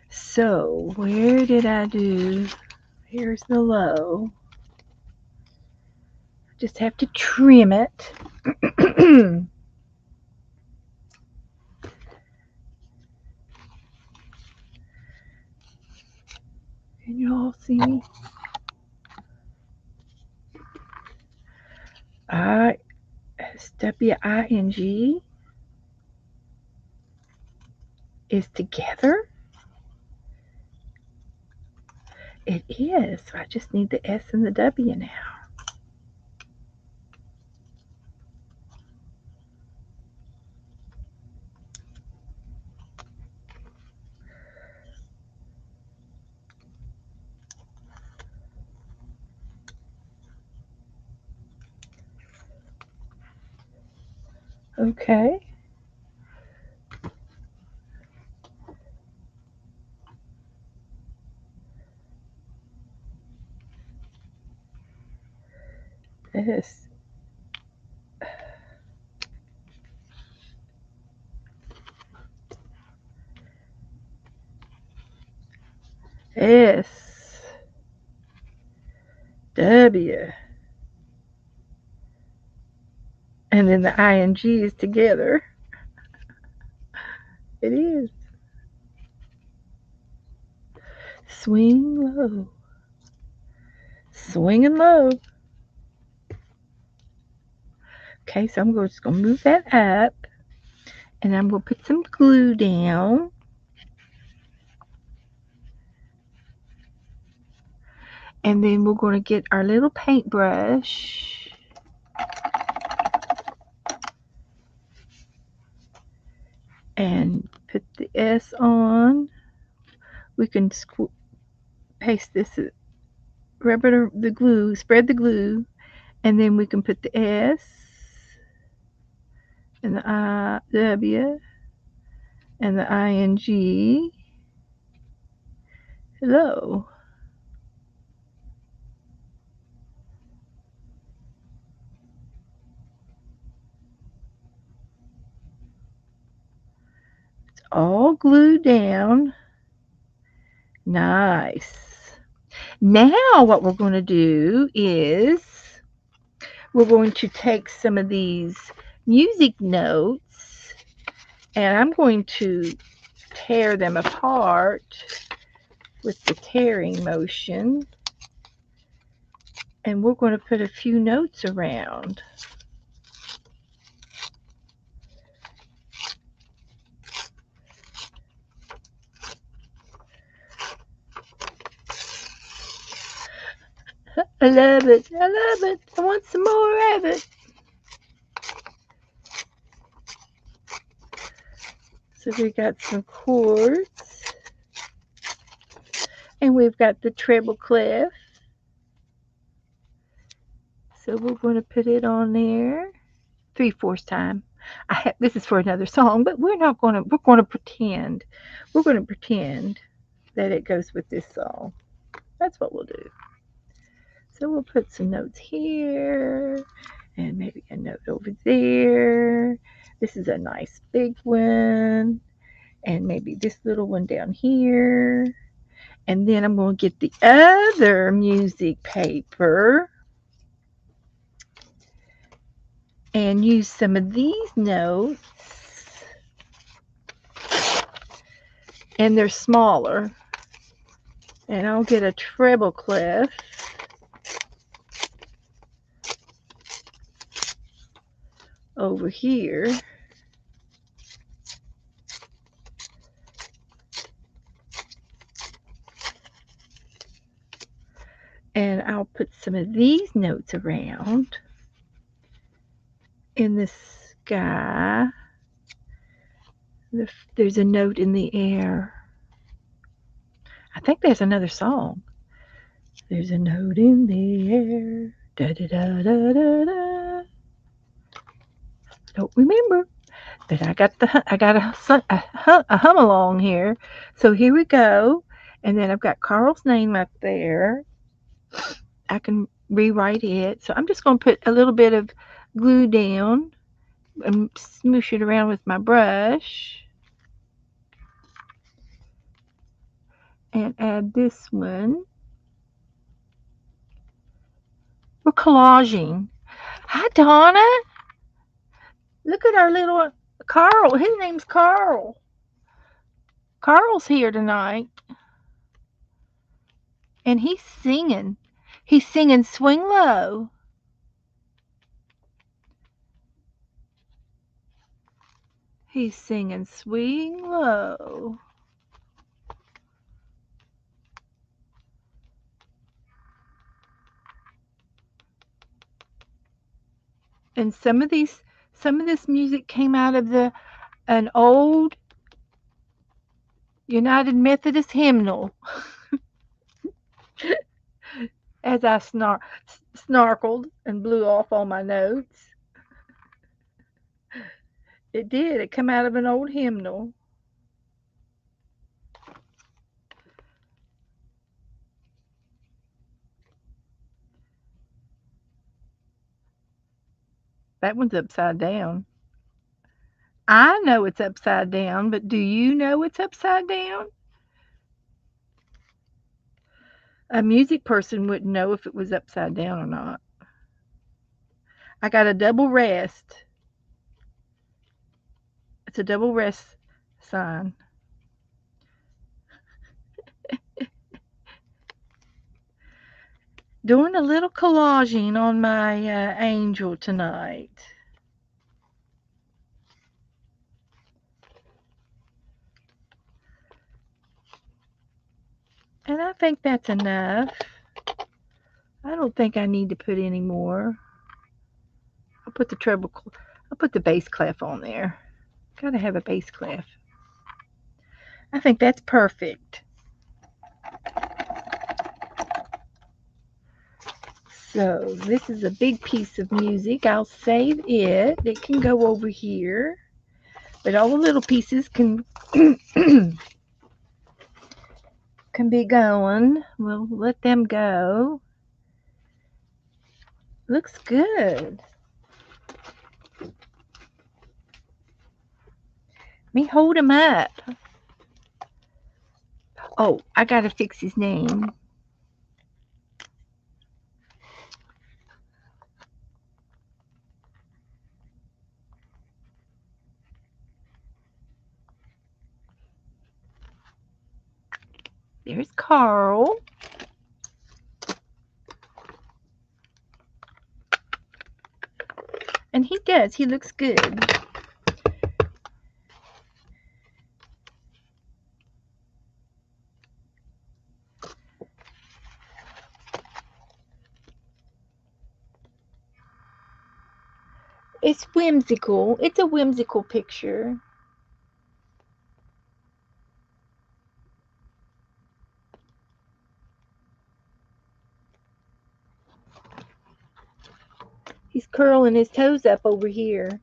So, where did I do? Here's the low. Just have to trim it. Can you all see me? SWING is together. It is. I just need the S and the W now. Okay. S S W, and then the ING is together. It is. Swing low. Swinging low. Okay, so just gonna move that up, and I'm gonna put some glue down, and then we're gonna get our little paintbrush, and put the S on. We can paste this, rub it, the glue, spread the glue, and then we can put the S and the I W and the ING. Hello. It's all glued down. Nice. Now what we're going to do is we're going to take some of these music notes, and I'm going to tear them apart with the tearing motion, and we're going to put a few notes around. I love it. I love it. I want some more of it. So we got some chords, and we've got the treble clef. So we're going to put it on there 3/4 time. This is for another song, but we're not going to. We're going to pretend. We're going to pretend that it goes with this song. That's what we'll do. So we'll put some notes here, and maybe a note over there. This is a nice big one, and maybe this little one down here. And then I'm going to get the other music paper and use some of these notes, and they're smaller, and I'll get a treble clef over here, and I'll put some of these notes around in the sky. There's a note in the air. I think there's another song. There's a note in the air. Da da da da da da. Don't remember, but I got a hum along here. So here we go, and then I've got Carl's name up there. I can rewrite it. So I'm just going to put a little bit of glue down and smoosh it around with my brush and add this one. We're collaging. Hi, Donna. Look at our little Carl. His name's Carl. Carl's here tonight, and he's singing. He's singing Swing Low. He's singing Swing Low. And some of this music came out of the an old United Methodist hymnal. As I snarkled and blew off all my notes. It did. It come out of an old hymnal. That one's upside down. I know it's upside down, but do you know it's upside down? A music person wouldn't know if it was upside down or not. I got a double rest. It's a double rest sign. Doing a little collaging on my angel tonight. And I think that's enough. I don't think I need to put any more. I'll put the treble, I'll put the bass clef on there. Gotta have a bass clef. I think that's perfect. So this is a big piece of music. I'll save it. It can go over here. But all the little pieces can can be going. We'll let them go. Looks good. Let me hold him up. Oh, I gotta fix his name. There's Carl. And he does. He looks good. It's whimsical. It's a whimsical picture. He's curling his toes up over here.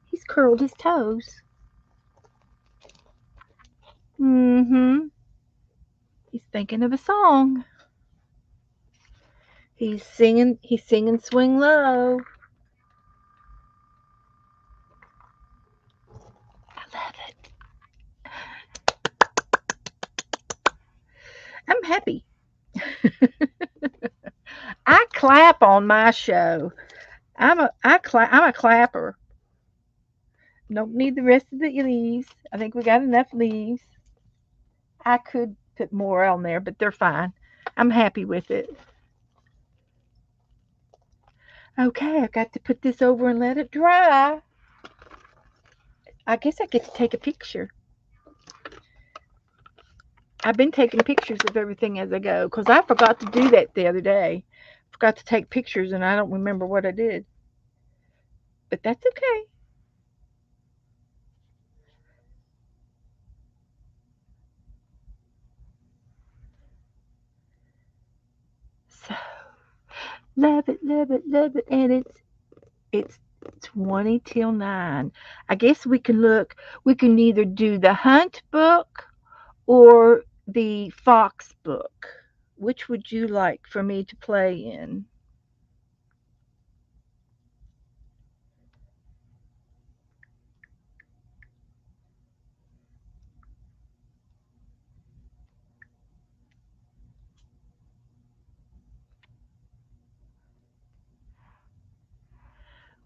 He's curled his toes. Mm-hmm. He's thinking of a song. He's singing Swing Low. I love it. I'm happy. I clap on my show. I'm a clapper. Don't need the rest of the leaves. I think we got enough leaves. I could put more on there, but they're fine. I'm happy with it. Okay, I've got to put this over and let it dry. I guess I get to take a picture. I've been taking pictures of everything as I go because I forgot to do that the other day. Forgot to take pictures and I don't remember what I did. But that's okay. Love it, love it, love it. And it's 20 till 9. I guess we can either do the hunt book or the fox book. Which would you like for me to play in?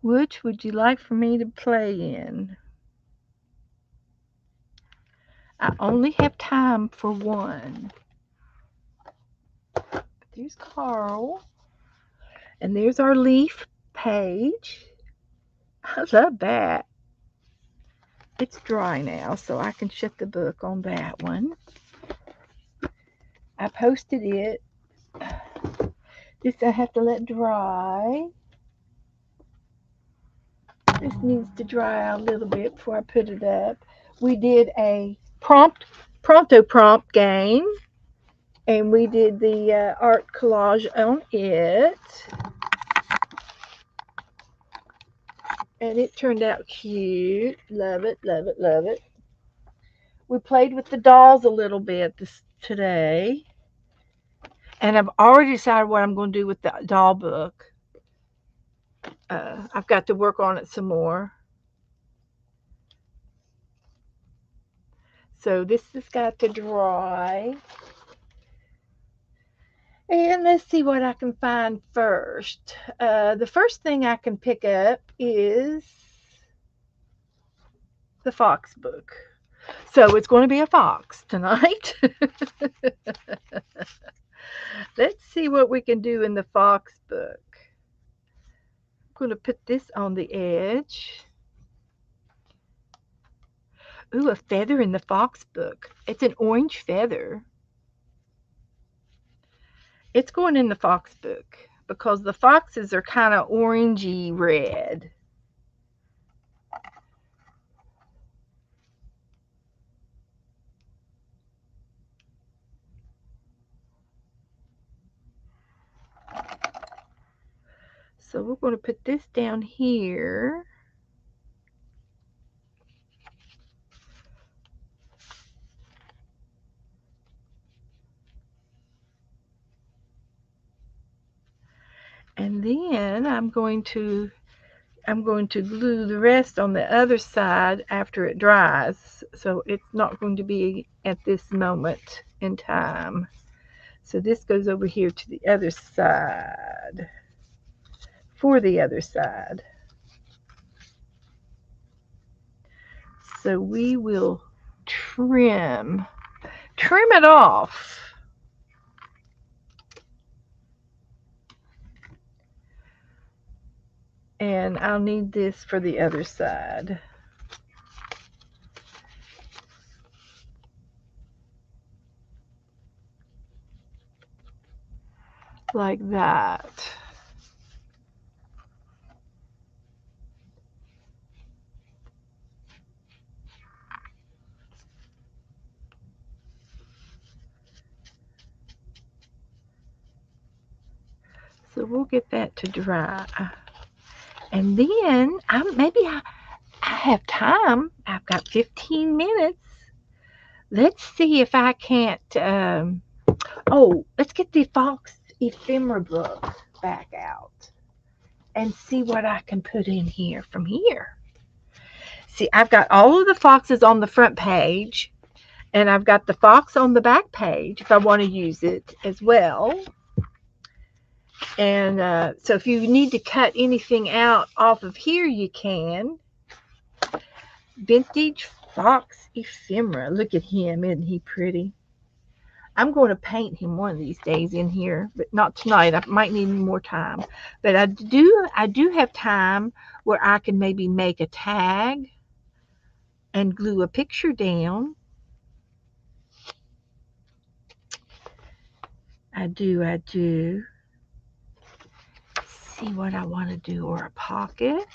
Which would you like for me to play in? I only have time for one. There's Carl, and there's our leaf page. I love that. It's dry now, so I can shut the book on that one. I posted it. This I have to let dry. This needs to dry out a little bit before I put it up. We did a pronto prompt game, and we did the art collage on it, and it turned out cute. Love it, love it, love it. We played with the dolls a little bit today, and I've already decided what I'm going to do with the doll book. I've got to work on it some more. So this has got to dry. And let's see what I can find first. The first thing I can pick up is the fox book. So it's going to be a fox tonight. Let's see what we can do in the fox book. I'm going to put this on the edge. Ooh, a feather in the fox book. It's an orange feather. It's going in the fox book because the foxes are kind of orangey red. So we're going to put this down here. And then I'm going to glue the rest on the other side after it dries. So it's not going to be at this moment in time. So this goes over here to the other side. For the other side. So we will trim it off. And I'll need this for the other side. Like that. So we'll get that to dry. And then I have time. I've got 15 minutes. Let's see if I can't. Let's get the Fox Ephemera book back out and see what I can put in here from here. See, I've got all of the foxes on the front page, and I've got the fox on the back page if I want to use it as well. And so if you need to cut anything out off of here, you can. Vintage Fox Ephemera. Look at him. Isn't he pretty? I'm going to paint him one of these days in here, but not tonight. I might need more time. But I do have time where I can maybe make a tag and glue a picture down. I do. See what I want to do, or a pocket.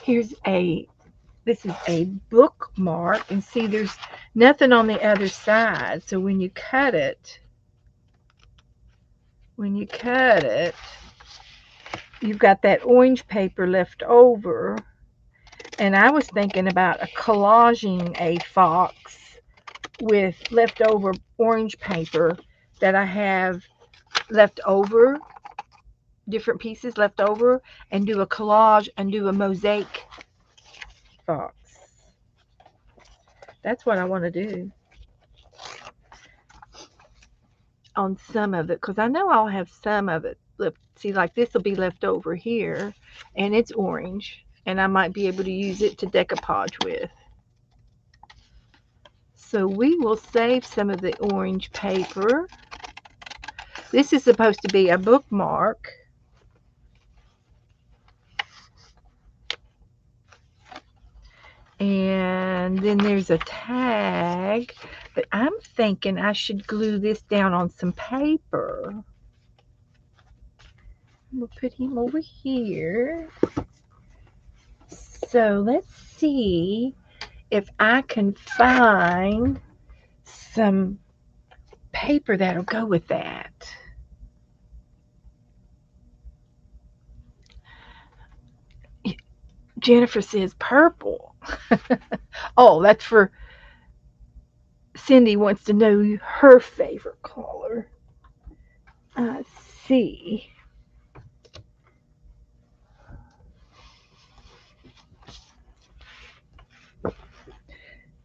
This is a bookmark, and see there's nothing on the other side. So when you cut it, when you cut it, you've got that orange paper left over. And I was thinking about a collaging a fox with leftover orange paper that I have left over, different pieces left over, and do a collage and do a mosaic fox. That's what I want to do on some of it, because I know I'll have some of it left. See, like this will be left over here, and it's orange, and I might be able to use it to decoupage with. So we will save some of the orange paper. This is supposed to be a bookmark. And then there's a tag, but I'm thinking I should glue this down on some paper. We'll put him over here. So let's see if I can find some paper that'll go with that. Jennifer says purple. Oh, that's for Cindy wants to know her favorite color. I see.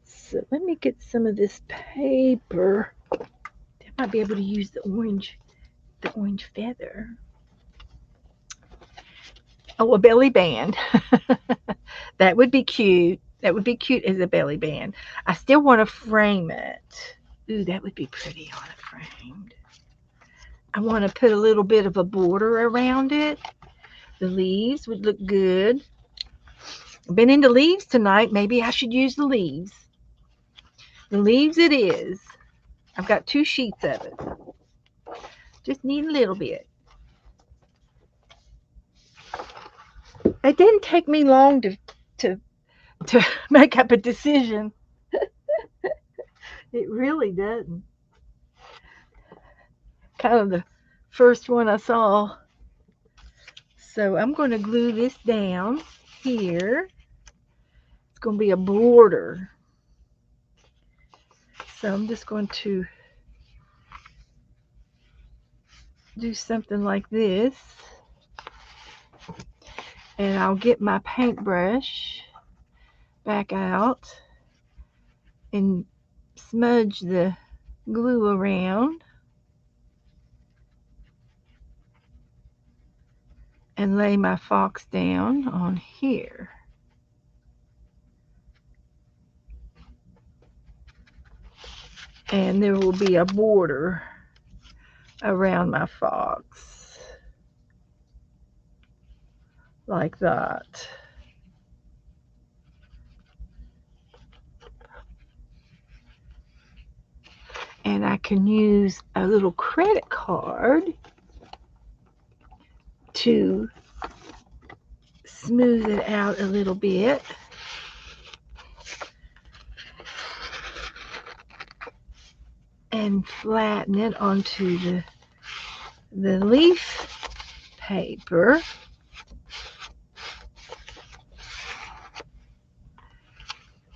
So let me get some of this paper. I might be able to use the orange feather. Oh, a belly band. That would be cute. That would be cute as a belly band. I still want to frame it. Ooh, that would be pretty on it framed. I want to put a little bit of a border around it. The leaves would look good. I've been into leaves tonight. Maybe I should use the leaves. The leaves it is. I've got 2 sheets of it. Just need a little bit. It didn't take me long to make up a decision. It really doesn't. Kind of the first one I saw. So I'm going to glue this down here. It's going to be a border. So I'm just going to do something like this. And I'll get my paintbrush back out and smudge the glue around and lay my fox down on here. And there will be a border around my fox like that. And I can use a little credit card to smooth it out a little bit. And flatten it onto the leaf paper.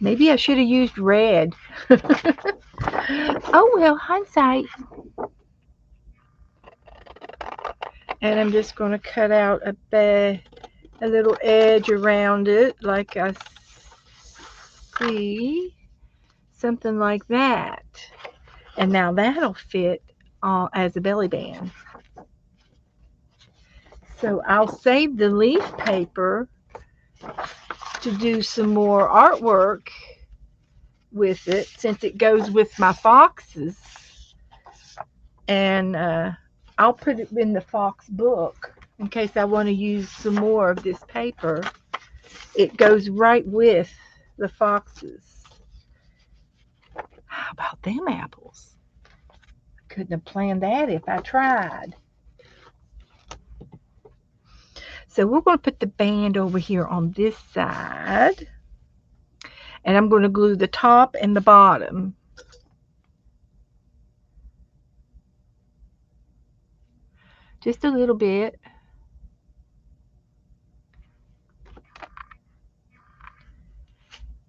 Maybe I should have used red. Oh well, hindsight. And I'm just going to cut out a little edge around it, like I see. Something like that. And now that'll fit as a belly band. So I'll save the leaf paper to do some more artwork with it, since it goes with my foxes. And I'll put it in the fox book in case I want to use some more of this paper. It goes right with the foxes. How about them apples? I couldn't have planned that if I tried. So we're going to put the band over here on this side. And I'm going to glue the top and the bottom. just a little bit.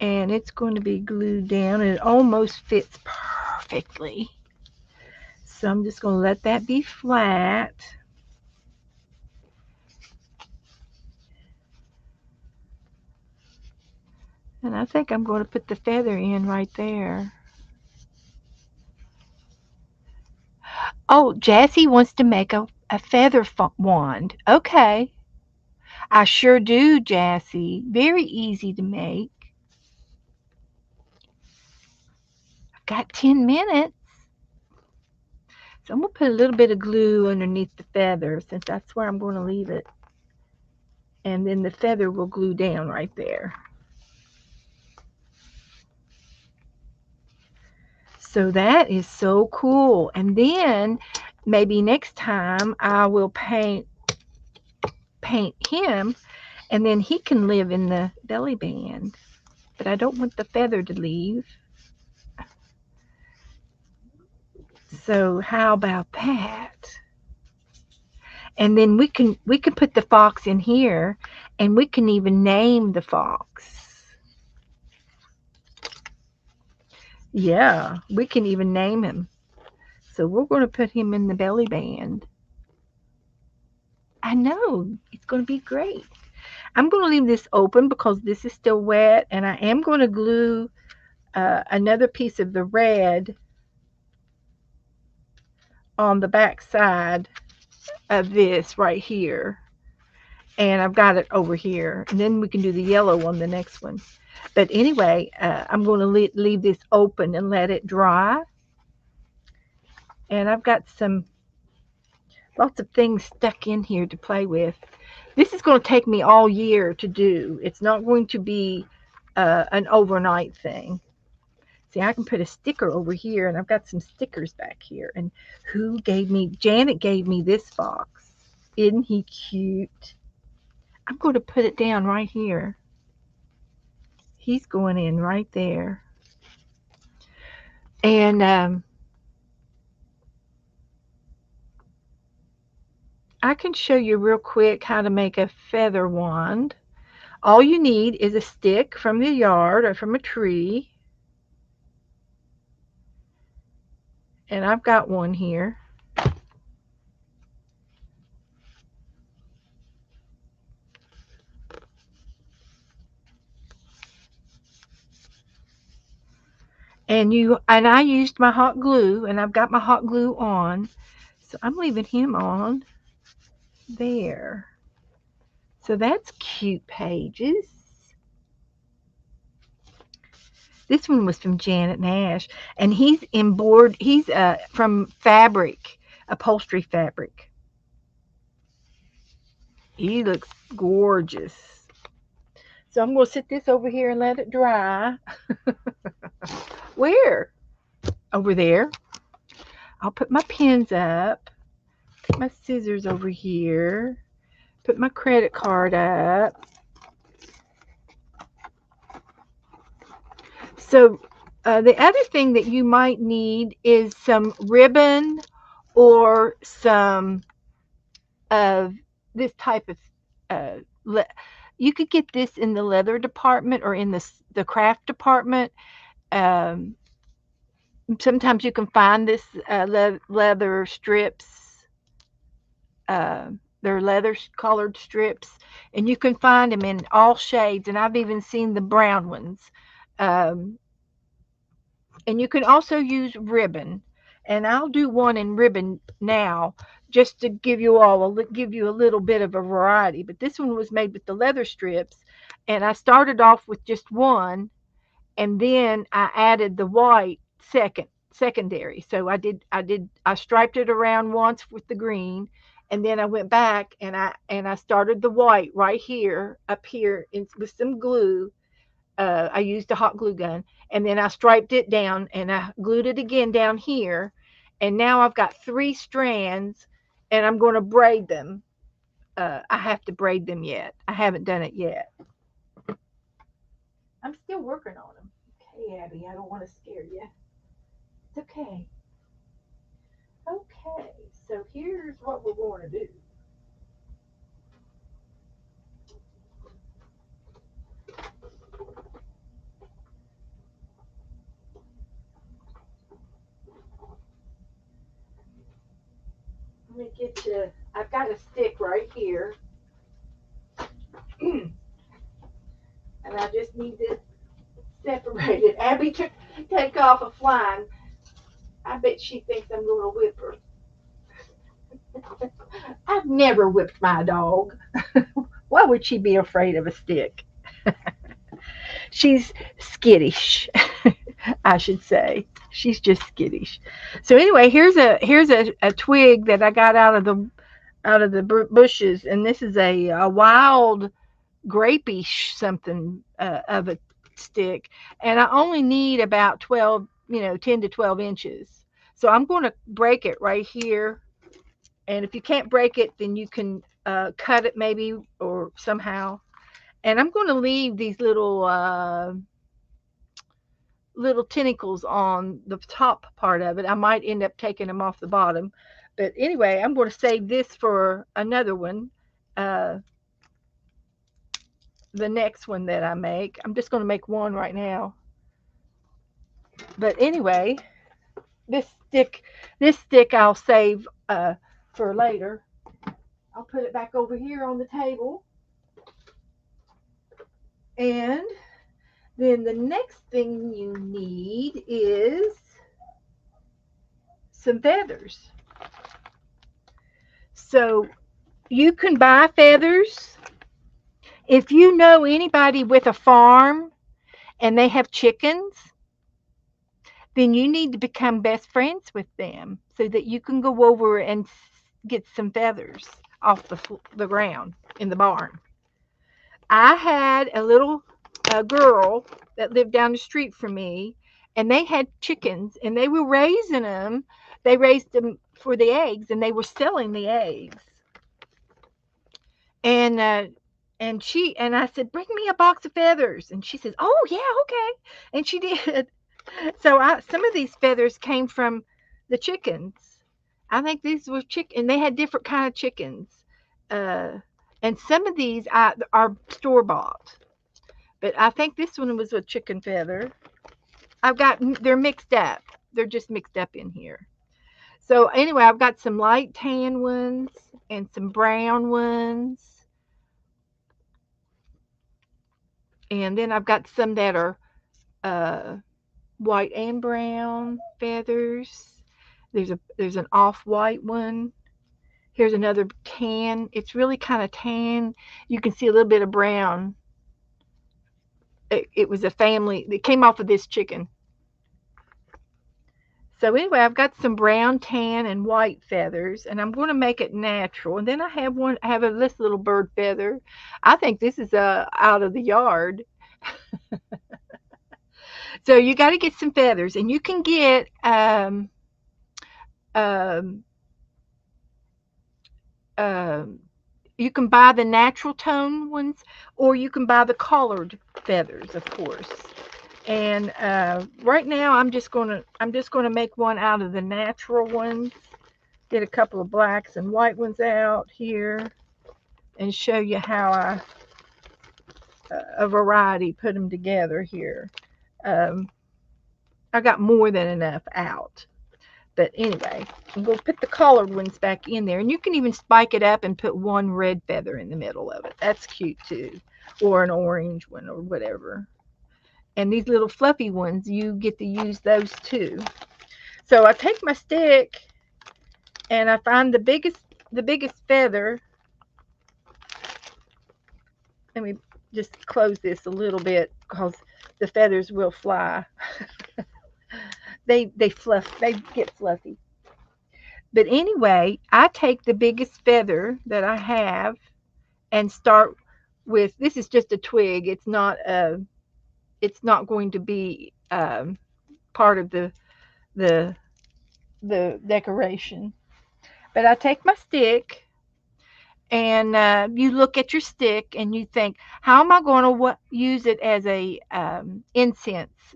And it's going to be glued down, and it almost fits perfectly. So I'm just going to let that be flat. And I think I'm going to put the feather in right there. Oh, Jassy wants to make a feather wand. Okay. I sure do, Jassy. Very easy to make. Got 10 minutes. So I'm going to put a little bit of glue underneath the feather since that's where I'm going to leave it. And then the feather will glue down right there. So that is so cool. And then maybe next time I will paint him, and then he can live in the belly band. But I don't want the feather to leave. So how about that? And then we can put the fox in here, and we can even name the fox. Yeah, we can even name him. So we're going to put him in the belly band. I know it's going to be great. I'm going to leave this open because this is still wet, and I am going to glue another piece of the red on the back side of this right here. And I've got it over here. And then we can do the yellow on the next one. But anyway, I'm going to leave this open and let it dry. And I've got lots of things stuck in here to play with. This is going to take me all year to do. It's not going to be an overnight thing. See, I can put a sticker over here, and I've got some stickers back here. And Janet gave me this fox. Isn't he cute? I'm going to put it down right here. He's going in right there. And I can show you real quick how to make a feather wand. All you need is a stick from the yard or from a tree. And I've got one here. And I used my hot glue, and I've got my hot glue on. So I'm leaving him on there. So that's cute, Pages. This one was from Janet Nash, and he's embroidered. He's from fabric, upholstery fabric. He looks gorgeous. So I'm going to sit this over here and let it dry. Where? Over there. I'll put my pins up. Put my scissors over here. Put my credit card up. So the other thing that you might need is some ribbon or some of this type of le- you could get this in the leather department or in the craft department. Um, Sometimes you can find this leather strips. Uh, they're leather colored strips, and you can find them in all shades. And I've even seen the brown ones. Um, and you can also use ribbon. And I'll do one in ribbon now, just to give you a little bit of a variety. But this one was made with the leather strips, and I started off with just one, and then I added the white secondary. So I striped it around once with the green, and then I went back and I started the white right here up here with some glue. I used a hot glue gun, and then I striped it down and I glued it again down here, and now I've got three strands, and I'm going to braid them. I have to braid them yet. I haven't done it yet. I'm still working on them. Okay, Abby, I don't want to scare you. It's okay. Okay, So here's what we're going to do. Let me get you. I've got a stick right here, and I just need this separated. Abby took take off a flying. I bet she thinks I'm going to whip her. I've never whipped my dog. Why would she be afraid of a stick? She's skittish, I should say. She's just skittish. So anyway, here's a twig that I got out of the bushes, and this is a wild grapeish something of a stick, and I only need about 12, 10 to 12 inches. So I'm going to break it right here, and if you can't break it, then you can cut it maybe or somehow. And I'm going to leave these little tentacles on the top part of it. I might end up taking them off the bottom, but anyway, I'm going to save this for another one. Uh, the next one that I make. I'm just going to make one right now. But anyway, this stick, this stick I'll save for later. I'll put it back over here on the table. And then the next thing you need is some feathers. So you can buy feathers. If you know anybody with a farm and they have chickens, then you need to become best friends with them so that you can go over and get some feathers off the ground in the barn. I had a little girl that lived down the street from me, and they had chickens, and they were raising them. They raised them for the eggs, and they were selling the eggs. And I said, bring me a box of feathers, and she says, oh yeah, okay, and she did. So some of these feathers came from the chickens. I think these were chicken. They had different kind of chickens, uh, and some of these are store bought. But I think this one was a chicken feather. They're mixed up. They're just mixed up in here. So anyway, I've got some light tan ones and some brown ones, and then I've got some that are uh, white and brown feathers. There's an off-white one. Here's another tan. It's really kind of tan. You can see a little bit of brown. It was a family. It came off of this chicken. So anyway, I've got some brown, tan, and white feathers, and I'm going to make it natural. And then I have this little bird feather. I think this is out of the yard. So you got to get some feathers, and you can get um, um, you can buy the natural tone ones, or you can buy the colored feathers, of course. And right now, I'm just gonna make one out of the natural ones. Get a couple of blacks and white ones out here, and show you how a variety put them together here. Um, I got more than enough out. But anyway, I'm going to put the colored ones back in there. And you can even spike it up and put one red feather in the middle of it. That's cute too. Or an orange one or whatever. And these little fluffy ones, you get to use those too. So I take my stick and I find the biggest feather. Let me just close this a little bit because the feathers will fly. They get fluffy. But anyway, I take the biggest feather that I have and start with, this is just a twig. It's not going to be part of the the decoration. But I take my stick, and you look at your stick and you think, how am I going to use it as a incense,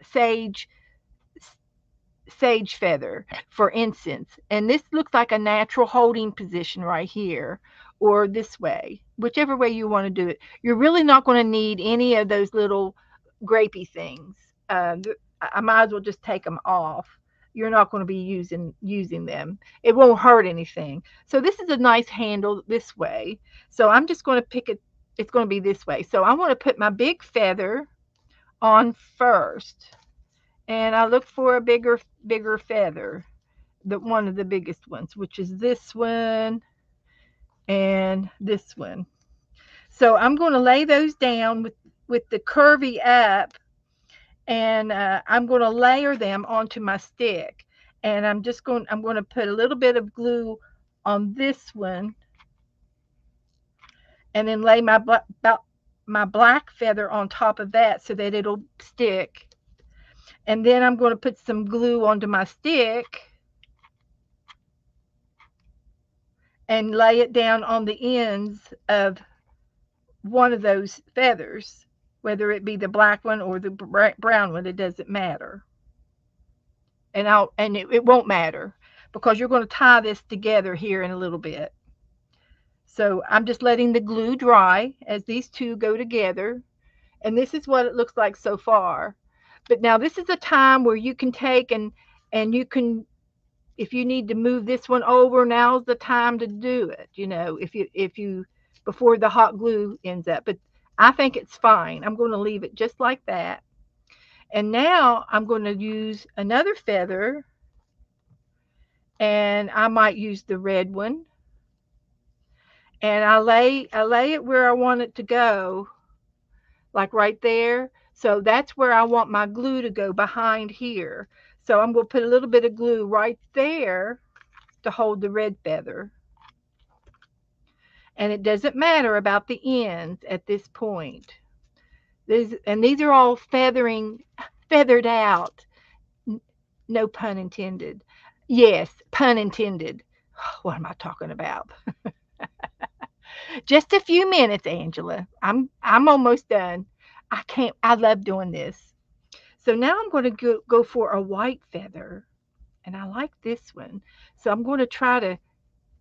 sage sage feather for incense. And this looks like a natural holding position right here, or this way, whichever way you want to do it. You're really not going to need any of those little grapey things. I might as well just take them off. You're not going to be using them. It won't hurt anything. So this is a nice handle this way. So I'm just going to pick it. It's going to be this way. So I want to put my big feather on first, and I look for a bigger feather, the one of the biggest ones, which is this one and this one. So I'm going to lay those down with the curvy up, and I'm going to layer them onto my stick. And I'm going to put a little bit of glue on this one, and then lay my black feather on top of that so that it'll stick. And then I'm going to put some glue onto my stick and lay it down on the ends of one of those feathers, whether it be the black one or the brown one. It doesn't matter. It won't matter because you're going to tie this together here in a little bit. So I'm just letting the glue dry as these two go together. And this is what it looks like so far. But now this is a time where you can take and you can, if you need to move this one over, now's the time to do it. If you before the hot glue ends up. But I think it's fine. I'm going to leave it just like that. And now I'm going to use another feather, and I might use the red one. And I lay it where I want it to go, like right there. So that's where I want my glue to go, behind here. So I'm going to put a little bit of glue right there to hold the red feather. And it doesn't matter about the ends at this point. These are all feathered out. No pun intended. Yes, pun intended. What am I talking about? Just a few minutes, Angela. I'm almost done. I love doing this. So now I'm going to go for a white feather, and I like this one. So I'm going to try to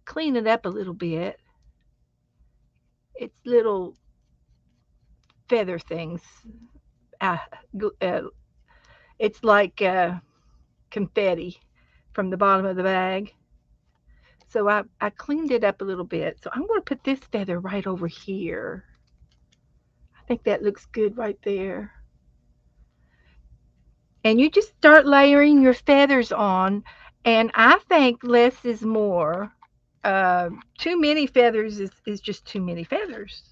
clean it up a little bit. It's little feather things. Uh, uh, it's like confetti from the bottom of the bag. So I cleaned it up a little bit. So I'm going to put this feather right over here. I think that looks good right there. And you just start layering your feathers on. And I think less is more. Too many feathers is just too many feathers.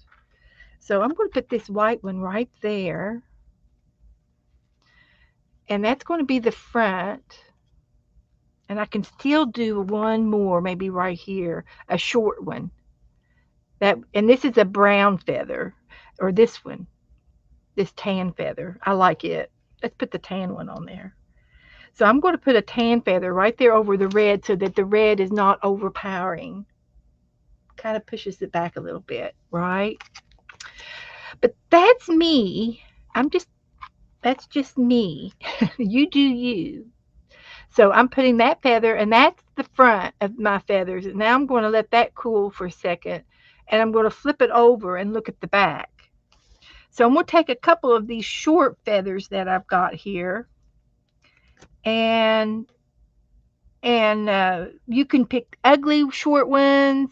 So I'm going to put this white one right there. And that's going to be the front. And I can still do one more, maybe right here, a short one. And this is a brown feather, or this one, this tan feather. I like it. Let's put the tan one on there. So I'm going to put a tan feather right there over the red so that the red is not overpowering. Kind of pushes it back a little bit, right? But that's me. That's just me. You do you. So I'm putting that feather, and that's the front of my feathers. And now I'm going to let that cool for a second, and I'm going to flip it over and look at the back. So I'm going to take a couple of these short feathers that I've got here, and you can pick ugly short ones,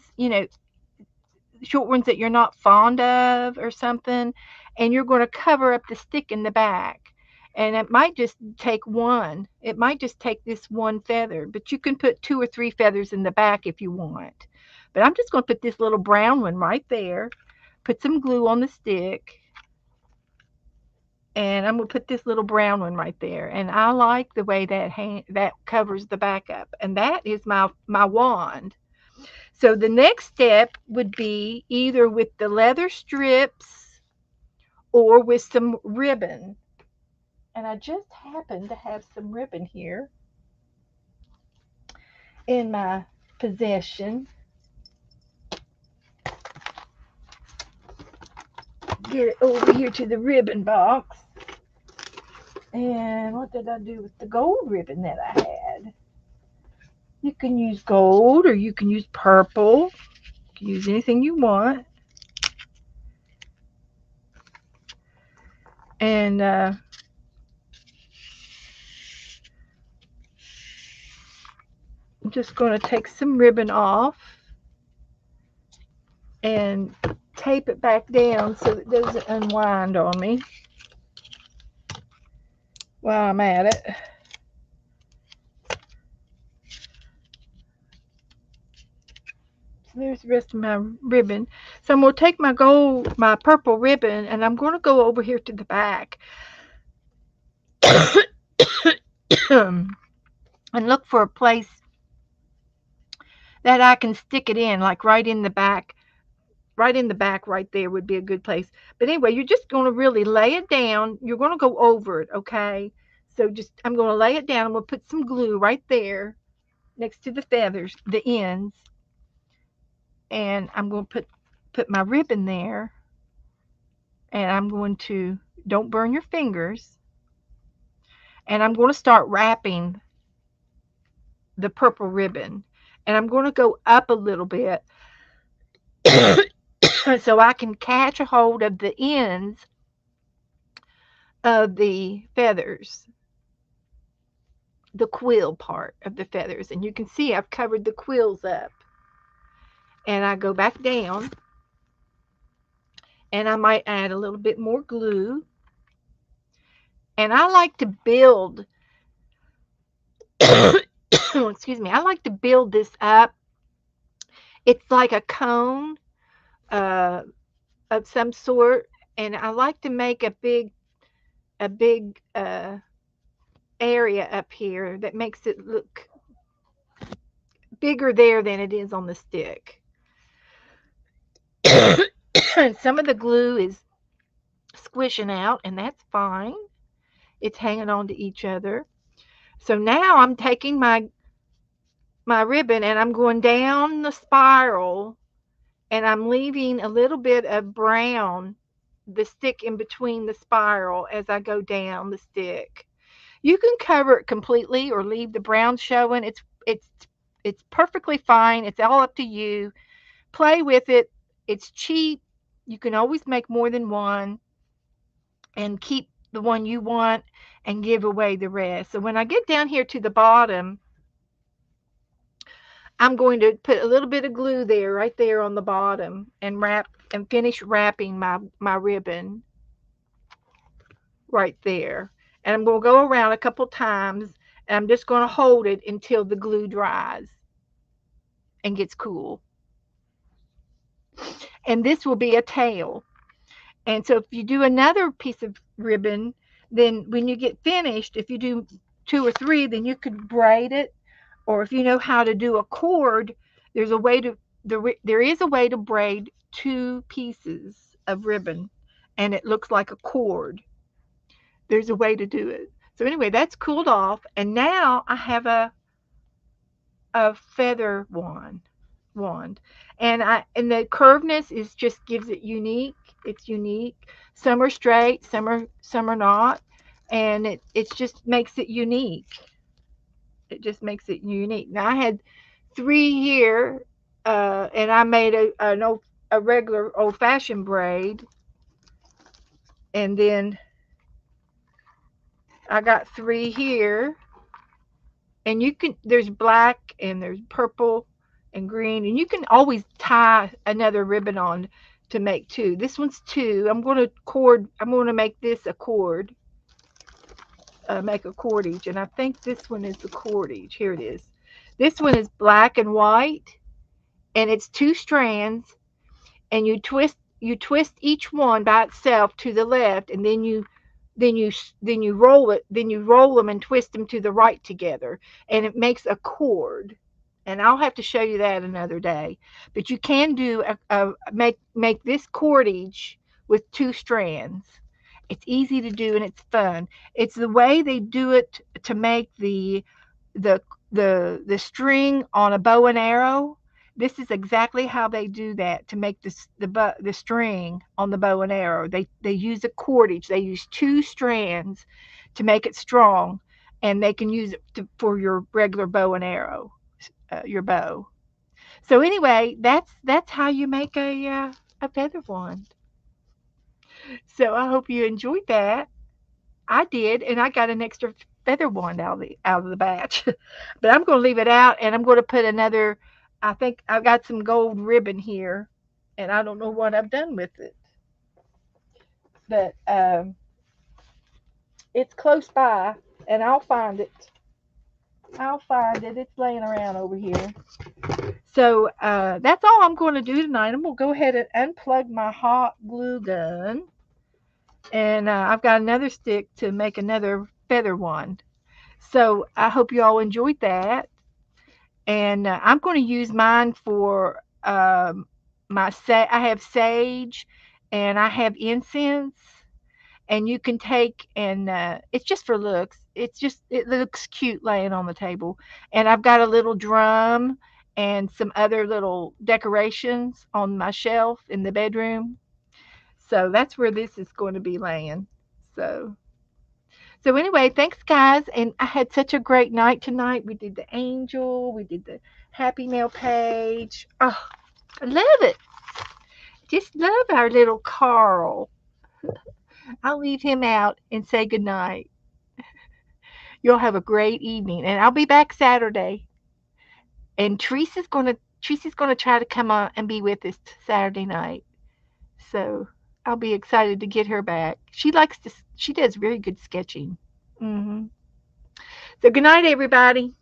short ones that you're not fond of or something, and you're going to cover up the stick in the back. And it might just take one. It might just take this one feather, but you can put two or three feathers in the back if you want. But I'm just going to put this little brown one right there, put some glue on the stick, and I'm going to put this little brown one right there. And I like the way that covers the back up. And that is my wand. So the next step would be either with the leather strips or with some ribbon. And I just happen to have some ribbon here in my possession. Get it over here to the ribbon box. And what did I do with the gold ribbon that I had? You can use gold or you can use purple. You can use anything you want. And I'm just going to take some ribbon off and tape it back down so it doesn't unwind on me while I'm at it. So there's the rest of my ribbon. So I'm going to take my purple ribbon, and I'm going to go over here to the back and look for a place that I can stick it in, like right in the back. Right in the back, right there would be a good place. But anyway, you're just going to really lay it down. You're going to go over it, okay? So just, I'm going to lay it down. I'm going to put some glue right there next to the feathers, the ends, and I'm going to put my ribbon there, and I'm going to, don't burn your fingers, and I'm going to start wrapping the purple ribbon, and I'm going to go up a little bit so I can catch a hold of the ends of the feathers, the quill part of the feathers. And you can see I've covered the quills up. And I go back down and I might add a little bit more glue. And I like to build, excuse me, I like to build this up. It's like a cone uh, of some sort. And I like to make a big area up here that makes it look bigger there than it is on the stick. And some of the glue is squishing out, and that's fine. It's hanging on to each other. So now I'm taking my ribbon and I'm going down the spiral, and I'm leaving a little bit of brown, the stick in between the spiral as I go down the stick. You can cover it completely or leave the brown showing. It's perfectly fine. It's all up to you. Play with it. It's cheap. You can always make more than one and keep the one you want and give away the rest. So when I get down here to the bottom, I'm going to put a little bit of glue there, right there on the bottom, and wrap and finish wrapping my ribbon right there. And I'm going to go around a couple times, and I'm just going to hold it until the glue dries and gets cool. And this will be a tail. And so if you do another piece of ribbon, then when you get finished, if you do two or three, then you could braid it. Or if you know how to do a cord, there's a way to there is a way to braid two pieces of ribbon and it looks like a cord. There's a way to do it. So anyway, that's cooled off, and now I have a feather wand. And the curvedness is just gives it unique. It's unique. Some are straight, some are not, and it just makes it unique. It just makes it unique. Now I had three here, and I made a regular old fashioned braid, and then I got three here, and you can there's black and there's purple and green, and you can always tie another ribbon on to make two. This one's two. I'm going to make this a cord, make a cordage, and I think this one is the cordage. Here it is. This one is black and white, and it's two strands, and you twist each one by itself to the left, and then you roll them and twist them to the right together, and it makes a cord. And I'll have to show you that another day. But you can do make this cordage with two strands. It's easy to do and it's fun. It's the way they do it to make the the string on a bow and arrow. This is exactly how they do that to make the string on the bow and arrow. They use a cordage. They use two strands to make it strong, and they can use it for your regular bow and arrow. your bow. So anyway, that's how you make a feather wand. So I hope you enjoyed that. I did, and I got an extra feather wand out of the batch. But I'm going to leave it out, and I'm going to put another. I think I've got some gold ribbon here, and I don't know what I've done with it, but it's close by, and I'll find it. I'll find it. It's laying around over here. So that's all I'm going to do tonight. I'm going to go ahead and unplug my hot glue gun, and I've got another stick to make another feather wand. So I hope you all enjoyed that. And I'm going to use mine for I have sage and I have incense, and you can take and it's just for looks. It looks cute laying on the table. And I've got a little drum and some other little decorations on my shelf in the bedroom. So that's where this is going to be laying. So so anyway, thanks guys, and I had such a great night tonight. We did the angel, we did the happy mail page. Oh, I love it. Just love our little Carl. I'll leave him out and say goodnight. You'll have a great evening, and I'll be back Saturday. And Teresa's gonna try to come on and be with us Saturday night. So I'll be excited to get her back. She does very good sketching. So good night, everybody.